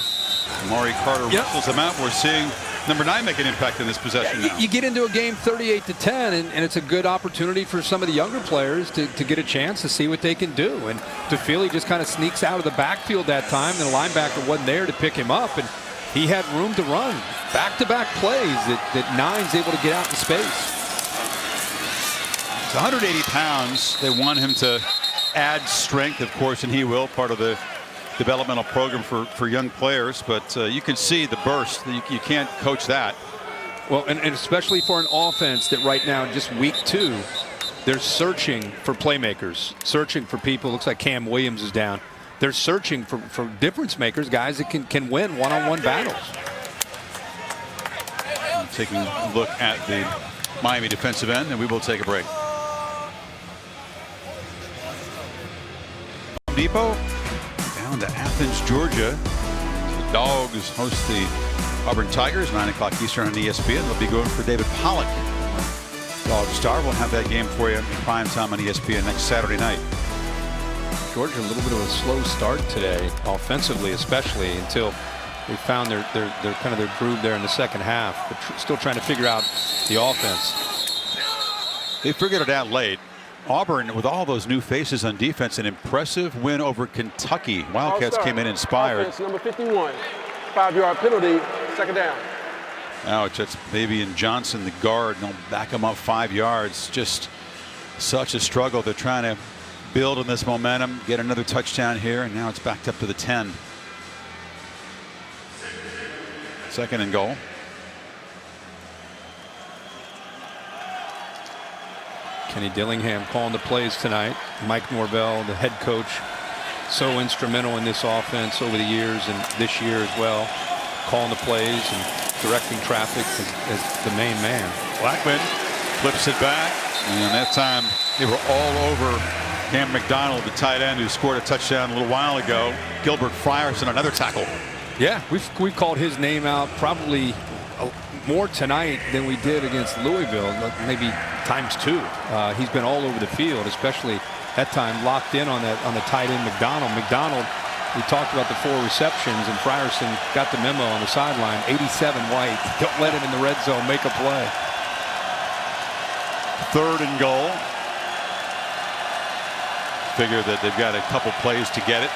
Amari Carter wrestles him out. We're seeing number 9 make an impact in this possession now. You get into a game 38-10, and it's a good opportunity for some of the younger players to get a chance to see what they can do. And Tafili just kind of sneaks out of the backfield that time. The linebacker wasn't there to pick him up, and he had room to run. Back-to-back plays that Nine's able to get out in space. It's 180 pounds. They want him to add strength, of course, and he will, part of the developmental program for young players. But you can see the burst. You can't coach that. Well, and especially for an offense that right now, just week 2, they're searching for playmakers, searching for people. Looks like Cam Williams is down. They're searching for difference makers, guys that can win one-on-one battles. Taking a look at the Miami defensive end, and we will take a break. Depot down to Athens, Georgia. The Dogs host the Auburn Tigers, 9 o'clock Eastern on ESPN. They'll be going for David Pollock. Dog Star will have that game for you in prime time on ESPN next Saturday night. Georgia, a little bit of a slow start today, offensively especially, until they found their kind of their groove there in the second half, but still trying to figure out the offense. They figured it out late. Auburn, with all those new faces on defense, an impressive win over Kentucky. Wildcats came in inspired. Offense, number 51, 5-yard penalty, second down. Ouch, that's Bavian Johnson, the guard, and they'll back him up 5 yards. Just such a struggle. They're trying to build on this momentum, get another touchdown here, and now it's backed up to the 10. 2nd and goal. Kenny Dillingham calling the plays tonight. Mike Norvell, the head coach, so instrumental in this offense over the years and this year as well, calling the plays and directing traffic as the main man. Blackman flips it back, and that time they were all over Cam McDonald, the tight end who scored a touchdown a little while ago. Gilbert Frierson, another tackle. Yeah, we've called his name out probably more tonight than we did against Louisville, maybe ×2. He's been all over the field, especially that time locked in on the tight end McDonald. McDonald, we talked about the 4 receptions, and Frierson got the memo on the sideline. 87 White. Don't let him in the red zone make a play. 3rd and goal. Figure that they've got a couple plays to get it.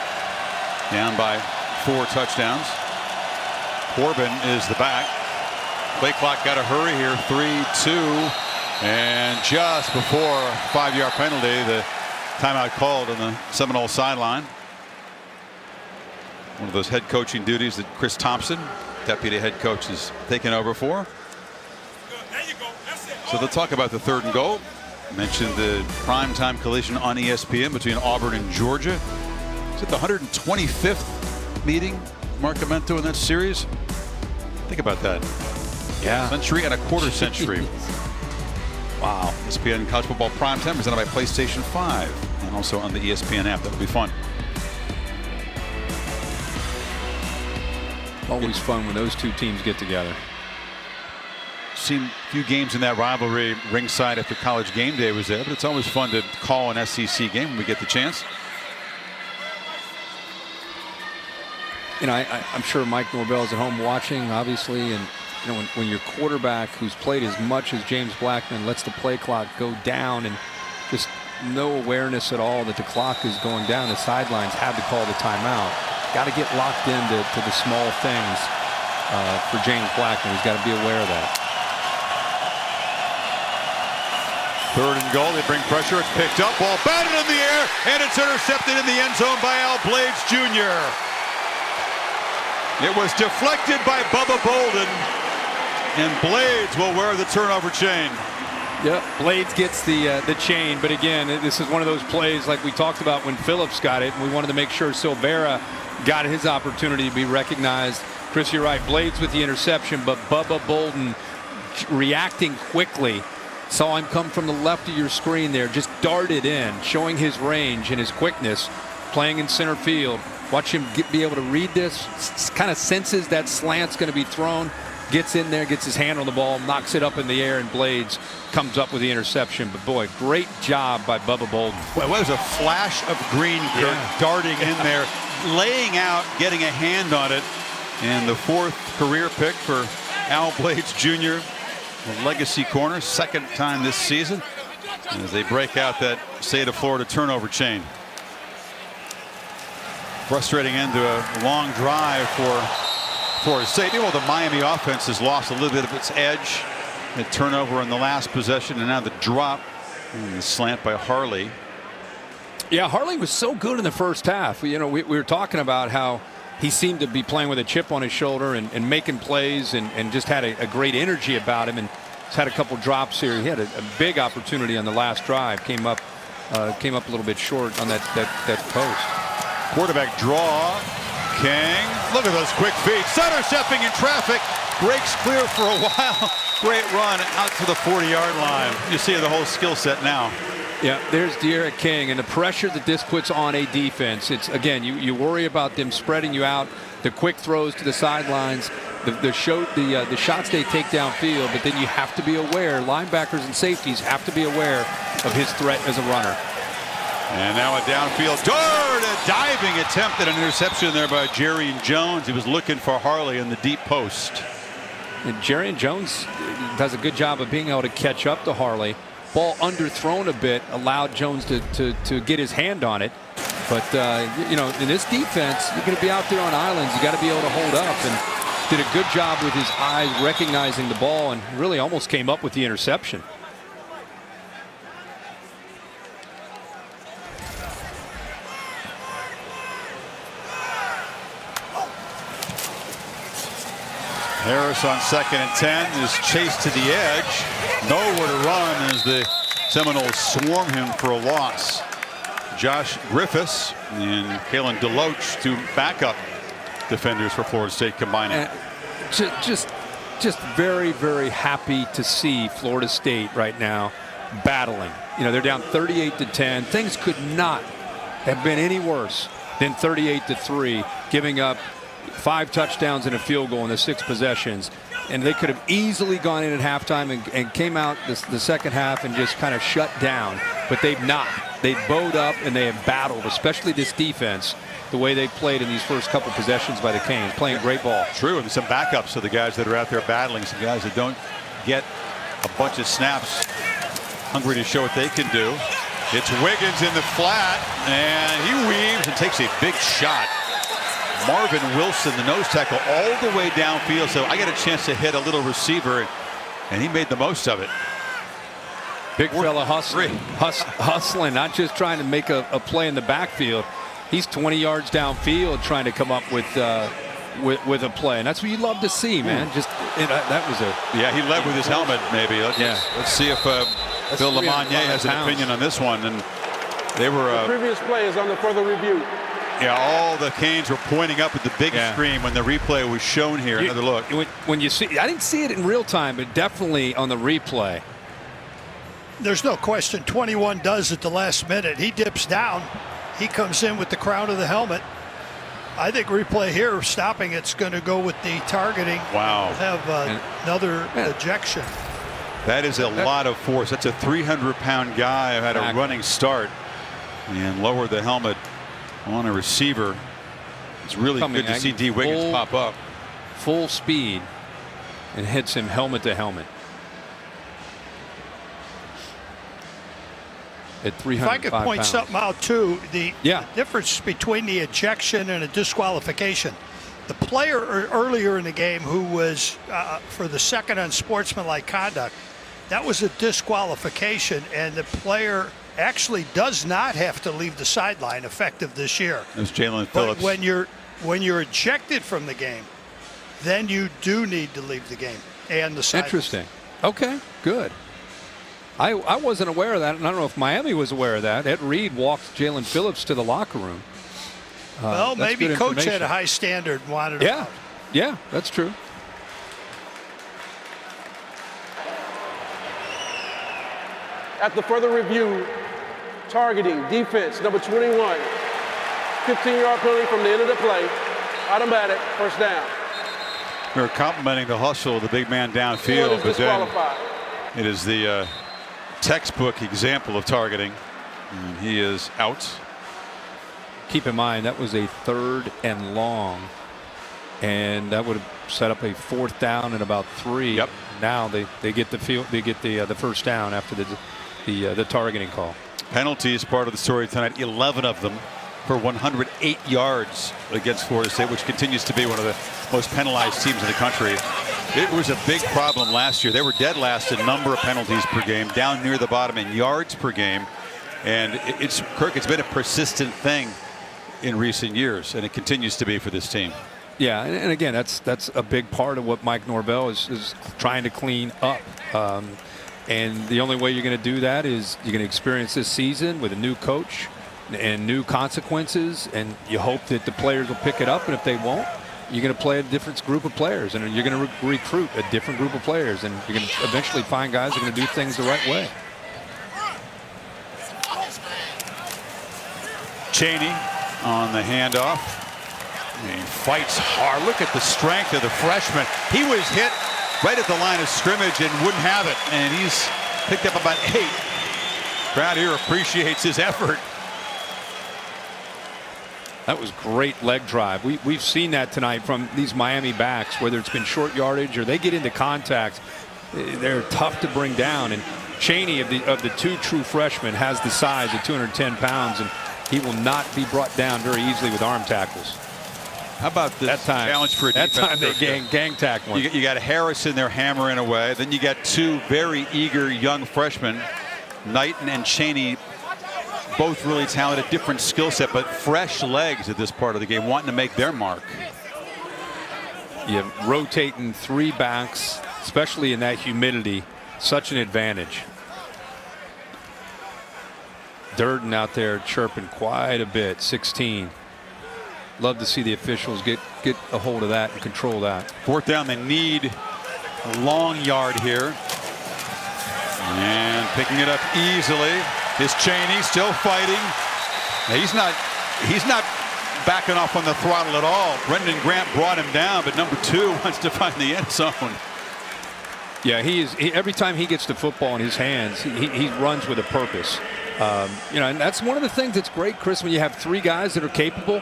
Down by 4 touchdowns. Corbin is the back. Play clock got to hurry here. 3-2. And just before 5-yard penalty, the timeout called on the Seminole sideline. One of those head coaching duties that Chris Thompson, deputy head coach, is taking over for. So they'll talk about the 3rd and goal. Mentioned the primetime collision on ESPN between Auburn and Georgia. Is it the 125th meeting, Marcamento, in that series? Think about that. Yeah. Century and a quarter century. Wow. ESPN College Football Primetime presented by PlayStation 5 and also on the ESPN app. That'll be fun. Always fun when those two teams get together. Seen a few games in that rivalry ringside after College Game Day was there, but it's always fun to call an SEC game when we get the chance. You know, I'm sure Mike Norvell is at home watching, obviously, and you know, when your quarterback, who's played as much as James Blackman, lets the play clock go down and just no awareness at all that the clock is going down, the sidelines had to call the timeout. Got to get locked into the small things for James Blackman. He's got to be aware of that. 3rd and goal. They bring pressure. It's picked up. Ball batted in the air, and it's intercepted in the end zone by Al Blades Jr. It was deflected by Bubba Bolden, and Blades will wear the turnover chain. Yep, Blades gets the chain, but again, this is one of those plays like we talked about when Phillips got it, and we wanted to make sure Silvera got his opportunity to be recognized. Chris, you're right, Blades with the interception, but Bubba Bolden reacting quickly. Saw him come from the left of your screen there, just darted in, showing his range and his quickness, playing in center field. Watch him be able to read this, kind of senses that slant's going to be thrown, gets in there, gets his hand on the ball, knocks it up in the air, and Blades comes up with the interception. But boy, great job by Bubba Bolden. Well, it was a flash of green darting in there, laying out, getting a hand on it. And the 4th career pick for Al Blades Jr., the legacy corner, 2nd time this season, as they break out that state of Florida turnover chain. Frustrating end to a long drive for Florida State. Well, the Miami offense has lost a little bit of its edge. The turnover in the last possession, and now the drop and the slant by Harley. Yeah, Harley was so good in the first half. You know, we were talking about how he seemed to be playing with a chip on his shoulder and making plays and just had a great energy about him, and he's had a couple drops here. He had a big opportunity on the last drive. Came up a little bit short on that post. Quarterback draw. King, look at those quick feet. Center stepping in traffic. Breaks clear for a while. Great run out to the 40-yard line. You see the whole skill set now. Yeah, there's De'Aaron King, and the pressure that this puts on a defense. It's, again, you worry about them spreading you out, the quick throws to the sidelines, the shots they take downfield, but then you have to be aware, linebackers and safeties have to be aware of his threat as a runner. And now a downfield dart, a diving attempt at an interception there by Jerry Jones. He was looking for Harley in the deep post. And Jerry Jones does a good job of being able to catch up to Harley. Ball underthrown a bit, allowed Jones to get his hand on it. But, you know, in this defense, you're going to be out there on islands. You got to be able to hold up, and did a good job with his eyes recognizing the ball and really almost came up with the interception. Harris on 2nd and 10 is chased to the edge. Nowhere to run as the Seminoles swarm him for a loss. Josh Griffiths and Kalen DeLoach, two backup defenders for Florida State combining. Just very, very happy to see Florida State right now battling. You know, they're down 38-10. Things could not have been any worse than 38-3, giving up 5 touchdowns and a field goal in the 6 possessions, and they could have easily gone in at halftime and came out the second half and just kind of shut down, but they've not. They've bowed up and they have battled, especially this defense, the way they played in these first couple possessions by the Canes, playing great ball. True, and some backups of the guys that are out there battling, some guys that don't get a bunch of snaps, hungry to show what they can do. It's Wiggins in the flat, and he weaves and takes a big shot. Marvin Wilson, the nose tackle, all the way downfield. So I got a chance to hit a little receiver, and he made the most of it. Big fella hustling, not just trying to make a play in the backfield. He's 20 yards downfield trying to come up with a play, and that's what you love to see, man. Just that was he led with his helmet. Maybe let's see if Phil Lamagna has an opinion on this one. And they were the previous play is on the further review. Yeah, all the Canes were pointing up at the big screen when the replay was shown here. Another look. When you see, I didn't see it in real time, but definitely on the replay. There's no question 21 does at the last minute. He dips down. He comes in with the crown of the helmet. I think replay here, stopping it's going to go with the targeting. Wow. Have another ejection. That is a lot of force. That's a 300-pound guy who had a running start and lowered the helmet on a receiver. It's really good to see D. Wiggins pop up. Full speed and hits him helmet to helmet. At 305 If I could point pounds. something out too, the difference between the ejection and a disqualification. The player earlier in the game who was for the second unsportsmanlike conduct, that was a disqualification, and the player actually does not have to leave the sideline effective this year. It was Jalen Phillips. But when you're ejected from the game, then you do need to leave the game and the sideline. Interesting. Okay, good. I wasn't aware of that, and I don't know if Miami was aware of that. Ed Reed walked Jalen Phillips to the locker room. Well, maybe coach had a high standard and wanted him out. Yeah, that's true. At the further review, targeting, defense, number 21. 15-yard penalty from the end of the play. Automatic, first down. They're complimenting the hustle of the big man downfield, but then it is the textbook example of targeting. And he is out. Keep in mind that was a 3rd and long, and that would have set up a 4th down and about 3. Yep. Now they get the field, they get the first down after the targeting call. Penalties part of the story tonight. 11 of them for 108 yards against Florida State, which continues to be one of the most penalized teams in the country. It was a big problem last year. They were dead last in number of penalties per game, down near the bottom in yards per game. And it's been a persistent thing in recent years, and it continues to be for this team. Yeah, and again, that's a big part of what Mike Norvell is trying to clean up. And the only way you're going to do that is you're going to experience this season with a new coach and new consequences, and you hope that the players will pick it up, and if they won't, you're going to play a different group of players, and you're going to recruit a different group of players, and you're going to eventually find guys that are going to do things the right way. Chaney on the handoff. He fights hard. Look at the strength of the freshman. He was hit right at the line of scrimmage and wouldn't have it, and he's picked up about 8. Crowd here appreciates his effort. That was great leg drive. We've seen that tonight from these Miami backs, whether it's been short yardage or they get into contact. They're tough to bring down, and Chaney of the 2 true freshmen has the size of 210 pounds, and he will not be brought down very easily with arm tackles. How about this challenge for a defense? That time they gang tackle him. You got Harris in there hammering away. Then you got 2 very eager young freshmen, Knighton and Chaney, both really talented, different skill set, but fresh legs at this part of the game, wanting to make their mark. Yeah, rotating 3 backs, especially in that humidity, such an advantage. Durden out there chirping quite a bit, 16. Love to see the officials get a hold of that and control that. 4th down, they need a long yard here. And picking it up easily is Chaney, still fighting. He's not backing off on the throttle at all. Brendan Grant brought him down, but number 2 wants to find the end zone. Yeah, every time he gets the football in his hands, he runs with a purpose. And that's one of the things that's great, Chris, when you have 3 guys that are capable,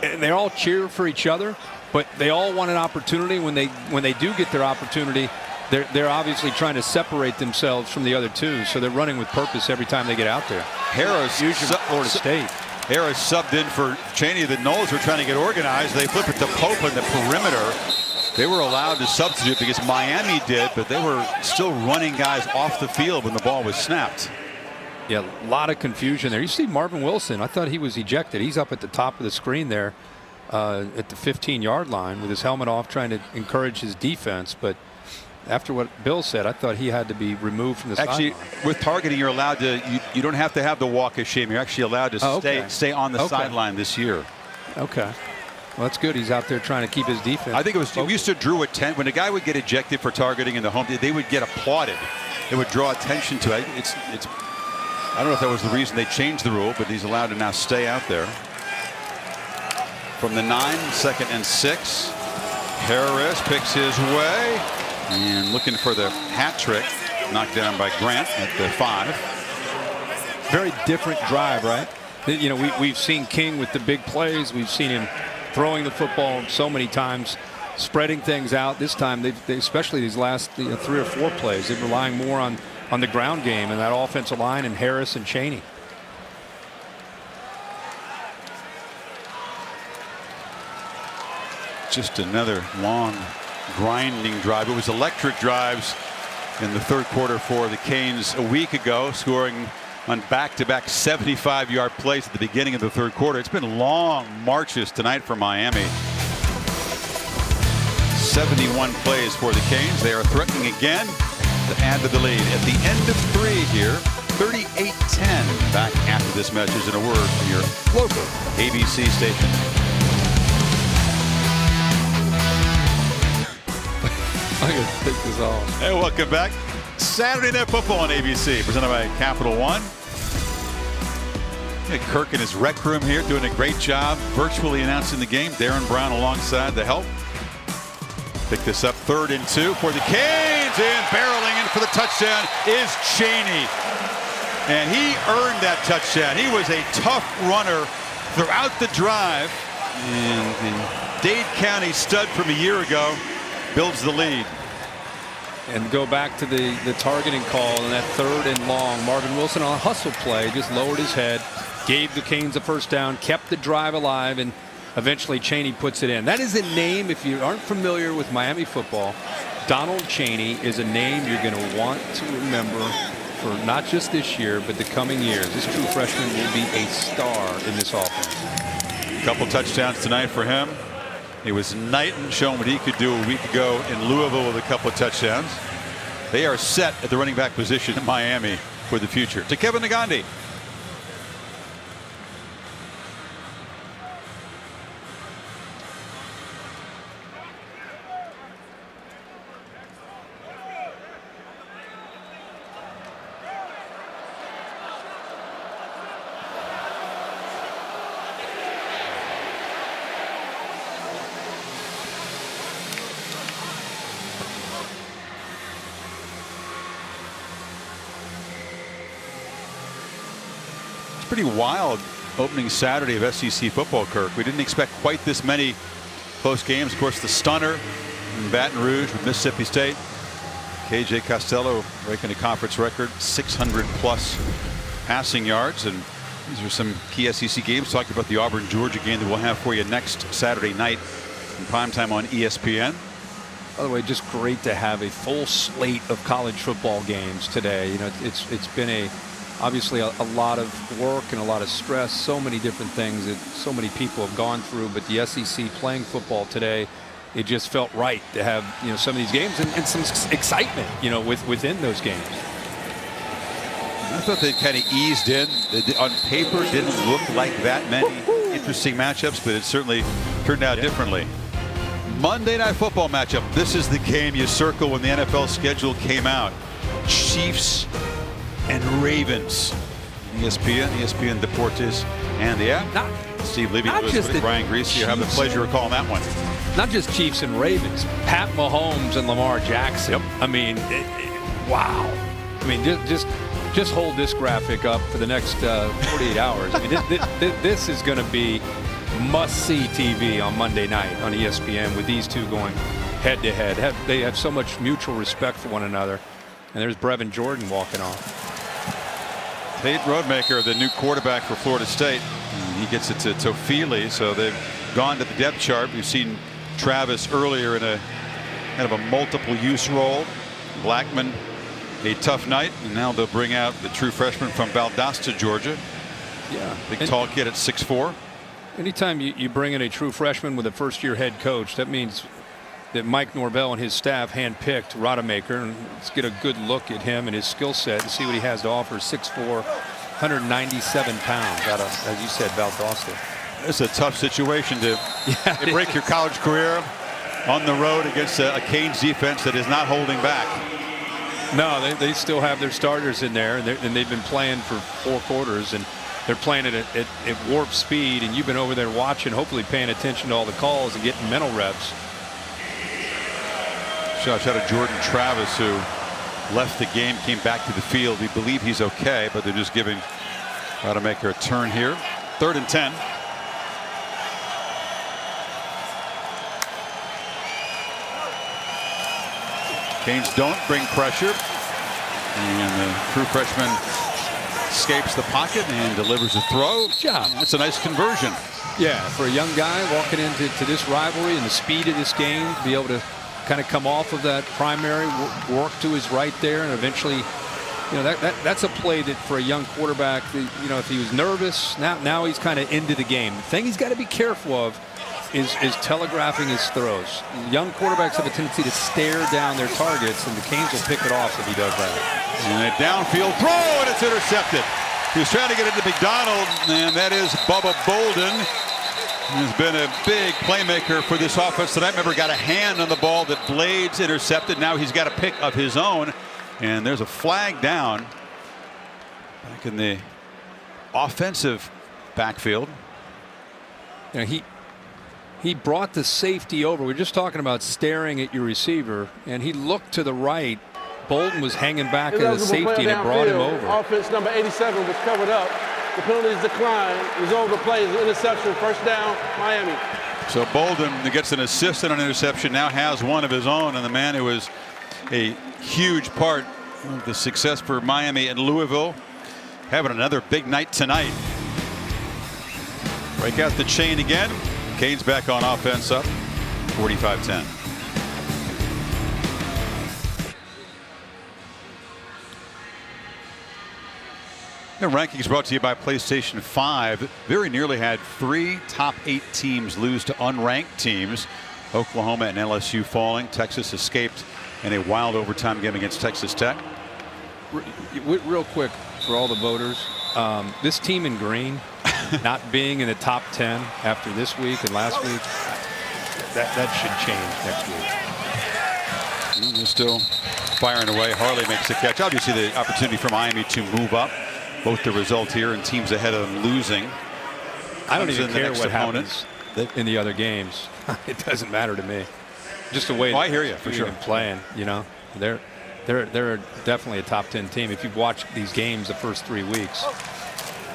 and they all cheer for each other, but they all want an opportunity. When they do get their opportunity, they're obviously trying to separate themselves from the other 2, so they're running with purpose every time they get out there. Harris, Florida State. Harris subbed in for Cheney. The Noles were trying to get organized. They flip it to Pope on the perimeter. They were allowed to substitute because Miami did, but they were still running guys off the field when the ball was snapped. Yeah, a lot of confusion there. You see Marvin Wilson. I thought he was ejected. He's up at the top of the screen there at the 15-yard line with his helmet off, trying to encourage his defense. But after what Bill said, I thought he had to be removed from the sideline. Actually, with targeting, you're allowed to. You don't have to have the walk of shame. You're actually allowed to stay on the sideline this year. Okay. Well, that's good. He's out there trying to keep his defense. I think it was. We used to drew a 10 when a guy would get ejected for targeting in the home. They would get applauded. It would draw attention to it. It's. I don't know if that was the reason they changed the rule, but he's allowed to now stay out there. From the 9, 2nd and 6. Harris picks his way and looking for the hat trick, knocked down by Grant at the 5. Very different drive, right? You know, we've seen King with the big plays. We've seen him throwing the football so many times, spreading things out. This time, they especially these last 3 or 4 plays, they're relying more on the ground game and that offensive line and Harris and Cheney. Just another long, grinding drive. It was electric drives in the third quarter for the Canes a week ago, scoring on back-to-back 75-yard plays at the beginning of the third quarter. It's been long marches tonight for Miami. 71 plays for the Canes. They are threatening again to add to the lead at the end of 3 here. 38-10. Back after this message and a word from your local ABC station. I'm going to take this off. Hey, welcome back. Saturday Night Football on ABC, presented by Capital One. Kirk in his rec room here doing a great job virtually announcing the game. Darren Brown alongside the help. Pick this up 3rd and 2 for the Canes, and barreling in for the touchdown is Cheney. And he earned that touchdown. He was a tough runner throughout the drive. And the Dade County stud from a year ago builds the lead. And go back to the targeting call and that 3rd and long. Marvin Wilson on a hustle play just lowered his head, gave the Canes a first down, kept the drive alive, and eventually Cheney puts it in. That is a name, if you aren't familiar with Miami football, Donald Cheney is a name you're going to want to remember for not just this year, but the coming years. This true freshman will be a star in this offense. A couple touchdowns tonight for him. He was Knighton, showing what he could do a week ago in Louisville with a couple of touchdowns. They are set at the running back position in Miami for the future. To Kevin Nagandi. Pretty wild opening Saturday of SEC football, Kirk. We didn't expect quite this many close games. Of course, the stunner in Baton Rouge with Mississippi State. KJ Costello breaking a conference record, 600+ passing yards. And these are some key SEC games. Talking about the Auburn-Georgia game that we'll have for you next Saturday night in primetime on ESPN. By the way, just great to have a full slate of college football games today. You know, it's been obviously a lot of work and a lot of stress, so many different things that so many people have gone through, but the SEC playing football today, it just felt right to have, you know, some of these games and some excitement, you know, within those games. I thought they kind of eased in. On paper, didn't look like that many interesting matchups, but it certainly turned out differently. Monday Night Football matchup. This is the game you circle when the NFL schedule came out. Chiefs and Ravens. ESPN Deportes, and the app. Steve Levy, Brian Greasy. You have the pleasure of calling that one. Not just Chiefs and Ravens. Pat Mahomes and Lamar Jackson. Yep. I mean, wow. I mean, just hold this graphic up for the next 48 hours. I mean, this is going to be must-see TV on Monday night on ESPN with these two going head-to-head. They have so much mutual respect for one another. And there's Brevin Jordan walking off. Tate Rodemaker, the new quarterback for Florida State. He gets it to Tofili, so they've gone to the depth chart. We've seen Travis earlier in a kind of a multiple use role. Blackman, a tough night, and now they'll bring out the true freshman from Valdosta, Georgia. Yeah, big tall kid at 6'4". Anytime you bring in a true freshman with a first-year head coach, that means that Mike Norvell and his staff handpicked Rodemaker, and let's get a good look at him and his skill set and see what he has to offer. 6'4", 197 pounds out of, as you said, Valdosta. It's a tough situation to break your college career on the road against a Canes defense that is not holding back. No, they still have their starters in there, and they've been playing for 4 quarters, and they're playing it at warp speed, and you've been over there watching, hopefully paying attention to all the calls and getting mental reps. Shout out to Jordan Travis, who left the game, came back to the field. We believe he's okay, but they're just giving Rodemaker a turn here. 3rd and 10. Canes don't bring pressure, and the true freshman escapes the pocket and delivers a throw. Good job. That's a nice conversion. Yeah, for a young guy walking into this rivalry and the speed of this game, to be able to kind of come off of that primary, work to his right there, and eventually, that's a play that for a young quarterback, if he was nervous, now he's kind of into the game. The thing he's got to be careful of is telegraphing his throws. Young quarterbacks have a tendency to stare down their targets, and the Canes will pick it off if he does that. And a downfield throw, and it's intercepted. He's trying to get it to McDonald, and that is Bubba Bolden. He's been a big playmaker for this offense tonight. Remember, got a hand on the ball that Blades intercepted. Now he's got a pick of his own, and there's a flag down back in the offensive backfield. He brought the safety over. We were just talking about staring at your receiver, and he looked to the right. Bolden was hanging back at the safety, and it brought him over. Offense number 87 was covered up. The penalty is declined. Result of the play is an interception. First down, Miami. So Bolden gets an assist and an interception, now has one of his own, and the man who was a huge part of the success for Miami and Louisville having another big night tonight. Break out the chain again. Canes back on offense, up 45-10. The rankings brought to you by PlayStation 5. Very nearly had 3 top 8 teams lose to unranked teams. Oklahoma and LSU falling. Texas escaped in a wild overtime game against Texas Tech. Real quick for all the voters, this team in green not being in the top 10 after this week and last week, that should change next week. They're still firing away. Harley makes the catch. Obviously the opportunity for Miami to move up. Both the result here and teams ahead of them losing. I don't even care what happens in the other games. It doesn't matter to me. Just the way I hear you for sure. Playing, they're definitely a top 10 team. If you've watched these games the first 3 weeks,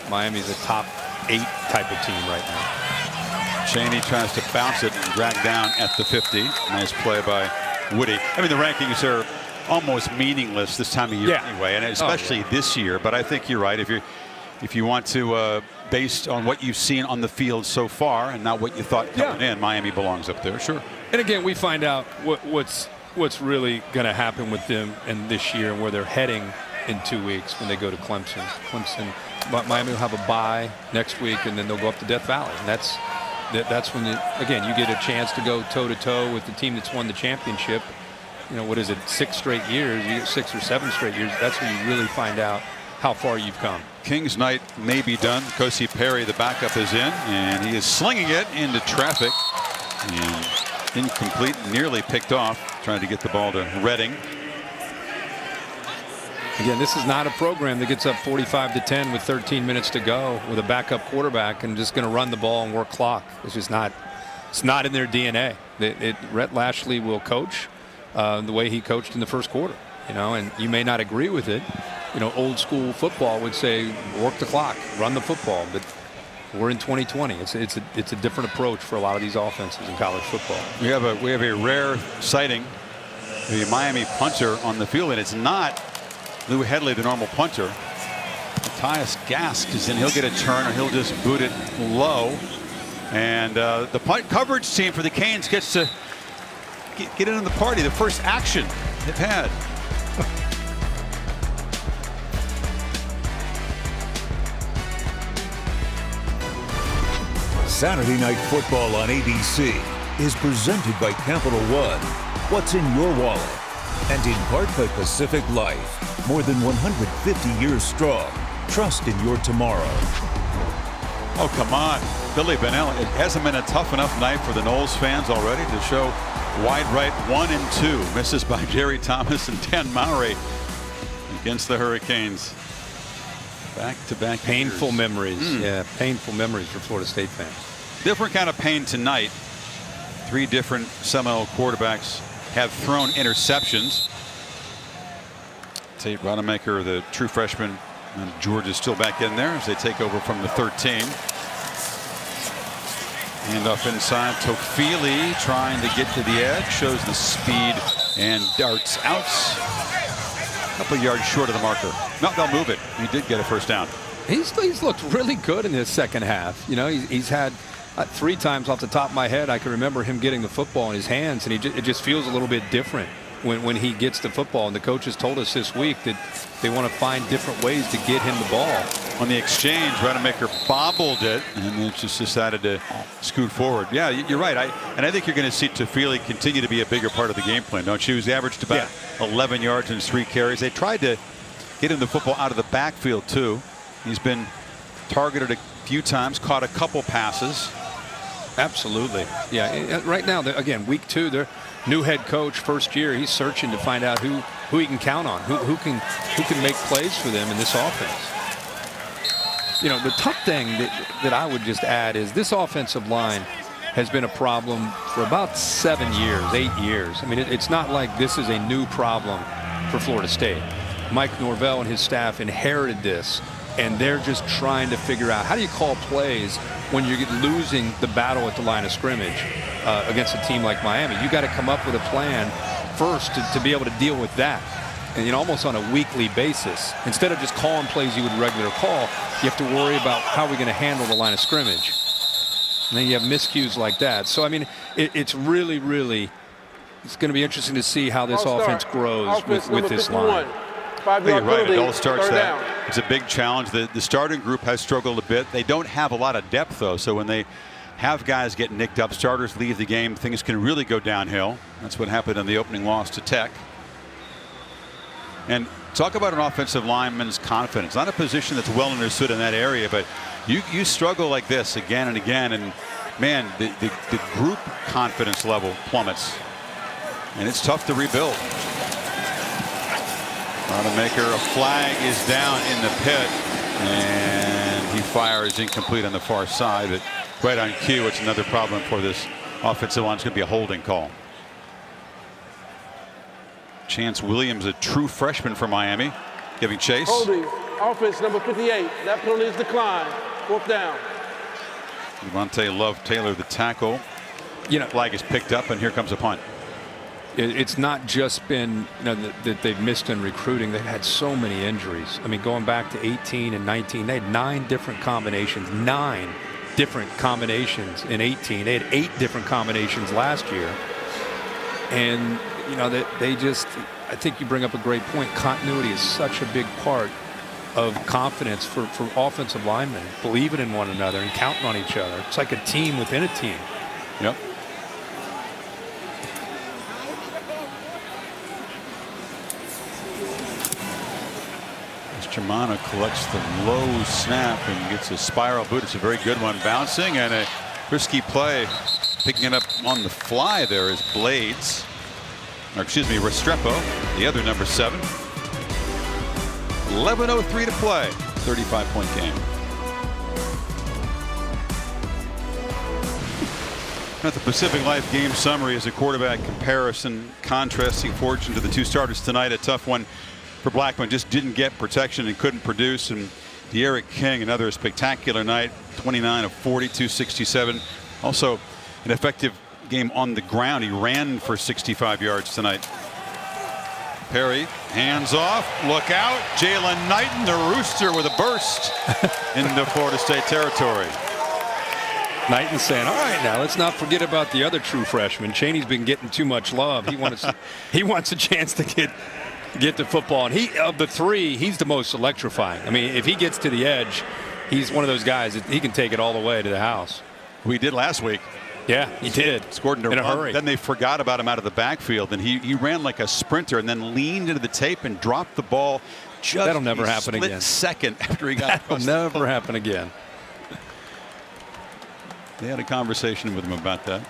Miami's a top 8 type of team right now. Chaney tries to bounce it and drag down at the 50. Nice play by Woody. I mean, the rankings are almost meaningless this time of year anyway, and especially this year. But I think you're right. If you want to, based on what you've seen on the field so far and not what you thought coming in, Miami belongs up there, sure. And again, we find out what's really going to happen with them in this year and where they're heading in 2 weeks when they go to Clemson. Miami will have a bye next week, and then they'll go up to Death Valley, and that's when again you get a chance to go toe-to-toe with the team that's won the championship. What is it, 6 straight years? You get 6 or 7 straight years. That's when you really find out how far you've come. Kings night may be done. Kosi Perry, the backup, is in, and he is slinging it into traffic. And incomplete, nearly picked off, trying to get the ball to Redding. Again, this is not a program that gets up 45-10 with 13 minutes to go with a backup quarterback and just going to run the ball and work clock. It's just not. It's not in their DNA. Rhett Lashley will coach the way he coached in the first quarter, and you may not agree with it. Old school football would say work the clock, run the football, but we're in 2020. It's a different approach for a lot of these offenses in college football. We have a rare sighting, the Miami punter on the field, and it's not Lou Headley, the normal punter. Tyus Gask is in. He'll get a turn, or he'll just boot it low. And the punt coverage team for the Canes gets to get in the party. The first action they've had. Saturday Night Football on ABC is presented by Capital One. What's in your wallet? And in part by Pacific Life. More than 150 years strong. Trust in your tomorrow. Oh, come on. Billy Bennell. It hasn't been a tough enough night for the Knowles fans already to show wide right 1 and 2. Misses by Jerry Thomas and Dan Mowry against the Hurricanes. Back-to-back painful years. memories. Yeah, painful memories for Florida State fans. Different kind of pain tonight. 3 different Seminole quarterbacks have thrown interceptions. Tate Rodemaker, the true freshman, and George is still back in there as they take over from the 13. And up inside, Tofili trying to get to the edge, shows the speed and darts out. A couple yards short of the marker. No, they'll move it. He did get a first down. He's looked really good in this second half. You know, he's had 3 times off the top of my head I can remember him getting the football in his hands, and it just feels a little bit different when he gets the football. And the coaches told us this week that they want to find different ways to get him the ball. On the exchange, Rodemaker bobbled it and then just decided to scoot forward. Yeah, you're right. I think you're going to see Tofili continue to be a bigger part of the game plan, don't you? He's averaged about 11 yards and 3 carries. They tried to get him the football out of the backfield too. He's been targeted a few times, caught a couple passes. Absolutely. Yeah. Right now, again, week 2, they're new head coach, first year. He's searching to find out who he can count on, who can make plays for them in this offense. You know, the tough thing that I would just add is this offensive line has been a problem for about 7 years, 8 years. I mean, it's not like this is a new problem for Florida State. Mike Norvell and his staff inherited this, and they're just trying to figure out how do you call plays when you're losing the battle at the line of scrimmage against a team like Miami. You got to come up with a plan first to be able to deal with that. And, you know, almost on a weekly basis. Instead of just calling plays you would regular call, you have to worry about how we're going to handle the line of scrimmage. And then you have miscues like that. So, I mean, it's really, really, it's going to be interesting to see how this offense grows with this line. You're right. It all starts that. It's a big challenge. The starting group has struggled a bit. They don't have a lot of depth, though. So when they have guys get nicked up, starters leave the game, things can really go downhill. That's what happened in the opening loss to Tech. And talk about an offensive lineman's confidence. Not a position that's well understood in that area, but you struggle like this again and again, and man, the group confidence level plummets, and it's tough to rebuild. Rodemaker, a flag is down in the pit, and he fires incomplete on the far side, but right on cue. It's another problem for this offensive line. It's going to be a holding call. Chance Williams, a true freshman for Miami, giving chase. Holding, offense number 58. That penalty is declined. 4th down. Devontae Love Taylor, the tackle. You know, flag is picked up, and here comes a punt. It's not just been that they've missed in recruiting. They've had so many injuries. I mean, going back to 18 and 19, they had 9 different combinations. 9 different combinations in 18. They had 8 different combinations last year. And you know, they just, I think you bring up a great point. Continuity is such a big part of confidence for offensive linemen, believing in one another and counting on each other. It's like a team within a team. Yep. As Germano collects the low snap and gets a spiral boot. It's a very good one, bouncing, and a risky play. Picking it up on the fly there is Blades. Or excuse me, Restrepo, the other number 7. 11:03 to play. 35-point game. At the Pacific Life game summary is a quarterback comparison, contrasting fortune to the 2 starters tonight. A tough one for Blackman. Just didn't get protection and couldn't produce. And De'Eric King, another spectacular night. 29 of 40, 267. Also an effective game on the ground. He ran for 65 yards tonight. Perry, hands off, look out. Jalen Knighton, the Rooster, with a burst into Florida State territory. Knighton saying, all right, now let's not forget about the other true freshman. Chaney's been getting too much love. He wants a chance to get the football. And of the three, he's the most electrifying. I mean, if he gets to the edge, he's one of those guys that he can take it all the way to the house. We did last week. Yeah, he did. Scored in a hurry. Then they forgot about him out of the backfield, and he ran like a sprinter and then leaned into the tape and dropped the ball just That'll never happen again. Second after he got That'll never happen again. They had a conversation with him about that.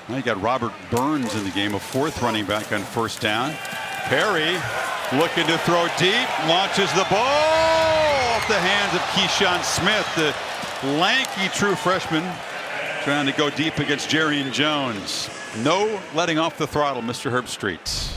Now you got Robert Burns in the game, a fourth running back on first down. Perry looking to throw deep, launches the ball off the hands of Keyshawn Smith, the lanky true freshman, trying to go deep against Jerry Jones. No letting off the throttle, Mr. Herbstreit.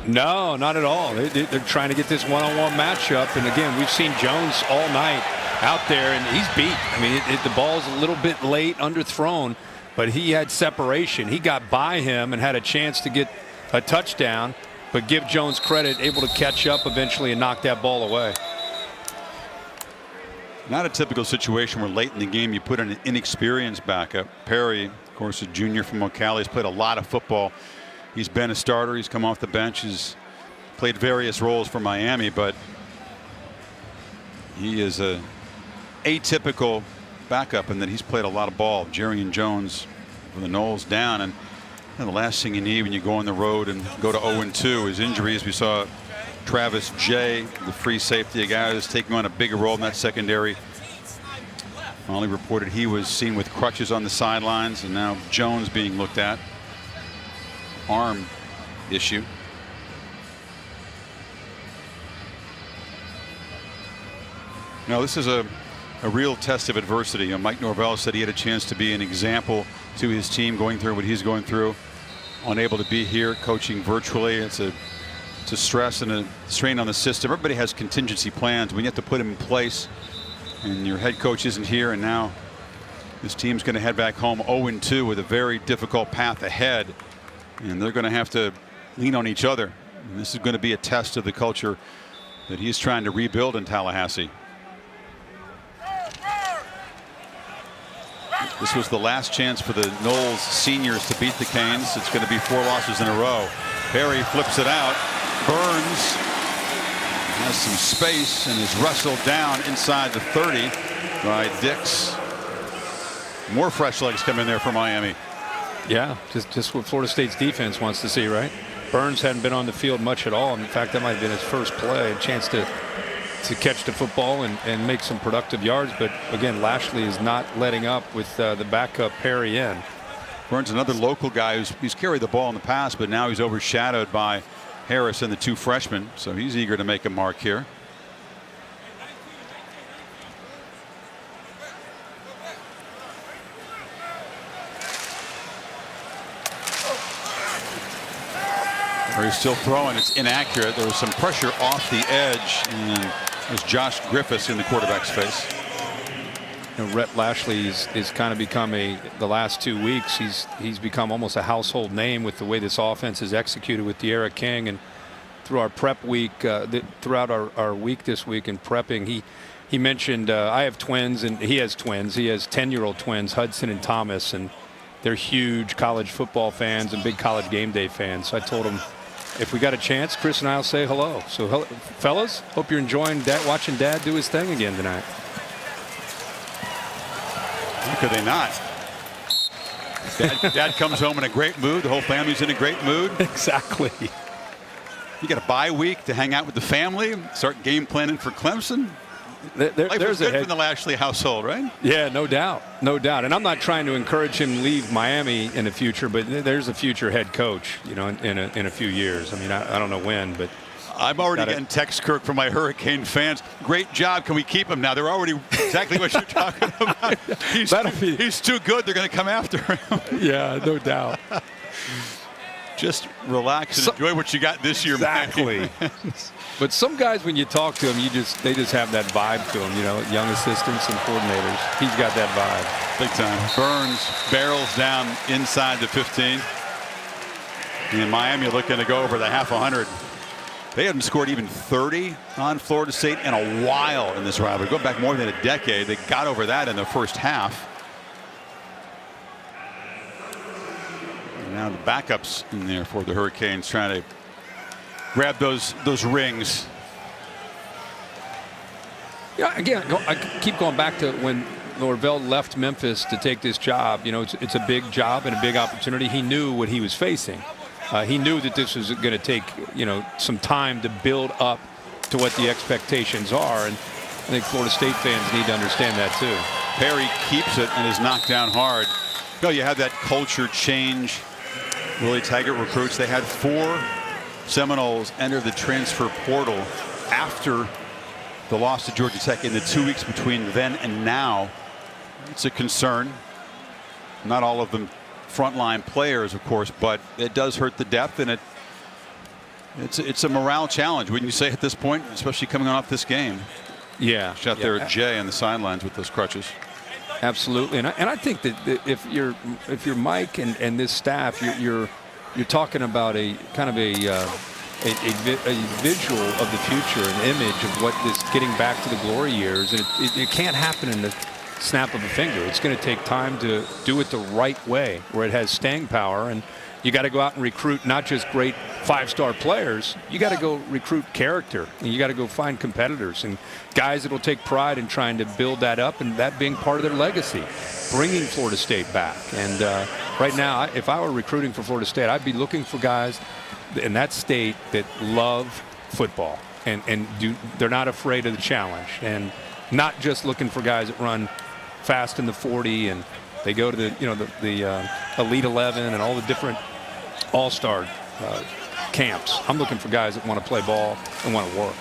No, not at all. They're trying to get this one-on-one matchup. And again, we've seen Jones all night out there, and he's beat. I mean, the ball's a little bit late, underthrown, but he had separation. He got by him and had a chance to get a touchdown, but give Jones credit, able to catch up eventually and knock that ball away. Not a typical situation where late in the game you put an inexperienced backup. Perry, of course, a junior from Ocala, has played a lot of football. He's been a starter. He's come off the bench. He's played various roles for Miami, but he is a atypical backup in that he's played a lot of ball. Jerry Jones with the Noles down, and the last thing you need when you go on the road and go to 0-2 is injuries. We saw Travis Jay, the free safety, a guy who's taking on a bigger role in that secondary. Molly reported he was seen with crutches on the sidelines, and now Jones being looked at. Arm issue. Now this is a real test of adversity. Mike Norvell said he had a chance to be an example to his team going through what he's going through. Unable to be here, coaching virtually. It's a stress and a strain on the system. Everybody has contingency plans. We have to put them in place, and your head coach isn't here, and now this team's going to head back home 0-2 with a very difficult path ahead, and they're going to have to lean on each other. And this is going to be a test of the culture that he's trying to rebuild in Tallahassee. This was the last chance for the Noles seniors to beat the Canes. It's going to be 4 losses in a row. Perry flips it out. Burns has some space and is wrestled down inside the 30 by Dix. More fresh legs come in there for Miami. Yeah, just what Florida State's defense wants to see, right? Burns hadn't been on the field much at all. In fact, that might have been his first play, a chance to catch the football and make some productive yards. But again, Lashley is not letting up with the backup Perry in. Burns, another local guy who's carried the ball in the past, but now he's overshadowed by Harris and the 2 freshmen, so he's eager to make a mark here. He's still throwing. It's inaccurate. There was some pressure off the edge, and there's Josh Griffiths in the quarterback's face. Rhett Lashley is kind of become the last 2 weeks he's become almost a household name with the way this offense is executed with De'Ara King. And through our prep week, throughout our week this week in prepping, he mentioned I have twins and he has twins. He has 10-year-old twins, Hudson and Thomas, and they're huge college football fans and big college game day fans. So I told him, if we got a chance, Chris and I'll say hello. So fellas, hope you're enjoying watching Dad do his thing again tonight. How could they not? Dad comes home in a great mood. The whole family's in a great mood. Exactly. You got a bye week to hang out with the family, start game planning for Clemson. Life is good for the Lashley household, right? Yeah, no doubt. No doubt. And I'm not trying to encourage him to leave Miami in the future, but there's a future head coach, in a few years. I mean, I don't know when, but I'm already getting texts, Kirk, from my Hurricane fans. Great job. Can we keep him now? They're already exactly what you're talking about. He's too good. They're going to come after him. Yeah, no doubt. Just relax and enjoy what you got this year. Exactly. But some guys, when you talk to them, they just have that vibe to them. Young assistants and coordinators. He's got that vibe. Big time. Burns barrels down inside the 15. And Miami looking to go over the half 100. They haven't scored even 30 on Florida State in a while in this rivalry. Going back more than a decade. They got over that in the first half. And now the backups in there for the Hurricanes trying to grab those rings. Yeah, again, I keep going back to when Norvell left Memphis to take this job. You know, it's a big job and a big opportunity. He knew what he was facing. He knew that this was going to take, you know, some time to build up to what the expectations are. And I think Florida State fans need to understand that too. Perry keeps it and is knocked down hard. You know, you have that culture change. Willie Taggart recruits. They had 4 Seminoles enter the transfer portal after the loss to Georgia Tech in the 2 weeks between then and now. It's a concern. Not all of them frontline players, of course, but it does hurt the depth, and it's a morale challenge, wouldn't you say, at this point, especially coming off this game? Yeah. Shot there at Jay on the sidelines with those crutches. Absolutely, and I think that if you're Mike and this staff, you're talking about a kind of a visual of the future, an image of what this getting back to the glory years, and it can't happen in the snap of a finger. It's going to take time to do it the right way, where it has staying power, and you got to go out and recruit not just great 5-star players. You got to go recruit character, and you got to go find competitors and guys that will take pride in trying to build that up, and that being part of their legacy, bringing Florida State back. And right now, if I were recruiting for Florida State, I'd be looking for guys in that state that love football and they're not afraid of the challenge, and not just looking for guys that run fast in the 40 and they go to the Elite 11 and all the different all-star camps. I'm looking for guys that want to play ball and want to work.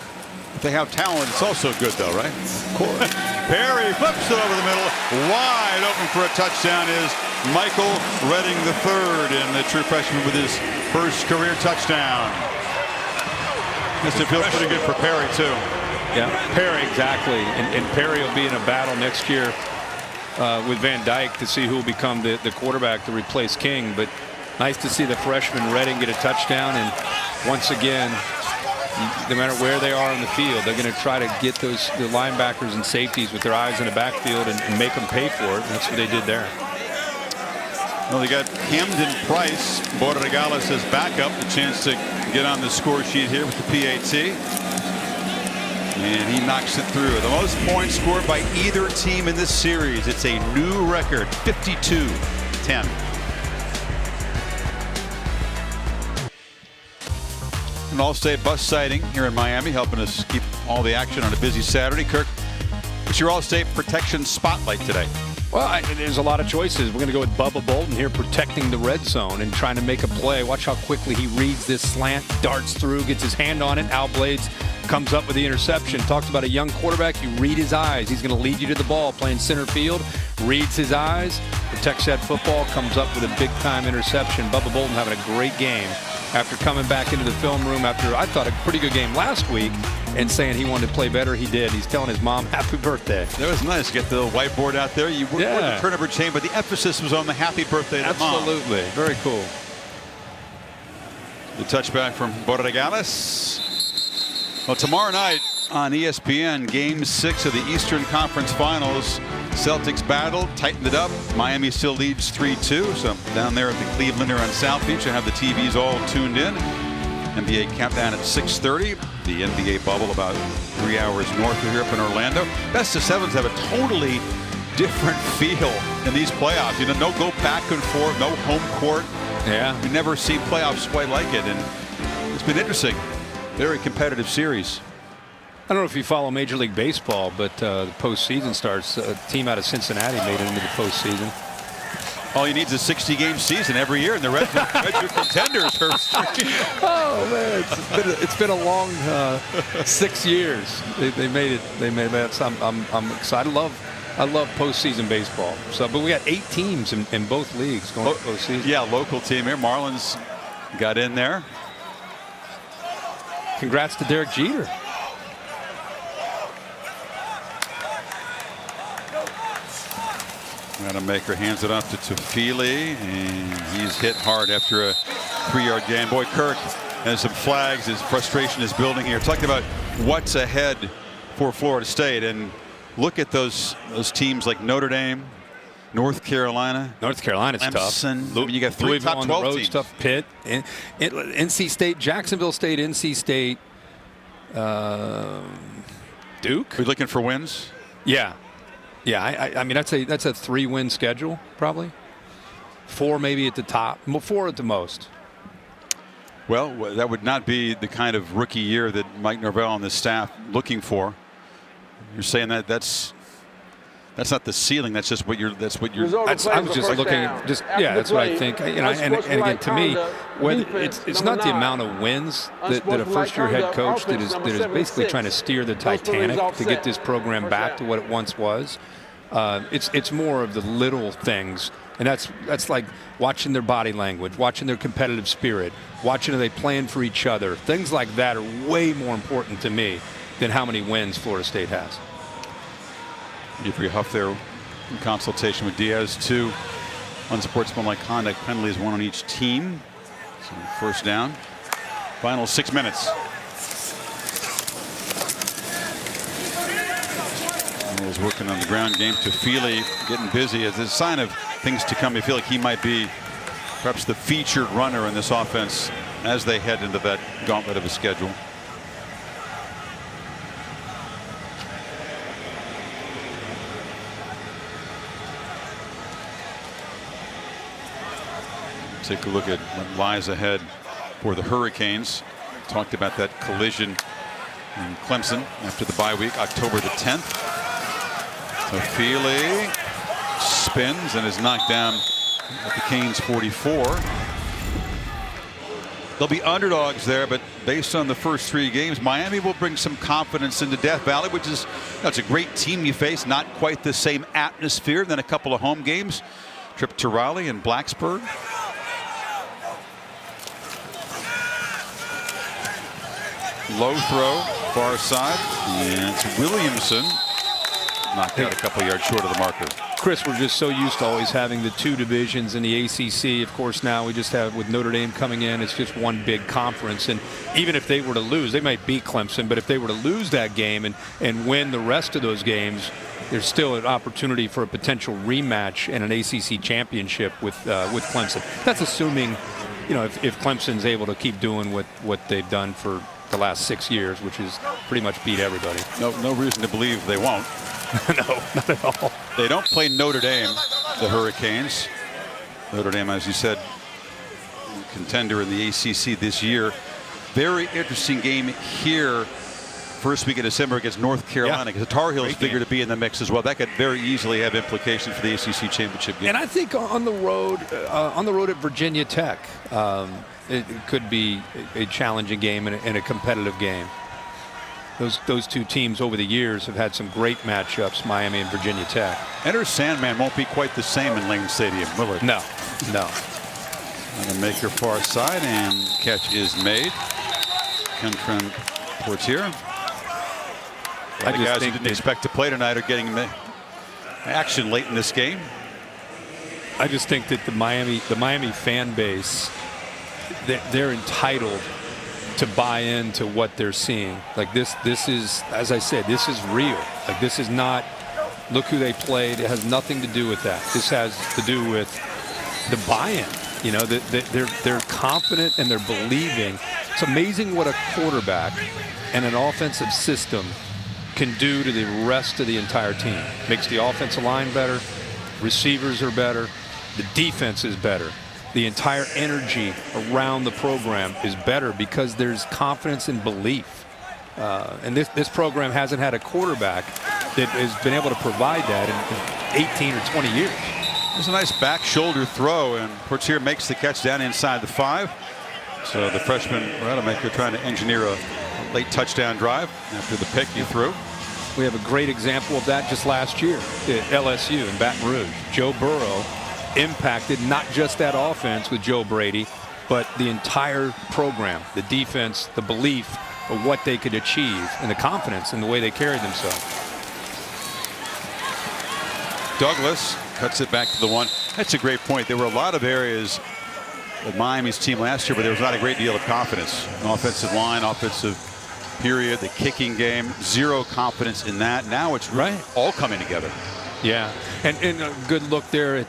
If they have talent, it's also good, though, right? Of course. Perry flips it over the middle. Wide open for a touchdown is Michael Redding III, and the true freshman with his first career touchdown. This feels pretty good for Perry, too. Yeah, Perry, exactly. And Perry will be in a battle next year with Van Dyke to see who will become the quarterback to replace King. But nice to see the freshman Redding get a touchdown. And once again, no matter where they are on the field, they're going to try to get the linebackers and safeties with their eyes in the backfield and make them pay for it. And that's what they did there. Well, they got Camden Price, Borregales as backup, the chance to get on the score sheet here with the PAT. And he knocks it through. The most points scored by either team in this series. It's a new record, 52-10. An all-state bus sighting here in Miami, helping us keep all the action on a busy Saturday. Kirk, what's your all-state protection spotlight today? Well, there's a lot of choices. We're going to go with Bubba Bolden here, protecting the red zone and trying to make a play. Watch how quickly he reads this slant, darts through, gets his hand on it. Al Blades comes up with the interception. Talks about a young quarterback. You read his eyes. He's going to lead you to the ball, playing center field. Reads his eyes, protects that football, comes up with a big-time interception. Bubba Bolden having a great game after coming back into the film room after, I thought, a pretty good game last week and saying he wanted to play better. He did. He's telling his mom happy birthday. That was nice. Get the whiteboard out there. You wore the turnover chain, but the emphasis was on the happy birthday to mom. Absolutely. Very cool. The touchback from Borregales. Well, tomorrow night on ESPN, Game 6 of the Eastern Conference Finals. Celtics battle, tightened it up. Miami still leads 3-2. So down there at the Clevelander on South Beach, I have the TVs all tuned in. NBA countdown at 6:30. The NBA bubble about 3 hours north of here up in Orlando. Best of sevens have a totally different feel in these playoffs. You know, no go back and forth, no home court. Yeah. We've never seen playoffs quite like it, and it's been interesting. Very competitive series. I don't know if you follow Major League Baseball, but the postseason starts. A team out of Cincinnati made it into the postseason. All you need is a 60-game season every year, and the Reds are contenders. Oh man, it's been a long 6 years. They made it. They made that. So I'm excited. I love postseason baseball. So, but we got 8 teams in both leagues going to postseason. Yeah, local team here. Marlins got in there. Congrats to Derek Jeter. Maker hands it off to Tofili, and he's hit hard after a 3-yard gain. Boy, Kirk, and some flags as frustration is building here. Talking about what's ahead for Florida State, and look at those teams like Notre Dame, North Carolina. North Carolina's Clemson. tough. You got 3 Louisville top on 12 the road teams. Stuff. Pitt, NC State, Jacksonville State, NC State, Duke. Are we looking for wins? Yeah. I mean that's a 3-win schedule probably. 4 maybe at the top. 4 at the most. Well, that would not be the kind of rookie year that Mike Norvell and the staff looking for. You're saying that's not the ceiling. That's just what you're. I was just looking. That's what I think. And again, to me, it's not the amount of wins that a first-year head coach that is basically trying to steer the Titanic to get this program back to what it once was. It's more of the little things, and that's like watching their body language, watching their competitive spirit, watching how they plan for each other. Things like that are way more important to me than how many wins Florida State has. Jeffrey Huff there in consultation with Diaz. 2 unsportsmanlike conduct penalties, 1 on each team. So first down. Final 6 minutes. Is working on the ground game. Tofili getting busy as a sign of things to come. I feel like he might be perhaps the featured runner in this offense as they head into that gauntlet of a schedule. Take a look at what lies ahead for the Hurricanes. Talked about that collision in Clemson after the bye week, October the 10th. Tofili spins and is knocked down at the Canes 44. They'll be underdogs there, but based on the first 3 games, Miami will bring some confidence into Death Valley, which is it's a great team you face. Not quite the same atmosphere than a couple of home games. Trip to Raleigh and Blacksburg. Low throw, far side, and it's Williamson knocked out a couple yards short of the marker. Chris, we're just so used to always having the 2 divisions in the ACC. Of course, now we just have, with Notre Dame coming in, it's just one big conference. And even if they were to lose, they might beat Clemson, but if they were to lose that game and win the rest of those games, there's still an opportunity for a potential rematch in an ACC championship with Clemson. That's assuming, if Clemson's able to keep doing what they've done for the last 6 years, which is pretty much beat everybody. No reason to believe they won't. No, not at all. They don't play Notre Dame, the Hurricanes. Notre Dame, as you said, contender in the ACC this year. Very interesting game here. First week of December against North Carolina, because the Tar Heels figure to be in the mix as well. That could very easily have implications for the ACC championship game. And I think on the road at Virginia Tech, it could be a challenging game and a competitive game. Those 2 teams over the years have had some great matchups, Miami and Virginia Tech. Enter Sandman won't be quite the same in Lane Stadium, will it? No. On the maker far side, and catch is made. Comes from Portier. The guys who didn't expect to play tonight are getting action late in this game. I just think that the Miami fan base, they're entitled to buy into what they're seeing. Like this is, as I said, this is real. Like this is not, look who they played. It has nothing to do with that. This has to do with the buy-in. They're confident and they're believing. It's amazing what a quarterback and an offensive system can do to the rest of the entire team. Makes the offensive line better, receivers are better, the defense is better. The entire energy around the program is better because there's confidence and belief. And this program hasn't had a quarterback that has been able to provide that in 18 or 20 years. There's a nice back shoulder throw, and Portier makes the catch down inside the 5. So the freshman Rademacher trying to engineer a late touchdown drive after the pick he threw. We have a great example of that just last year at LSU in Baton Rouge. Joe Burrow impacted not just that offense with Joe Brady, but the entire program, the defense, the belief of what they could achieve, and the confidence in the way they carried themselves. Douglas cuts it back to the 1. That's a great point. There were a lot of areas with Miami's team last year, but there was not a great deal of confidence. Offensive line, offensive period, the kicking game, zero confidence in that. Now it's really all coming together. Yeah, and a good look there at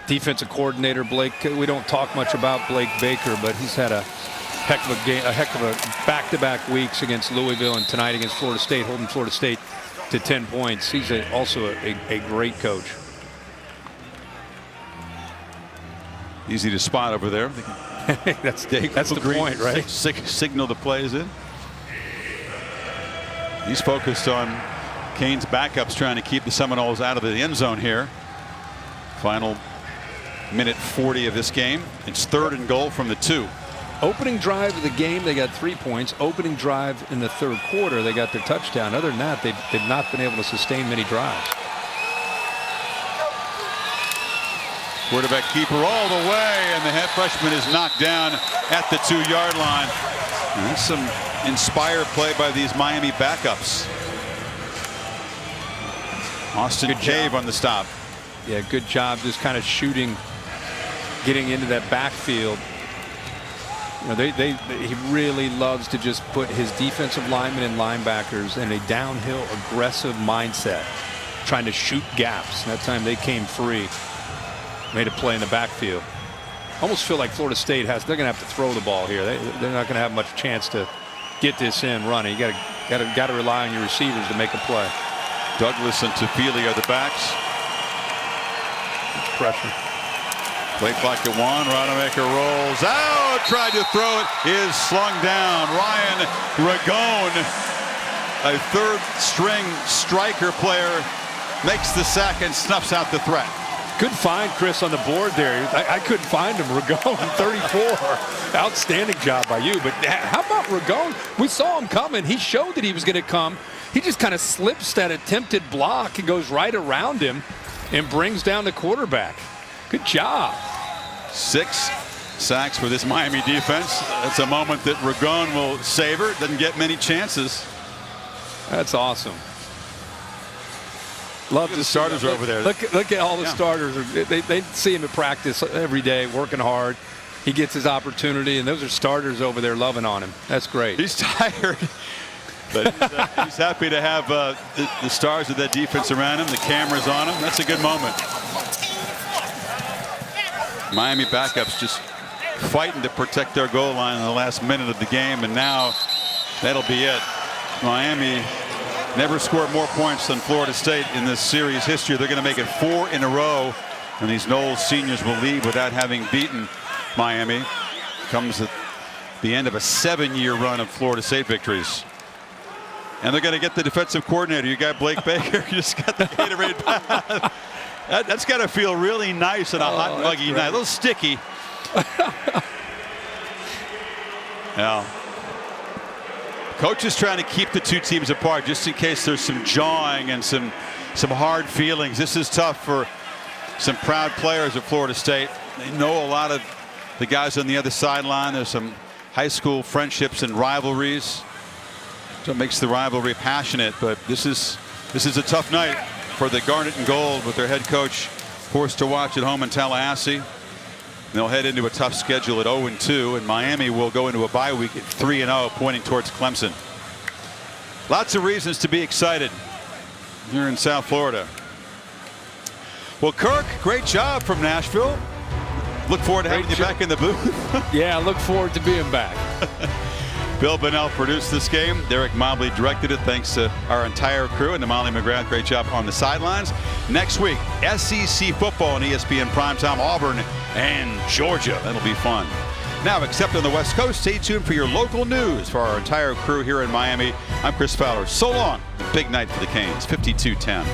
defensive coordinator Blake. We don't talk much about Blake Baker, but he's had a heck of a game, a heck of a back-to-back weeks against Louisville and tonight against Florida State, holding Florida State to 10 points. He's also a great coach. Easy to spot over there. that's the point, right? Signal the plays in. He's focused on Kane's backups, trying to keep the Seminoles out of the end zone here. Final minute 40 of this game. It's 3rd and goal from the 2. Opening drive of the game, they got 3 points. Opening drive in the 3rd quarter, they got their touchdown. Other than that, they've not been able to sustain many drives. Quarterback keeper all the way, and the head freshman is knocked down at the 2-yard line. And that's some inspired play by these Miami backups. Austin Cave on the stop. Yeah, good job just kind of shooting, getting into that backfield. You know, he really loves to just put his defensive linemen and linebackers in a downhill aggressive mindset, trying to shoot gaps. And that time they came free. Made a play in the backfield. Almost feel like Florida State they're going to have to throw the ball here. They're not going to have much chance to get this in running. You got to rely on your receivers to make a play. Douglas and Tafili are the backs. Pressure. Play clock at 1. Rodemaker rolls out. Tried to throw it. Is slung down. Ryan Ragone, a 3rd-string striker player, makes the sack and snuffs out the threat. Good find, Chris, on the board there. I couldn't find him. Ragone, 34. Outstanding job by you. But how about Ragone? We saw him coming. He showed that he was going to come. He just kind of slips that attempted block and goes right around him and brings down the quarterback. Good job. 6 sacks for this Miami defense. That's a moment that Ragone will savor. Doesn't get many chances. That's awesome. Love the starters over there. Look at all the starters. They see him at practice every day, working hard. He gets his opportunity, and those are starters over there loving on him. That's great. He's tired, but he's happy to have the stars of that defense around him, the cameras on him. That's a good moment. Miami backups just fighting to protect their goal line in the last minute of the game, and now that'll be it. Miami never scored more points than Florida State in this series history. They're going to make it 4 in a row, and these Knowles seniors will leave without having beaten Miami. Comes at the end of a 7-year run of Florida State victories. And they're going to get the defensive coordinator. You got Blake Baker. You just got the Gatorade bath. That's got to feel really nice on a hot and muggy night. A little sticky. Now, coach is trying to keep the 2 teams apart just in case there's some jawing and some hard feelings. This is tough for some proud players at Florida State. They know a lot of the guys on the other sideline. There's some high school friendships and rivalries. So it makes the rivalry passionate, but this is a tough night for the Garnet and Gold with their head coach forced to watch at home in Tallahassee. They'll head into a tough schedule at 0-2, and Miami will go into a bye week at 3-0, pointing towards Clemson. Lots of reasons to be excited here in South Florida. Well, Kirk, great job from Nashville. Look forward to having you back in the booth. Yeah, I look forward to being back. Bill Bonnell produced this game. Derek Mobley directed it. Thanks to our entire crew and to Molly McGrath. Great job on the sidelines. Next week, SEC football on ESPN Primetime, Auburn and Georgia. That'll be fun. Now, except on the West Coast, stay tuned for your local news for our entire crew here in Miami. I'm Chris Fowler. So long. The big night for the Canes, 52-10.